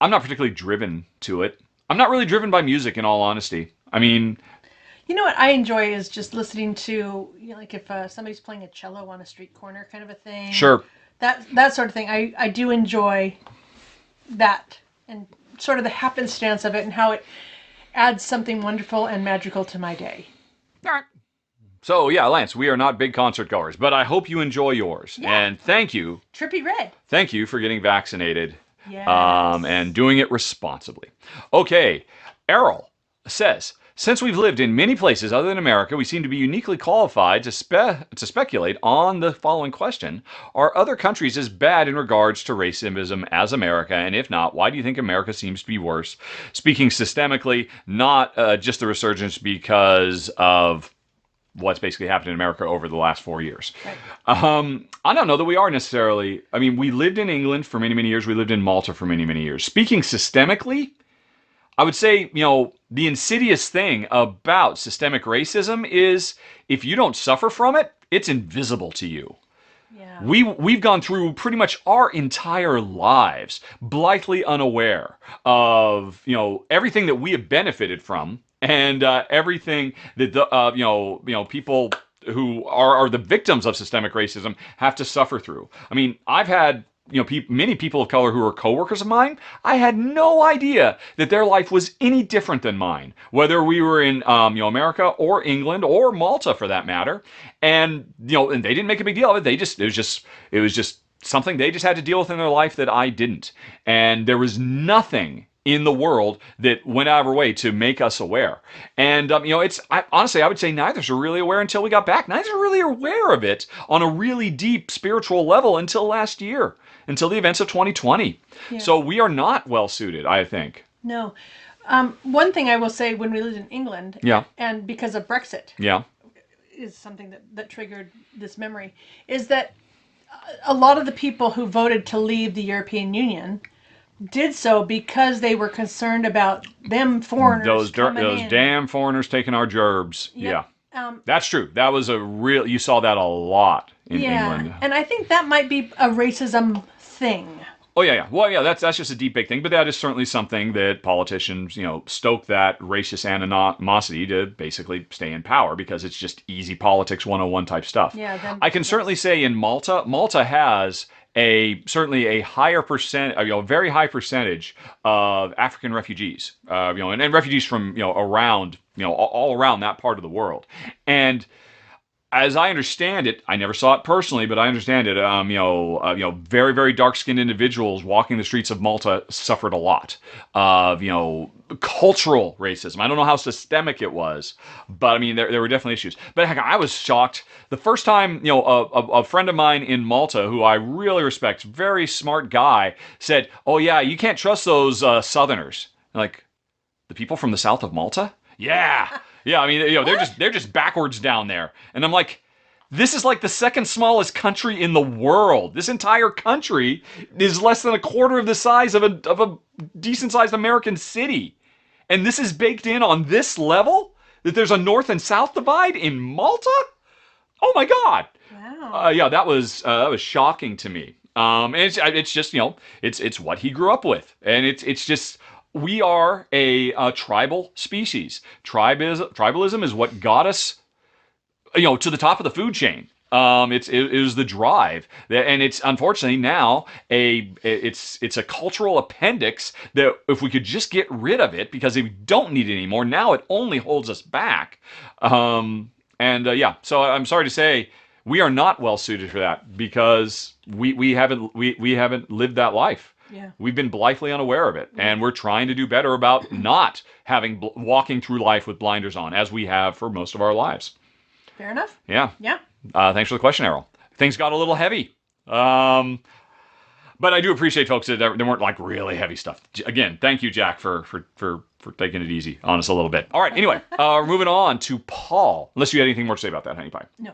I'm not particularly driven to it. I'm not really driven by music, in all honesty. I mean... You know what I enjoy is just listening to, like if somebody's playing a cello on a street corner kind of a thing. Sure. That sort of thing. I do enjoy that and sort of the happenstance of it and how it adds something wonderful and magical to my day. All right. So, yeah, Lance, we are not big concert goers, but I hope you enjoy yours. Yeah. And thank you. Trippie Redd. Thank you for getting vaccinated. Yes. And doing it responsibly. Okay, Errol says, since we've lived in many places other than America, we seem to be uniquely qualified to speculate on the following question. Are other countries as bad in regards to racism as America? And if not, why do you think America seems to be worse? Speaking systemically, not just the resurgence because of what's basically happened in America over the last 4 years. Right. I don't know that we are necessarily... I mean, we lived in England for many, many years. We lived in Malta for many, many years. Speaking systemically, I would say, the insidious thing about systemic racism is if you don't suffer from it, it's invisible to you. Yeah. We've gone through pretty much our entire lives blithely unaware of, everything that we have benefited from and everything that the people who are the victims of systemic racism have to suffer through. I mean, I've had many people of color who are coworkers of mine. I had no idea that their life was any different than mine, whether we were in America or England or Malta for that matter. And and they didn't make a big deal of it. It was just something they just had to deal with in their life that I didn't. And there was nothing in the world that went out of our way to make us aware. And, honestly, I would say neither are really aware until we got back. Neither are really aware of it on a really deep spiritual level until last year, until the events of 2020. Yeah. So we are not well suited, I think. No. One thing I will say when we lived in England, Yeah. and because of Brexit, Yeah. is something that triggered this memory, is that a lot of the people who voted to leave the European Union did so because they were concerned about them foreigners Those coming in. damn foreigners taking our gerbs. Yep. Yeah. That's true. That was you saw that a lot in England. And I think that might be a racism thing. Oh, yeah. Well, yeah, that's just a deep, big thing. But that is certainly something that politicians, stoke that racist animosity to basically stay in power because it's just easy politics 101 type stuff. Yeah. I can certainly say in Malta has certainly a higher percent, very high percentage of African refugees, and refugees from around all around that part of the world. And as I understand it, I never saw it personally, but I understand it. Very, very dark-skinned individuals walking the streets of Malta suffered a lot of, cultural racism. I don't know how systemic it was, but I mean, there were definitely issues. But heck, I was shocked the first time, a friend of mine in Malta, who I really respect, very smart guy, said, "Oh yeah, you can't trust those Southerners." Like, the people from the south of Malta? Yeah. Yeah, I mean, they're just backwards down there. And I'm like, this is like the second smallest country in the world. This entire country is less than a quarter of the size of a decent sized American city. And this is baked in on this level? That there's a north and south divide in Malta? Oh my God. Wow. Yeah, that was shocking to me. And it's just, it's what he grew up with. And it's just, we are a tribal species. Tribalism is what got us, to the top of the food chain. It was the drive, and it's unfortunately now it's a cultural appendix that if we could just get rid of it, because we don't need it anymore. Now it only holds us back. So I'm sorry to say we are not well suited for that, because we haven't lived that life. Yeah. We've been blithely unaware of it, and we're trying to do better about not walking through life with blinders on, as we have for most of our lives. Fair enough. Yeah. Yeah. Thanks for the question, Errol. Things got a little heavy. But I do appreciate, folks, that there weren't like really heavy stuff. Again, thank you, Jack, for taking it easy on us a little bit. All right. Anyway, we're moving on to Paul. Unless you had anything more to say about that, Honey Pie. No.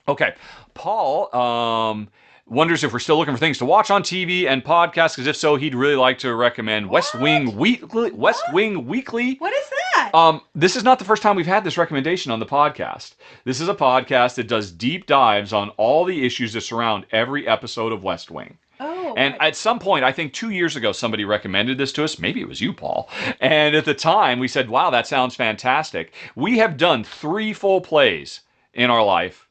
Okay. Paul wonders if we're still looking for things to watch on TV and podcasts, because if so, he'd really like to recommend West Wing Weekly. West Wing Weekly. What is that? This is not the first time we've had this recommendation on the podcast. This is a podcast that does deep dives on all the issues that surround every episode of West Wing. Oh. And at some point, I think 2 years ago, somebody recommended this to us. Maybe it was you, Paul. And at the time, we said, wow, that sounds fantastic. We have done 3 full plays in our life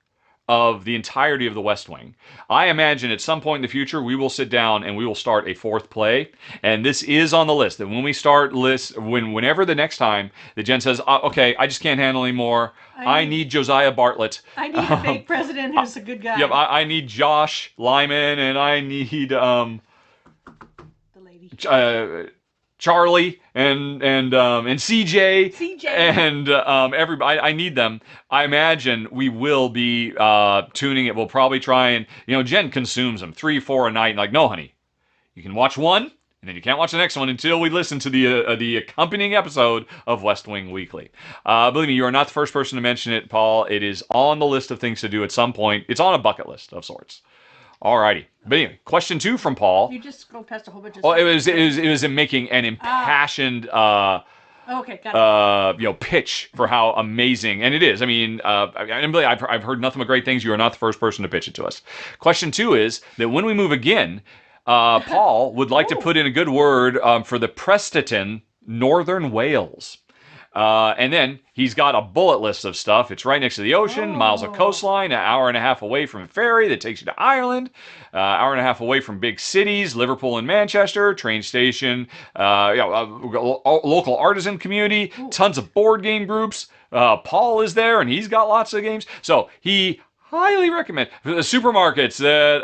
of the entirety of the West Wing. I imagine at some point in the future, we will sit down and we will start a 4th play. And this is on the list. That when we start whenever the next time that Jen says, okay, I just can't handle anymore. I need Josiah Bartlett. I need a fake president who's a good guy. Yep, I need Josh Lyman, and I need the lady. Charlie and CJ and everybody. I need them. I imagine we will be tuning it. We'll probably try and Jen consumes them 3, 4 a night. Like, no, honey, you can watch one, and then you can't watch the next one until we listen to the accompanying episode of West Wing Weekly. Believe me, you are not the first person to mention it, Paul. It is on the list of things to do at some point. It's on a bucket list of sorts. Alrighty. But anyway, question 2 from Paul. You just scrolled past a whole bunch of stuff. It was in making an impassioned okay, got it. Pitch for how amazing, and it is. I mean, I've heard nothing but great things. You are not the first person to pitch it to us. Question 2 is that when we move again, Paul would like to put in a good word for the Prestatyn, Northern Wales. And then he's got a bullet list of stuff. It's right next to the ocean, miles of coastline, an hour and a half away from a ferry that takes you to Ireland, hour and a half away from big cities, Liverpool and Manchester, train station, local artisan community, tons of board game groups. Paul is there, and he's got lots of games. So he highly recommend supermarkets that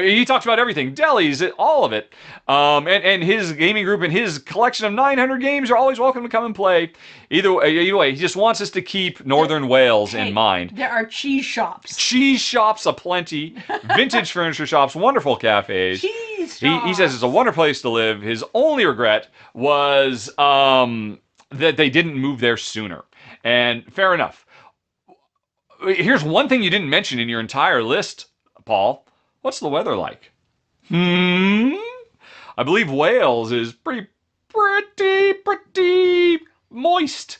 he talks about everything, delis, all of it, and his gaming group and his collection of 900 games are always welcome to come and play. Either way, he just wants us to keep Northern Wales in mind. There are cheese shops aplenty, vintage furniture shops, wonderful cafes. Cheese shops. He says it's a wonderful place to live. His only regret was that they didn't move there sooner, and fair enough. Here's one thing you didn't mention in your entire list, Paul. What's the weather like? I believe Wales is pretty moist.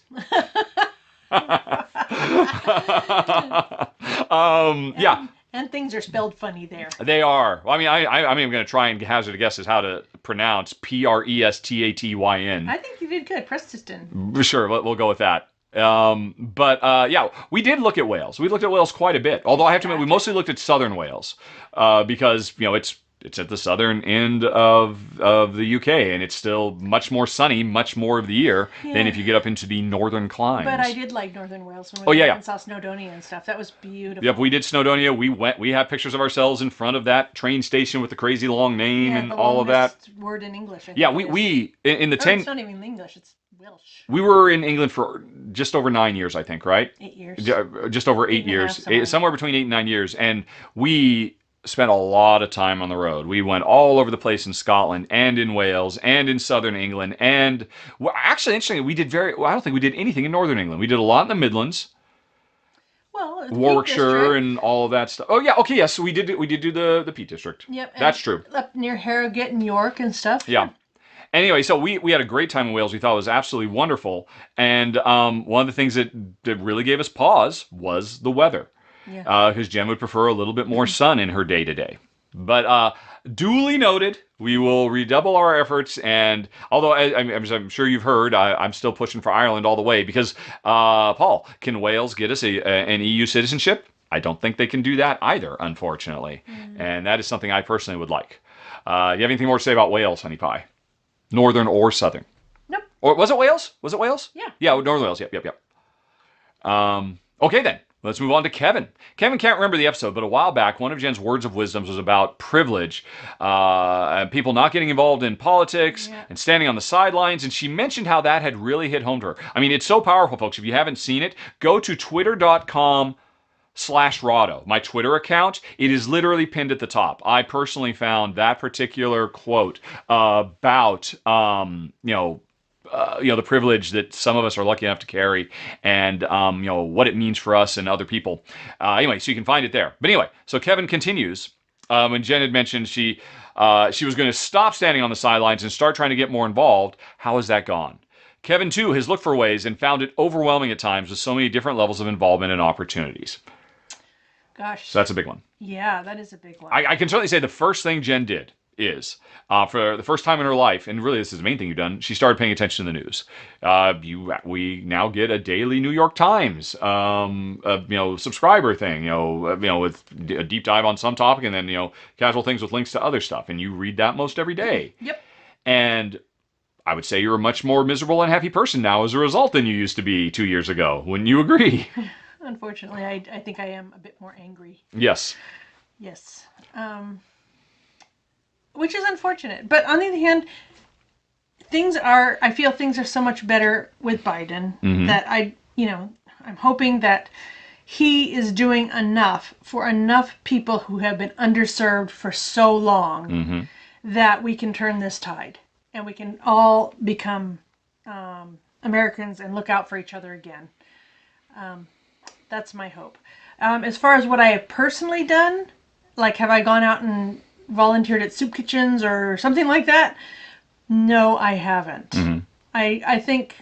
Yeah. And things are spelled funny there. They are. Well, I'm going to try and hazard a guess as how to pronounce Prestatyn. I think you did good. Prestatyn. Sure, we'll go with that. Yeah, we did look at Wales. We looked at Wales quite a bit. Although I have to admit, we mostly looked at southern Wales because it's at the southern end of the UK, and it's still much more sunny, much more of the year than Yeah. if you get up into the northern climes. But I did like Northern Wales when Oh we yeah, went yeah. and saw Snowdonia and stuff. That was beautiful. Yep, we did Snowdonia. We went. We have pictures of ourselves in front of that train station with the crazy long name Yeah, and the all of that. longest word in English. I Yeah, think it is. we in the Or it's 10. not even English. It's Welsh. We were in England for just over 9 years, I think, right? 8 years. Just over 8 years, somewhere between 8 and 9 years, and we spent a lot of time on the road. We went all over the place in Scotland and in Wales and in southern England, and actually, interestingly, we did very. Well, I don't think we did anything in northern England. We did a lot in the Midlands, Well, the Warwickshire, and all of that stuff. Oh yeah, okay, yes, we did. We did do the Peak District. Yep. That's true. Up near Harrogate and York and stuff. Yeah. Anyway, so we had a great time in Wales. We thought it was absolutely wonderful. And one of the things that really gave us pause was the weather. Yeah. Because Jen would prefer a little bit more sun in her day to day. But duly noted, we will redouble our efforts. And although I'm sure you've heard, I'm still pushing for Ireland all the way because, Paul, can Wales get us an EU citizenship? I don't think they can do that either, unfortunately. And that is something I personally would like. You have anything more to say about Wales, Honey Pie? Northern or southern? Nope. Or was it Wales? Was it Wales? Yeah. Yeah, Northern Wales. Yep. Okay then. Let's move on to Kevin. Kevin can't remember the episode, but a while back, one of Jen's words of wisdom was about privilege, and people not getting involved in politics and standing on the sidelines. And she mentioned how that had really hit home to her. I mean, it's so powerful, folks. If you haven't seen it, go to twitter.com/Rahdo, my Twitter account. It is literally pinned at the top. I personally found that particular quote about the privilege that some of us are lucky enough to carry, and what it means for us and other people. Anyway, so you can find it there. But anyway, so Kevin continues. When Jen had mentioned she was going to stop standing on the sidelines and start trying to get more involved, how has that gone? Kevin, too, has looked for ways and found it overwhelming at times with so many different levels of involvement and opportunities. Gosh. So that's a big one. Yeah, that is a big one. I can certainly say the first thing Jen did is, for the first time in her life, and really this is the main thing you've done, she started paying attention to the news. We now get a daily New York Times, subscriber thing, with a deep dive on some topic, and then, casual things with links to other stuff, and you read that most every day. Yep. And I would say you're a much more miserable and happy person now as a result than you used to be 2 years ago. Wouldn't you agree? Unfortunately, I think I am a bit more angry. Yes. Yes. Which is unfortunate. But on the other hand, I feel things are so much better with Biden that I'm hoping that he is doing enough for enough people who have been underserved for so long that we can turn this tide and we can all become Americans and look out for each other again. That's my hope. As far as what I have personally done, like have I gone out and volunteered at soup kitchens or something like that? No, I haven't. I think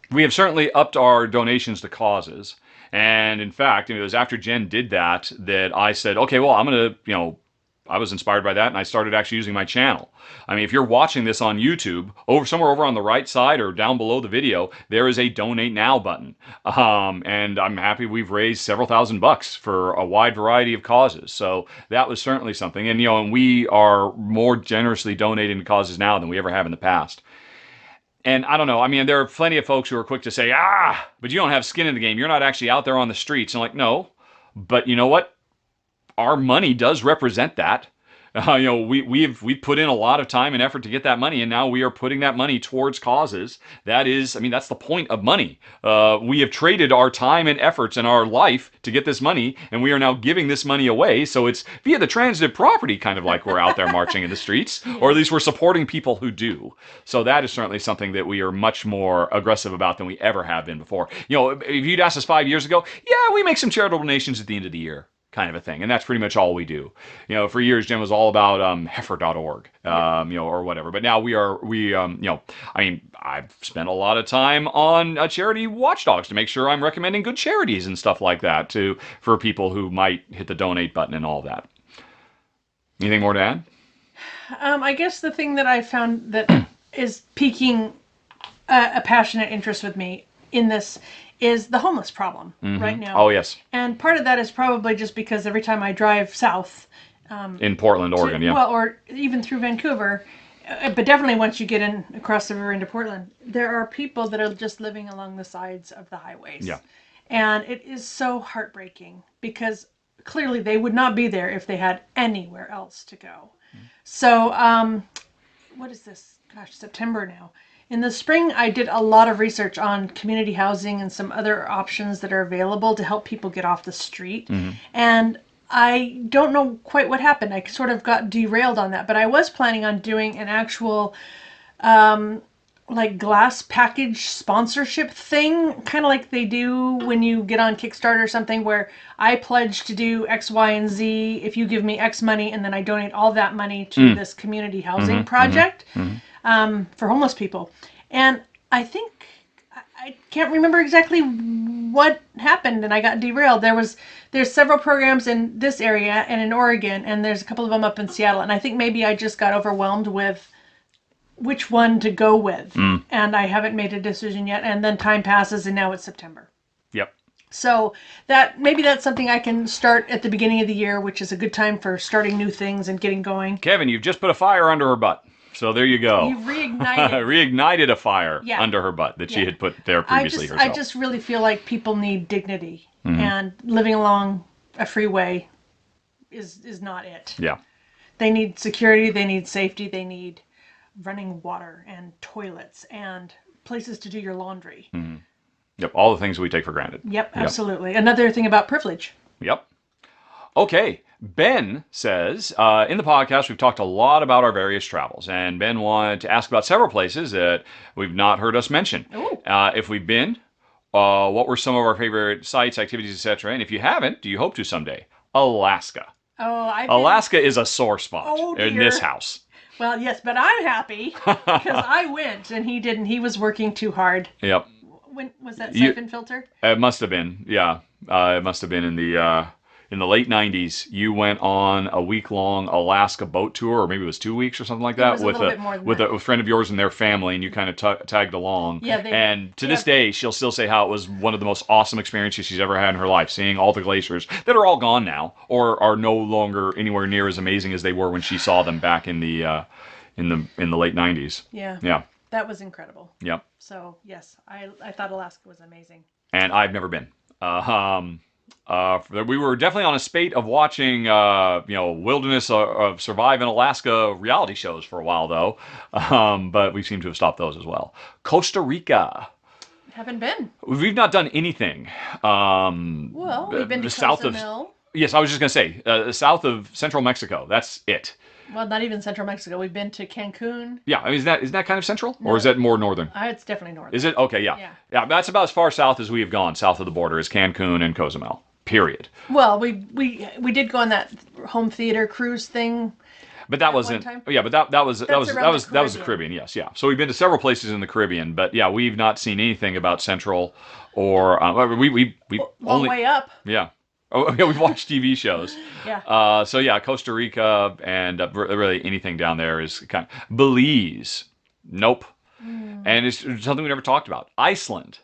we have certainly upped our donations to causes. And in fact, it was after Jen did that I said, okay, well, I'm going to, I was inspired by that, and I started actually using my channel. I mean, if you're watching this on YouTube, somewhere over on the right side or down below the video, there is a Donate Now button. And I'm happy we've raised several $1,000s for a wide variety of causes. So that was certainly something. And, and we are more generously donating to causes now than we ever have in the past. And I don't know, I mean, there are plenty of folks who are quick to say, but you don't have skin in the game. You're not actually out there on the streets. And like, no, but you know what? Our money does represent that. We've put in a lot of time and effort to get that money, and now we are putting that money towards causes. That's the point of money. We have traded our time and efforts and our life to get this money, and we are now giving this money away. So it's via the transitive property, kind of like we're out there marching in the streets, or at least we're supporting people who do. So that is certainly something that we are much more aggressive about than we ever have been before. If you'd asked us 5 years ago, yeah, we make some charitable donations at the end of the year, kind of a thing. And that's pretty much all we do. For years, Jen was all about heifer.org, or whatever. But now I've spent a lot of time on charity watchdogs to make sure I'm recommending good charities and stuff like that for people who might hit the donate button and all that. Anything more to add? I guess the thing that I found that is piquing a passionate interest with me in this is the homeless problem right now. Oh, yes. And part of that is probably just because every time I drive south, In Portland, Oregon, yeah. well, or even through Vancouver, but definitely once you get in across the river into Portland, there are people that are just living along the sides of the highways. Yeah. And it is so heartbreaking because clearly they would not be there if they had anywhere else to go. So, what is this? Gosh, September now. In the spring, I did a lot of research on community housing and some other options that are available to help people get off the street. And I don't know quite what happened. I sort of got derailed on that, but I was planning on doing an actual like glass package sponsorship thing, kind of like they do when you get on Kickstarter or something, where I pledge to do X, Y, and Z if you give me X money, and then I donate all that money to this community housing project for homeless people. And I think I can't remember exactly what happened, and I got derailed. There's several programs in this area and in Oregon, and there's a couple of them up in Seattle, and I think maybe I just got overwhelmed with which one to go with, and I haven't made a decision yet. And then time passes, and now it's September. Yep. So that's something I can start at the beginning of the year, which is a good time for starting new things and getting going. Kevin, you've just put a fire under her butt. So there you go. You've reignited. Reignited a fire Yeah. under her butt that she had put there I previously herself. just really feel like people need dignity, and living along a freeway is not it. Yeah. They need security, they need safety, they need running water and toilets and places to do your laundry. Yep. All the things we take for granted. Yep, absolutely. Another thing about privilege. Yep. Okay. Ben says, in the podcast, we've talked a lot about our various travels, and Ben wanted to ask about several places that we've not heard us mention. Ooh. If we've been, what were some of our favorite sites, activities, etc.? And if you haven't, do you hope to someday? Alaska. Oh, Alaska is a sore spot Oh, in dear. this house. Well, yes, but I'm happy because I went and he didn't. He was working too hard. Yep. When was that siphon filter? It must have been, yeah. It must have been in the late 90s. You went on a week-long Alaska boat tour, or maybe it was 2 weeks or something like that, was a little bit more than with that. a friend of yours and their family, and you kind of tagged along. Yeah, and to this day, she'll still say how it was one of the most awesome experiences she's ever had in her life, seeing all the glaciers that are all gone now, or are no longer anywhere near as amazing as they were when she saw them back in the late 90s. Yeah. Yeah. That was incredible. Yep. So, yes, I thought Alaska was amazing. And I've never been. We were definitely on a spate of watching, Wilderness of Survive in Alaska reality shows for a while, though. But we seem to have stopped those as well. Costa Rica. Haven't been. We've not done anything. Well, we've been to south of. Cozumel. Yes, I was just going to say, south of central Mexico. That's it. Well, not even central Mexico. We've been to Cancun. Yeah, I mean, is that kind of central? Or is that more northern? It's definitely northern. Is it? Okay, yeah. Yeah, that's about as far south as we have gone, south of the border, is Cancun and Cozumel. Period. Well, we did go on that home theater cruise thing. But that wasn't. time? Yeah, but that was the Caribbean. Caribbean. Yes, yeah. So we've been to several places in the Caribbean, but yeah, we've not seen anything about Central or we Long only way up. yeah. Oh yeah, we've watched TV shows. Yeah. So yeah, Costa Rica and really anything down there is kind of Belize. Nope. And it's something we never talked about. Iceland.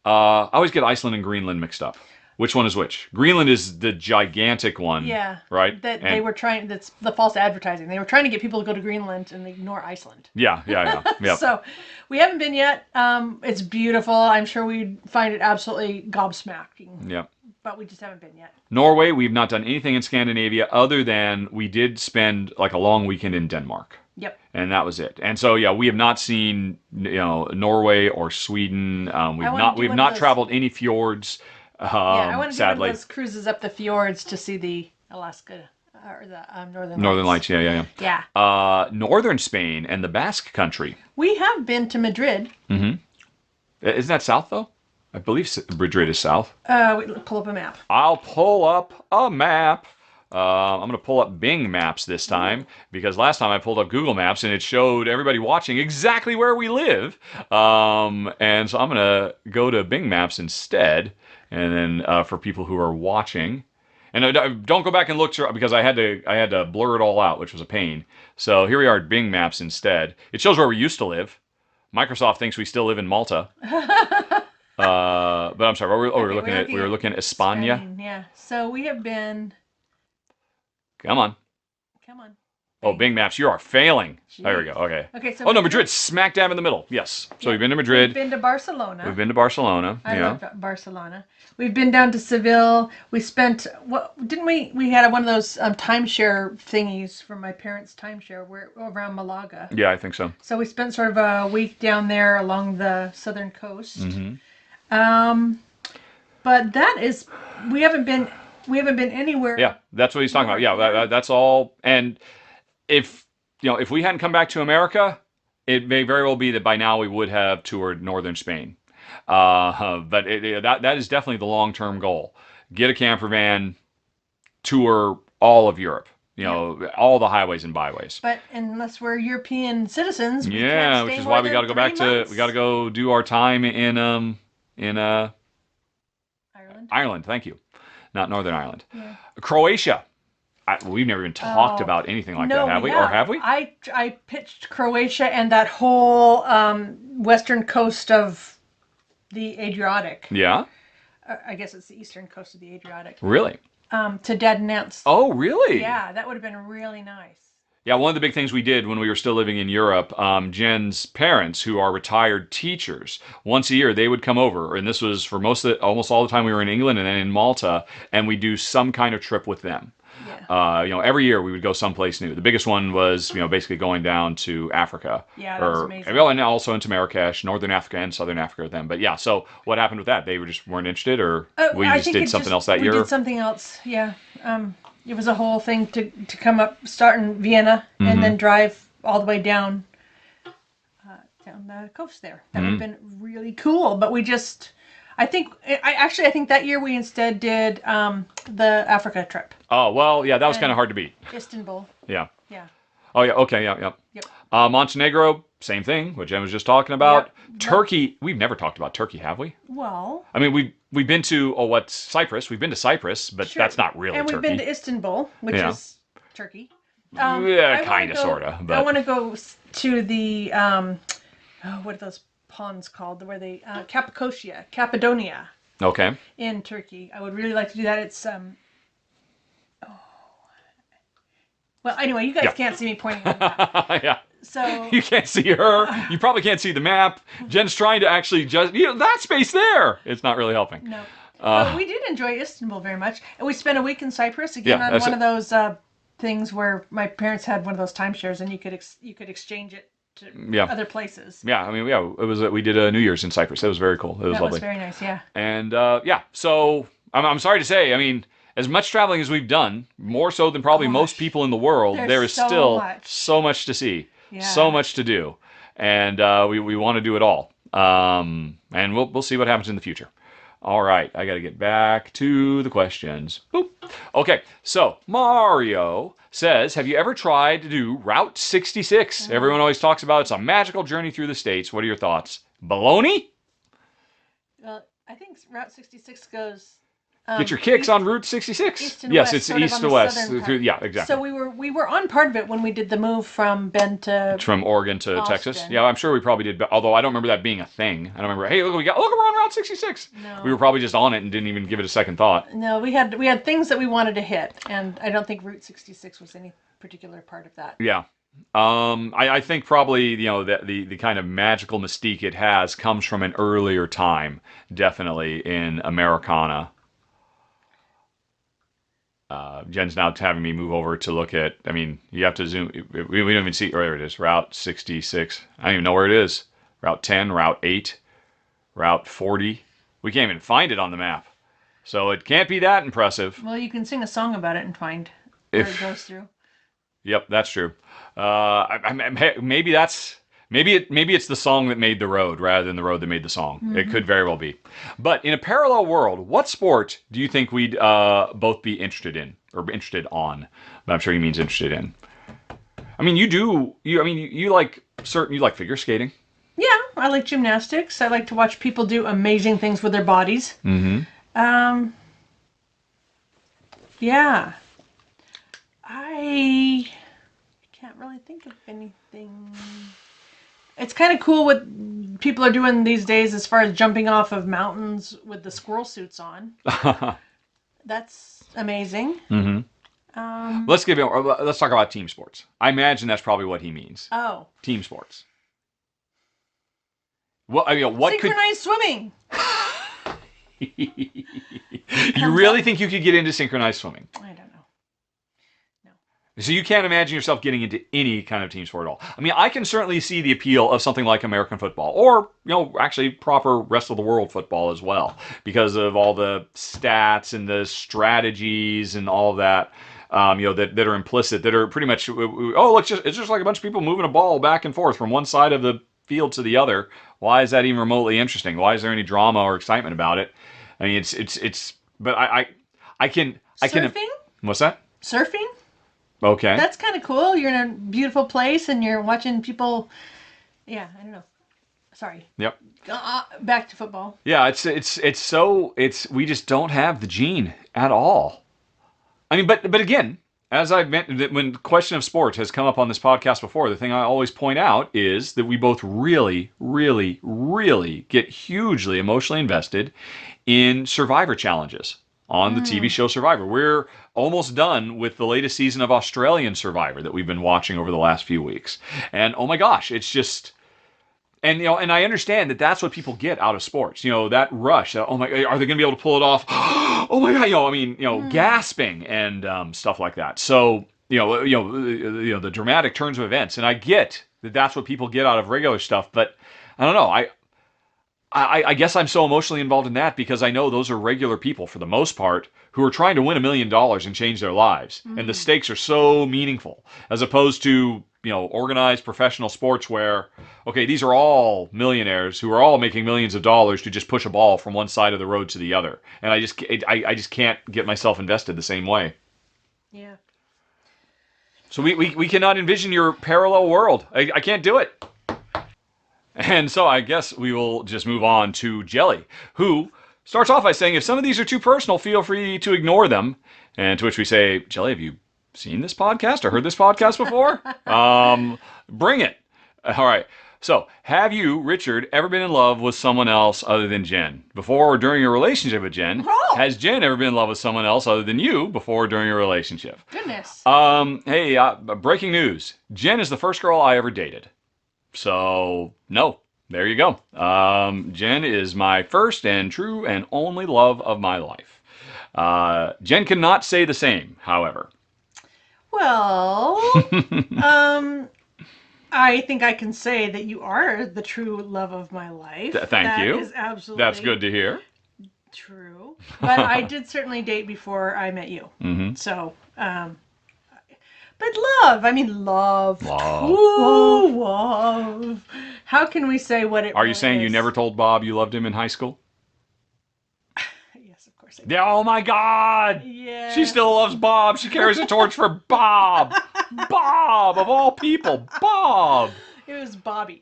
I always get Iceland and Greenland mixed up. Which one is which? Greenland is the gigantic one. Yeah. Right? They were trying, that's the false advertising. They were trying to get people to go to Greenland and ignore Iceland. Yeah. Yep. So we haven't been yet. It's beautiful. I'm sure we'd find it absolutely gobsmacking. Yep. But we just haven't been yet. Norway, we've not done anything in Scandinavia other than we did spend like a long weekend in Denmark. Yep. And that was it. And so, yeah, we have not seen, Norway or Sweden. We have not traveled any fjords. I want to do sadly. one of those cruises up the fjords to see the Alaska or the Northern Lights. Yeah. Yeah. Northern Spain and the Basque Country. We have been to Madrid. Isn't that south though? I believe Madrid is south. Pull up a map. I'll pull up a map. I'm going to pull up Bing Maps this time because last time I pulled up Google Maps and it showed everybody watching exactly where we live. And so I'm going to go to Bing Maps instead. And then for people who are watching, and don't go back and look because I had to blur it all out, which was a pain. So here we are at Bing Maps instead. It shows where we used to live. Microsoft thinks we still live in Malta. But I'm sorry. What were, oh, Okay, we were looking at España. Spain. Yeah. So we have been. Come on. Come on. Oh, Bing. Bing Maps, you are failing. There we Jeez. go. Okay. Okay, so Oh no, we've Madrid, been, smack dab in the middle. Yes. So yeah, we've been to we've Madrid. been to We've Barcelona. been to Barcelona. I Yeah. love Barcelona. We've been down to Seville. We spent what didn't we? We had one of those timeshare thingies from my parents' timeshare where around Malaga. Yeah, I think so. So we spent sort of a week down there along the southern coast. Mm-hmm. Um, but that is we haven't been anywhere. Yeah, that's what he's talking about. Yeah, that's all. And if if we hadn't come back to America, it may very well be that by now we would have toured northern Spain. But that is definitely the long term goal. Get a camper van, tour all of Europe. All the highways and byways. But unless we're European citizens, we can't Yeah, stay which is more why we than got to go back 3 to months. we got to go do our time in Ireland. Ireland. Thank you, not Northern Ireland. Yeah. Croatia. We've never even talked Oh, about anything like no, that, have we we? have. Or have we? I pitched Croatia and that whole western coast of the Adriatic. Yeah. I guess it's the eastern coast of the Adriatic. Really? To Dad and Nance. Oh, really? Yeah, that would have been really nice. Yeah, one of the big things we did when we were still living in Europe, Jen's parents, who are retired teachers, once a year they would come over, and this was for almost all the time we were in England and then in Malta, and we do some kind of trip with them. Yeah. Every year we would go someplace new. The biggest one was, basically going down to Africa. Yeah, that was amazing. Well, and also into Marrakesh, Northern Africa and Southern Africa with them. But yeah, so what happened with that? They just weren't interested, or we I just think did something else that we year? did something else. Yeah. It was a whole thing to come up, start in Vienna, and then drive all the way down the coast there. That would have been really cool. But we just, I think that year we instead did the Africa trip. Oh, well, yeah, that was And kind of hard to beat. Istanbul. Yeah. Yeah. Oh, yeah, okay, yeah, yeah. Yep. Montenegro, same thing, which Jen was just talking about. Yep. Turkey, we've never talked about Turkey, have we? Well. I mean, we've been to what's Cyprus? We've been to Cyprus, but Sure. that's not really And we've Turkey. been to Istanbul, which Yeah. is Turkey. Yeah, kind of, sort of. I But want to go to the what are those ponds called? Where they Cappadocia okay. in Turkey. I would really like to do that. It's well, anyway, you guys Yeah. can't see me pointing at that. Yeah. So You can't see her. You probably can't see the map. Jen's trying to actually just that space there. It's not really helping. no. But we did enjoy Istanbul very much, and we spent a week in Cyprus again Yeah, on that's one it. of those things where my parents had one of those timeshares, and you could exchange it to Yeah. other places. Yeah, I mean, yeah, it was. We did New Year's in Cyprus. It was very cool. It was That lovely. was very nice. Yeah. And yeah, so I'm sorry to say, I mean, as much traveling as we've done, more so than probably most Gosh, people in the world, there's there is so still much. so much to see, Yeah. so much to do, and we want to do it all. And we'll see what happens in the future. All right, I got to get back to the questions. Boop. Okay, so Mario says, have you ever tried to do Route 66? Everyone always talks about it's a magical journey through the states. What are your thoughts? Baloney? Well, I think Route 66 goes. Get your kicks east- on Route 66. east and Yes, west, it's sort of east on to the west. southern part. Yeah, exactly. So we were on part of it when we did the move from Bend to. From Oregon to Texas. Austin. Yeah, I'm sure we probably did, although I don't remember that being a thing. I don't remember, hey, look, we're on Route 66. No. We were probably just on it and didn't even give it a second thought. No, we had things that we wanted to hit, and I don't think Route 66 was any particular part of that. Yeah. I think probably, the kind of magical mystique it has comes from an earlier time, definitely in Americana. Jen's now having me move over to look at, I mean, you have to zoom. We don't even see, there it is, Route 66. I don't even know where it is. Route 10, Route 8, Route 40. We can't even find it on the map. So it can't be that impressive. Well, you can sing a song about it and find where it goes through. Yep, that's true. Maybe it's the song that made the road rather than the road that made the song. Mm-hmm. It could very well be. But in a parallel world, what sport do you think we'd both be interested in or interested on? But I'm sure he means interested in. I mean, you like figure skating. Yeah, I like gymnastics. I like to watch people do amazing things with their bodies. Mm-hmm. Yeah. I can't really think of anything. It's kind of cool what people are doing these days as far as jumping off of mountains with the squirrel suits on. That's amazing. Let's talk about team sports. I imagine that's probably what he means. Oh. Team sports. Well, I mean, what Synchronized swimming. You really think you could get into synchronized swimming? I don't know. So you can't imagine yourself getting into any kind of team sport at all. I mean, I can certainly see the appeal of something like American football, or actually proper rest of the world football as well, because of all the stats and the strategies and all of that. That are implicit, that are pretty much, it's just like a bunch of people moving a ball back and forth from one side of the field to the other. Why is that even remotely interesting? Why is there any drama or excitement about it? I mean, but I can. Surfing? What's that? Surfing? Okay. That's kind of cool. You're in a beautiful place and you're watching people. Yeah, I don't know. Sorry. Yep. Back to football. Yeah, we just don't have the gene at all. I mean, but again, as I've mentioned, when the question of sports has come up on this podcast before, the thing I always point out is that we both really, really, really get hugely emotionally invested in Survivor challenges on the TV show Survivor. We're almost done with the latest season of Australian Survivor that we've been watching over the last few weeks. And oh my gosh, it's just... And I understand that that's what people get out of sports. That rush. Oh my, are they going to be able to pull it off? Oh my God. Gasping and stuff like that. So the dramatic turns of events. And I get that that's what people get out of regular stuff. But I don't know. I guess I'm so emotionally involved in that because I know those are regular people for the most part who are trying to win $1 million and change their lives. And the stakes are so meaningful as opposed to organized professional sports where, okay, these are all millionaires who are all making millions of dollars to just push a ball from one side of the road to the other. And I just can't get myself invested the same way. Yeah. So we cannot envision your parallel world. I can't do it. And so I guess we will just move on to Jelly, who starts off by saying, if some of these are too personal, feel free to ignore them. And to which we say, Jelly, have you seen this podcast or heard this podcast before? Bring it. All right. So, have you, Richard, ever been in love with someone else other than Jen? Before or during your relationship with Jen? Oh. Has Jen ever been in love with someone else other than you before or during your relationship? Goodness. Hey, breaking news. Jen is the first girl I ever dated. So, no. There you go. Jen is my first and true and only love of my life. Jen cannot say the same, however. Well, I think I can say that you are the true love of my life. Thank you. That is absolutely That's good to hear. True. But I did certainly date before I met you. Mm-hmm. So, but love. I mean, love. Love. Ooh, love. How can we say what it Are you really saying is? you never told Bob you loved him in high school? Yes, of course I did. Yeah, oh my God! Yeah. She still loves Bob. She carries a torch for Bob. Bob, of all people, Bob. It was Bobby.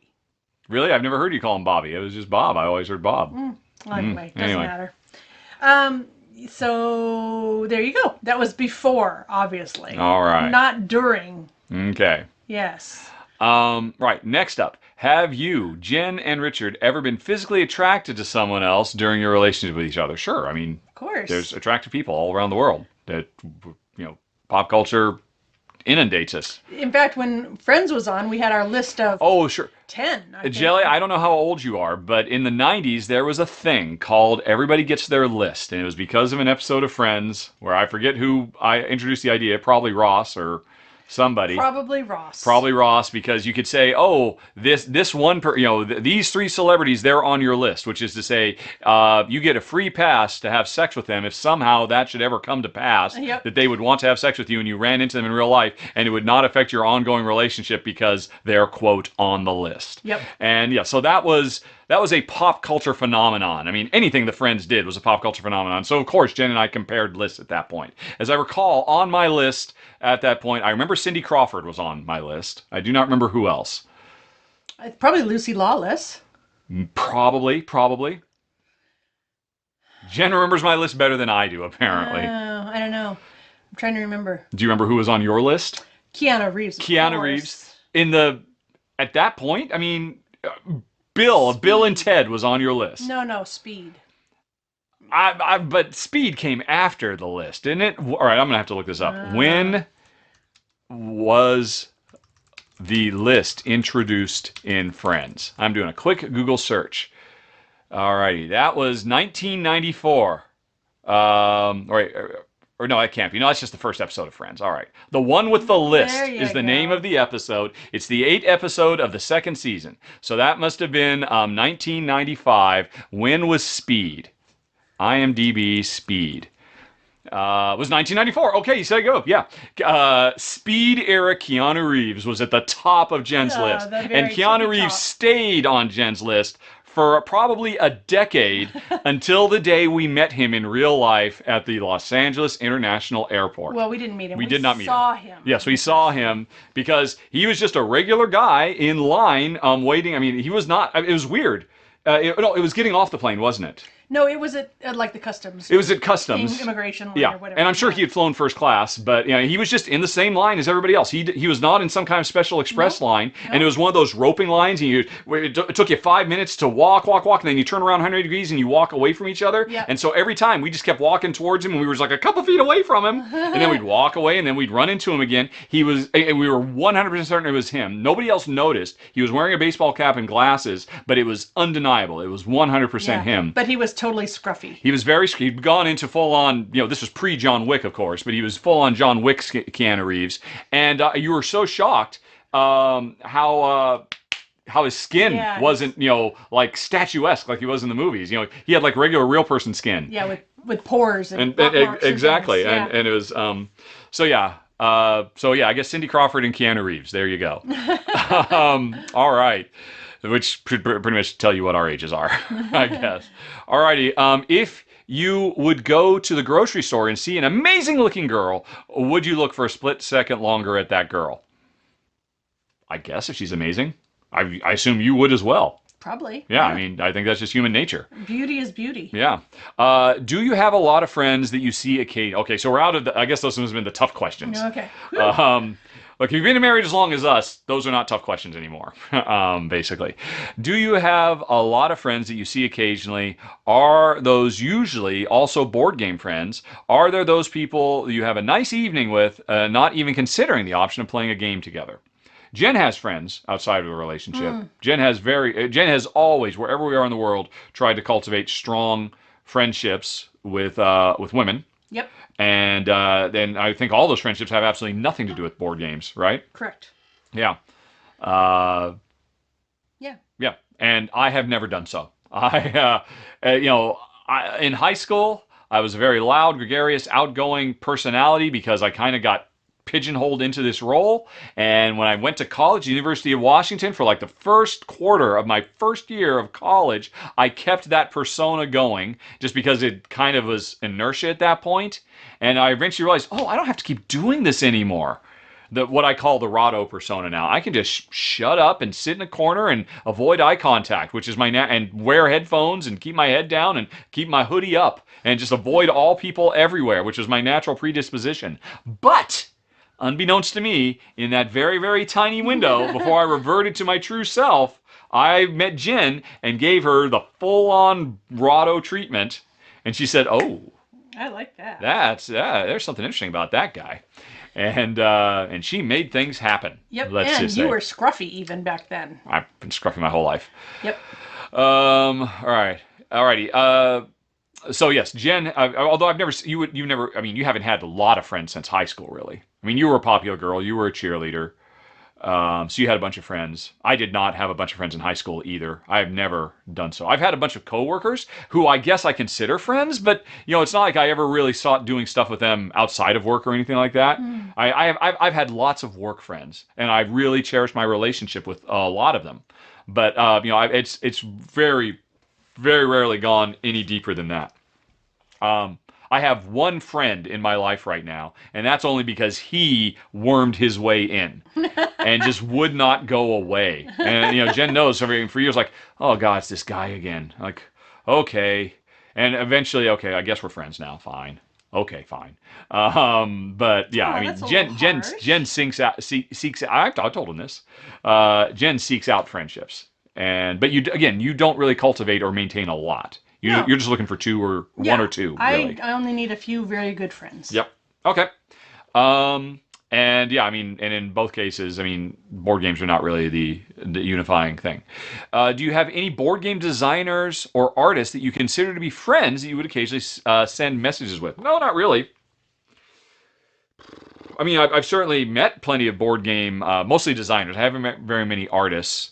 Really? I've never heard you call him Bobby. It was just Bob. I always heard Bob. Well, anyway, doesn't anyway. matter. So there you go. That was before, obviously. All right. Not during. Okay. Yes. Right. Next up, have you, Jen and Richard, ever been physically attracted to someone else during your relationship with each other? Sure. I mean, Of course. there's attractive people all around the world that, pop culture inundates us. In fact, when Friends was on, we had our list of Oh, sure. 10. I think. Jelly, I don't know how old you are, but in the 90s, there was a thing called Everybody Gets Their List. And it was because of an episode of Friends where I forget who I introduced the idea, probably Ross or somebody. Probably Ross. Probably Ross, because you could say, oh, this one, these 3 celebrities, they're on your list, which is to say, you get a free pass to have sex with them if somehow that should ever come to pass, Yep. that they would want to have sex with you and you ran into them in real life, and it would not affect your ongoing relationship because they're, quote, on the list. Yep. And yeah, so that was a pop culture phenomenon. I mean, anything the Friends did was a pop culture phenomenon. So, of course, Jen and I compared lists at that point. As I recall, on my list at that point, I remember Cindy Crawford was on my list. I do not remember who else. Probably Lucy Lawless. Probably. Jen remembers my list better than I do, apparently. I don't know. I'm trying to remember. Do you remember who was on your list? Keanu Reeves. Of Keanu course. Reeves. In the at that point, I mean, Bill and Speed. Ted was on your list. No, Speed. But Speed came after the list, didn't it? All right, I'm gonna have to look this up. When was the list introduced in Friends? I'm doing a quick Google search. Alrighty, that was 1994. Or no, that can't be. No, that's just the first episode of Friends. All right. The one with the list There you is the go. name of the episode. It's the 8th episode of the second season. So that must have been 1995. When was Speed? IMDb Speed. Was 1994. Okay, you said go. Yeah. Speed era Keanu Reeves was at the top of Jen's list. the very And Keanu tippy Reeves top. stayed on Jen's list for probably a decade until the day we met him in real life at the Los Angeles International Airport. Well, we didn't meet him. We did not meet him. Saw him. Yes, we saw him because he was just a regular guy in line waiting. I mean, he was not, it was weird. No, it was getting off the plane, wasn't it? No, it was at like the customs. It was at customs. Immigration line Yeah, or whatever. and I'm sure he had flown first class, but you know, he was just in the same line as everybody else. He was not in some kind of special express line, and it was one of those roping lines. And it took you 5 minutes to walk, and then you turn around 100 degrees and you walk away from each other. Yeah. And so every time we just kept walking towards him, and we were just like a couple feet away from him, and then we'd walk away, and then we'd run into him again. We were 100% certain it was him. Nobody else noticed. He was wearing a baseball cap and glasses, but it was undeniable. It was 100% him. But he was totally scruffy. He was he'd gone into full on, you know, this was pre John Wick, of course, but he was full on John Wick Keanu Reeves. And you were so shocked how his skin wasn't, you know, like statuesque like he was in the movies. You know, he had like regular real person skin. Yeah, with pores and exactly. And, and it was, so yeah, I guess Cindy Crawford and Keanu Reeves. There you go. All right. Which pretty much tell you what our ages are, I guess. Alrighty, if you would go to the grocery store and see an amazing looking girl, would you look for a split second longer at that girl? I guess if she's amazing. I assume you would as well. Probably. Yeah, I mean, I think that's just human nature. Beauty is beauty. Yeah. Do you have a lot of friends that you see occasionally? Okay, so we're out of I guess those have been the tough questions. Okay. Look, if you've been married as long as us, those are not tough questions anymore, basically. Do you have a lot of friends that you see occasionally? Are those usually also board game friends? Are there those people you have a nice evening with, not even considering the option of playing a game together? Jen has friends outside of the relationship. Jen has always, wherever we are in the world, tried to cultivate strong friendships with women. Yep. And then I think all those friendships have absolutely nothing to do with board games, right? Correct. Yeah. Yeah. Yeah. And I have never done so. In high school, I was a very loud, gregarious, outgoing personality because I kind of got pigeonholed into this role. And when I went to college, University of Washington, for like the first quarter of my first year of college, I kept that persona going just because it kind of was inertia at that point. And I eventually realized, oh, I don't have to keep doing this anymore. What I call the Rado persona now. I can just shut up and sit in a corner and avoid eye contact, which is and wear headphones and keep my head down and keep my hoodie up and just avoid all people everywhere, which is my natural predisposition. But unbeknownst to me, in that very, very tiny window before I reverted to my true self, I met Jen and gave her the full-on Rado treatment. And she said, oh, I like that. There's something interesting about that guy. And she made things happen. Yep, let's and just you say. were scruffy even back then. I've been scruffy my whole life. Yep. All right. Alrighty. So yes, Jen. Although you haven't had a lot of friends since high school, really. I mean, you were a popular girl. You were a cheerleader. So you had a bunch of friends. I did not have a bunch of friends in high school either. I have never done so. I've had a bunch of coworkers who I guess I consider friends, but you know, it's not like I ever really sought doing stuff with them outside of work or anything like that. I've had lots of work friends, and I really cherish my relationship with a lot of them. But it's very, very rarely gone any deeper than that. I have one friend in my life right now, and that's only because he wormed his way in and just would not go away. And, Jen knows for years, like, oh, God, it's this guy again. Like, okay. And eventually, okay, I guess we're friends now. Fine. Okay, fine. But yeah, I Oh, mean, that's a little Jen harsh. seeks out. I told him this. Jen seeks out friendships, but you don't really cultivate or maintain a lot. No. You're just looking for two or one Yeah. or two, I really. I only need a few very good friends. Yep. Okay. Um, and yeah, I mean, and in both cases, I mean, board games are not really the unifying thing. Do you have any board game designers or artists that you consider to be friends that you would occasionally send messages with? No, not really. I mean, I've certainly met plenty of board game, mostly designers. I haven't met very many artists.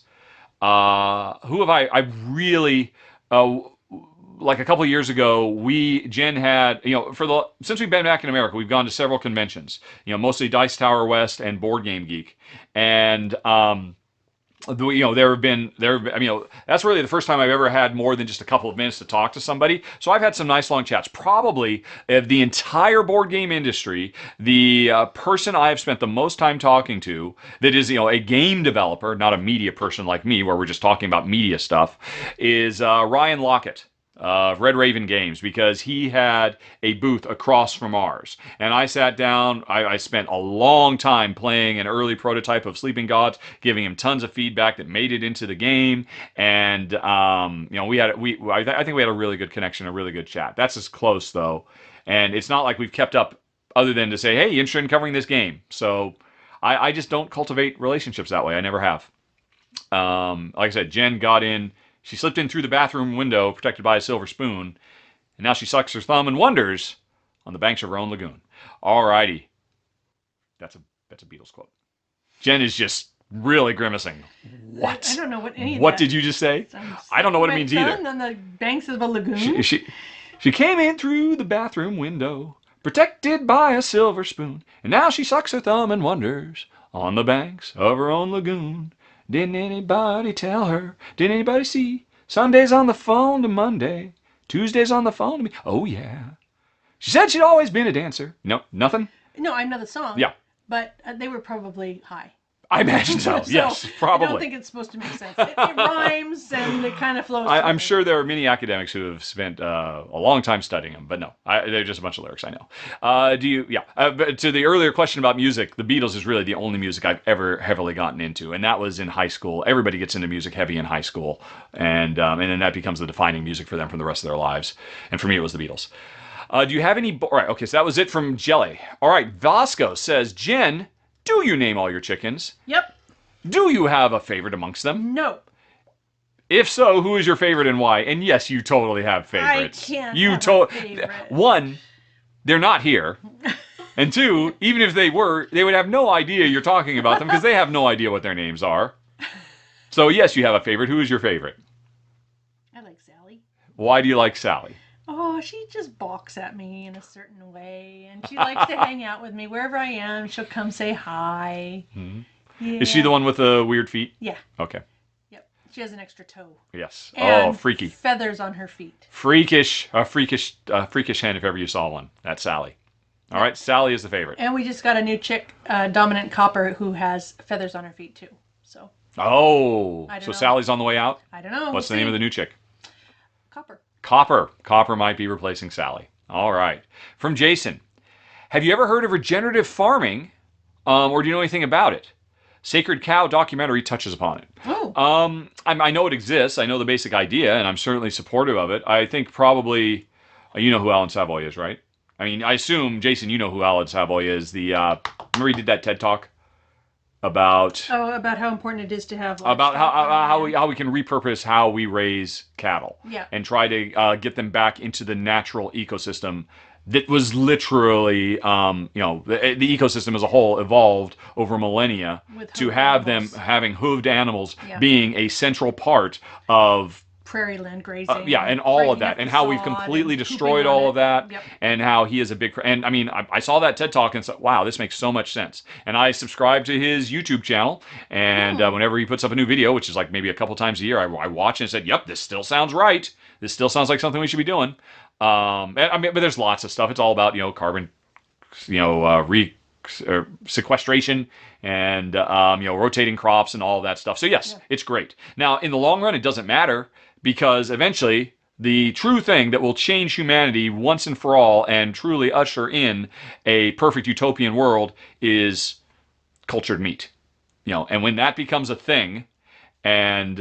Who have I really uh, like a couple of years ago, Jen had, since we've been back in America, we've gone to several conventions, mostly Dice Tower West and Board Game Geek. And, that's really the first time I've ever had more than just a couple of minutes to talk to somebody. So I've had some nice long chats. Probably of the entire board game industry, the person I have spent the most time talking to that is, a game developer, not a media person like me, where we're just talking about media stuff, is Ryan Lockett of Red Raven Games, because he had a booth across from ours. And I sat down, I spent a long time playing an early prototype of Sleeping Gods, giving him tons of feedback that made it into the game. And, I think we had a really good connection, a really good chat. That's as close, though. And it's not like we've kept up other than to say, hey, you interested in covering this game? So I just don't cultivate relationships that way. I never have. Like I said, Jen got in. She slipped in through the bathroom window, protected by a silver spoon, and now she sucks her thumb and wonders on the banks of her own lagoon. Alrighty, that's a Beatles quote. Jen is just really grimacing. What? I don't know what any of What that did you just say? sounds. I don't know what it My means son either. on the banks of a lagoon. She came in through the bathroom window, protected by a silver spoon, and now she sucks her thumb and wonders on the banks of her own lagoon. Didn't anybody tell her? Didn't anybody see? Sunday's on the phone to Monday. Tuesday's on the phone to me. Oh, yeah. She said she'd always been a dancer. No, nothing? No, I know the song. Yeah. But they were probably high. I imagine so. Yes, probably. I don't think it's supposed to make sense. It rhymes and it kind of flows. I'm sure there are many academics who have spent a long time studying them, but no, they're just a bunch of lyrics. I know. But to the earlier question about music, the Beatles is really the only music I've ever heavily gotten into, and that was in high school. Everybody gets into music heavy in high school, and then that becomes the defining music for them for the rest of their lives. And for me, it was the Beatles. Do you have any? All right, okay, so that was it from Jelly. All right, Vasco says, Jen, do you name all your chickens? Yep. Do you have a favorite amongst them? No. If so, who is your favorite and why? And yes, you totally have favorites. I can't You have to- a favorite. One, they're not here. And two, even if they were, they would have no idea you're talking about them because they have no idea what their names are. So yes, you have a favorite. Who is your favorite? I like Sally. Why do you like Sally? Oh, she just balks at me in a certain way, and she likes to hang out with me wherever I am. She'll come say hi. Hmm. Yeah. Is she the one with the weird feet? Yeah. Okay. Yep. She has an extra toe. Yes. And oh, freaky. Feathers on her feet. Freakish hen if ever you saw one. That's Sally. All right, Sally is the favorite. And we just got a new chick, Dominant Copper, who has feathers on her feet too. So. Oh, I don't so know. Sally's on the way out? I don't know. What's the name of the new chick? Copper? Copper. Copper might be replacing Sally. All right. From Jason. Have you ever heard of regenerative farming, or do you know anything about it? Sacred Cow documentary touches upon it. Oh. I know it exists. I know the basic idea, and I'm certainly supportive of it. I think probably, you know who Alan Savoy is, right? I mean, I assume, Jason, you know who Alan Savoy is. Remember he did that TED Talk about about how important it is to have about how livestock. we can repurpose how we raise cattle, Yeah. and try to get them back into the natural ecosystem that was literally the ecosystem as a whole evolved over millennia With to hoofed have animals. them having hooved animals Yeah. being a central part of Prairie land grazing. and all of breaking that, up and the how we've sod completely and destroyed pooping on all it. of that, Yep. and how he is a big. And I mean, I saw that TED Talk and said, "Wow, this makes so much sense." And I subscribe to his YouTube channel, and whenever he puts up a new video, which is like maybe a couple times a year, I watch and said, "Yep, this still sounds right. This still sounds like something we should be doing." But there's lots of stuff. It's all about carbon, sequestration and rotating crops and all of that stuff. So yes, it's great. Now in the long run, it doesn't matter because eventually the true thing that will change humanity once and for all and truly usher in a perfect utopian world is cultured meat. And when that becomes a thing, and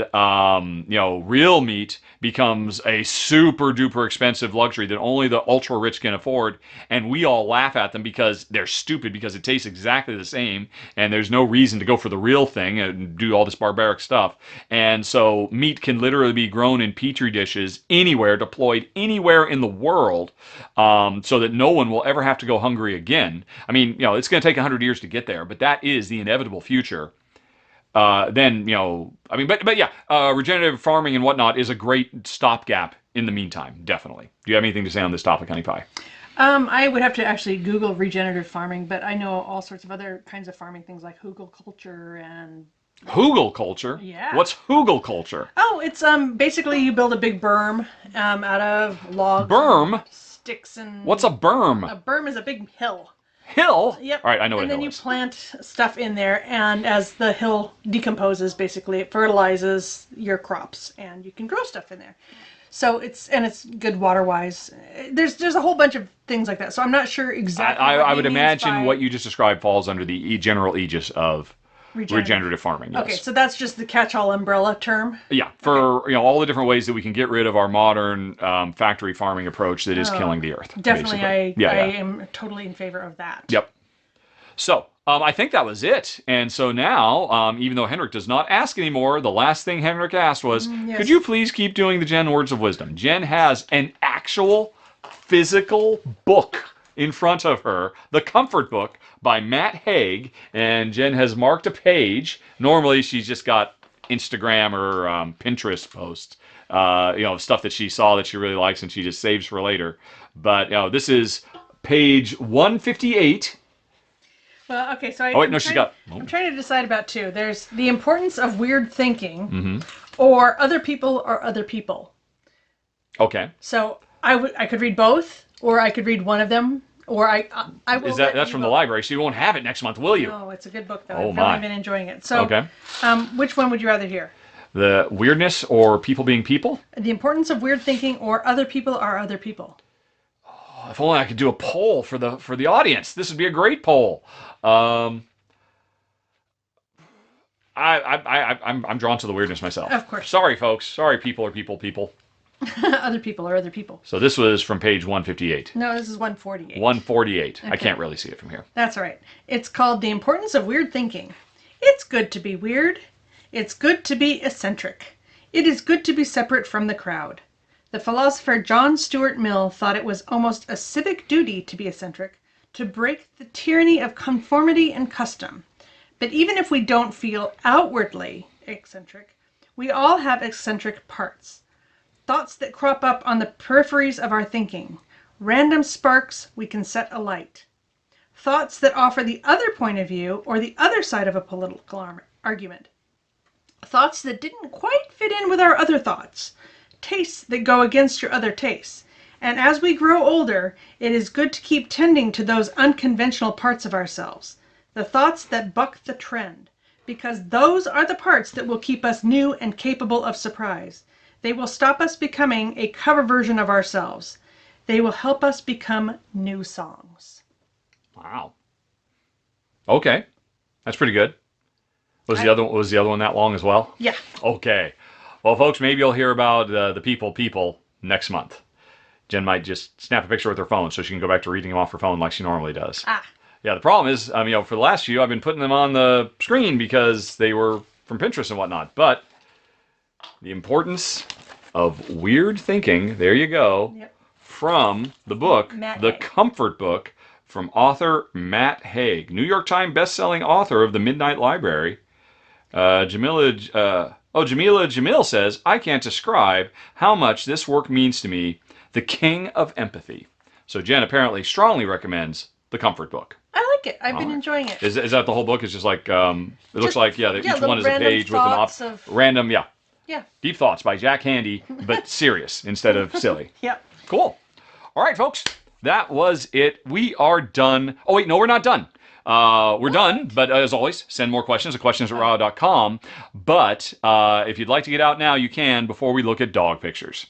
real meat becomes a super duper expensive luxury that only the ultra rich can afford, and we all laugh at them because they're stupid, because it tastes exactly the same and there's no reason to go for the real thing and do all this barbaric stuff. And so meat can literally be grown in petri dishes anywhere, deployed anywhere in the world, so that no one will ever have to go hungry again. I mean, it's going to take 100 years to get there, but that is the inevitable future. Then, but yeah, regenerative farming and whatnot is a great stopgap in the meantime, definitely. Do you have anything to say on this topic, Honey Pie? I would have to actually Google regenerative farming, but I know all sorts of other kinds of farming things like hugelkultur and Hugelkultur? Yeah. What's hugelkultur? Oh, it's basically you build a big berm out of logs, Berm? sticks, and What's a berm? a berm is a big hill. Hill? Yep. All right, I know what a hill is. And then you plant stuff in there, and as the hill decomposes, basically it fertilizes your crops, and you can grow stuff in there. So it's good water-wise. There's a whole bunch of things like that. So I'm not sure exactly. I would imagine what you just described falls under the general aegis of Regenerative. regenerative farming. Yes. Okay, so that's just the catch-all umbrella term. Yeah, for all the different ways that we can get rid of our modern factory farming approach that is killing the earth. Definitely, basically. I am totally in favor of that. Yep. So I think that was it. And so now, even though Henrik does not ask anymore, the last thing Henrik asked was, yes. Could you please keep doing the Jen Words of Wisdom? Jen has an actual physical book in front of her, the Comfort Book by Matt Haig, and Jen has marked a page. Normally, she's just got Instagram or Pinterest posts, stuff that she saw that she really likes and she just saves for later. But this is page 158. Well, okay, so I'm trying to decide about two. There's the importance of weird thinking, or other people are other people. Okay. So I could read both, or I could read one of them. Or I will. That's from the library, so you won't have it next month, will you? No, it's a good book though. Oh, I've really been enjoying it. So, okay. Which one would you rather hear? The weirdness or people being people? The importance of weird thinking or other people are other people. Oh, if only I could do a poll for the audience. This would be a great poll. I'm drawn to the weirdness myself. Of course. Sorry, folks. Sorry, people are people. Other people are other people. So this was from page 158. No, this is 148. 148. Okay. I can't really see it from here. That's all right. It's called The Importance of Weird Thinking. It's good to be weird. It's good to be eccentric. It is good to be separate from the crowd. The philosopher John Stuart Mill thought it was almost a civic duty to be eccentric, to break the tyranny of conformity and custom. But even if we don't feel outwardly eccentric, we all have eccentric parts. Thoughts that crop up on the peripheries of our thinking. Random sparks we can set alight. Thoughts that offer the other point of view or the other side of a political argument. Thoughts that didn't quite fit in with our other thoughts. Tastes that go against your other tastes. And as we grow older, it is good to keep tending to those unconventional parts of ourselves. The thoughts that buck the trend. Because those are the parts that will keep us new and capable of surprise. They will stop us becoming a cover version of ourselves. They will help us become new songs. Wow. Okay. That's pretty good. Was the other one that long as well? Yeah. Okay. Well, folks, maybe you'll hear about the people next month. Jen might just snap a picture with her phone so she can go back to reading them off her phone like she normally does. Yeah, the problem is, for the last few, I've been putting them on the screen because they were from Pinterest and whatnot. But the importance of weird thinking, there you go, from the book, The Comfort Book, from author Matt Haig, New York Times bestselling author of The Midnight Library. Jamila Jamil says, I can't describe how much this work means to me, the king of empathy. So Jen apparently strongly recommends The Comfort Book. I like it. I've been enjoying it. Is that the whole book? It's just like, looks like, each one is a page with an random, deep thoughts by Jack Handey, but serious instead of silly. Yep. Cool. All right, folks. That was it. We are done. Oh, wait, no, we're not done. We're done, but as always, send more questions at questions@raw.com. But if you'd like to get out now, you can before we look at dog pictures.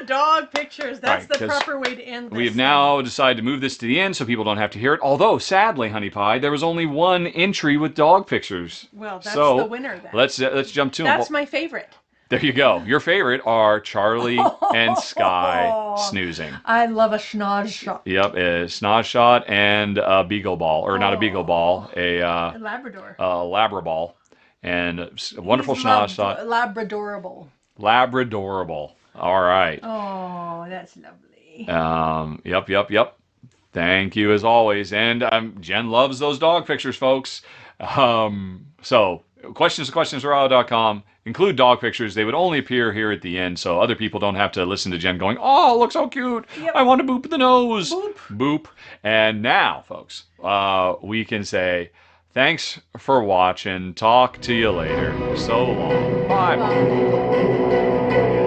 Dog pictures. That's Right, the 'cause proper way to end this. We have now decided to move this to the end so people don't have to hear it. Although, sadly, Honey Pie, there was only one entry with dog pictures. Well, that's so the winner then. Let's jump to them. That's my favorite. There you go. Your favorite are Charlie and Sky snoozing. I love a schnoz shot. Yep, a snot shot and a beagle ball, or not a beagle ball, a Labrador. Labra ball, and a wonderful snot shot. Labradorable. Labradorable. All right. Oh, that's lovely. Yep. Thank you as always. And Jen loves those dog pictures, folks. So questions to questions@raw.com include dog pictures. They would only appear here at the end, so other people don't have to listen to Jen going, "Oh, look so cute. Yep. I want to boop the nose." Boop. Boop. And now, folks, we can say thanks for watching. Talk to you later. So long. Bye. Bye.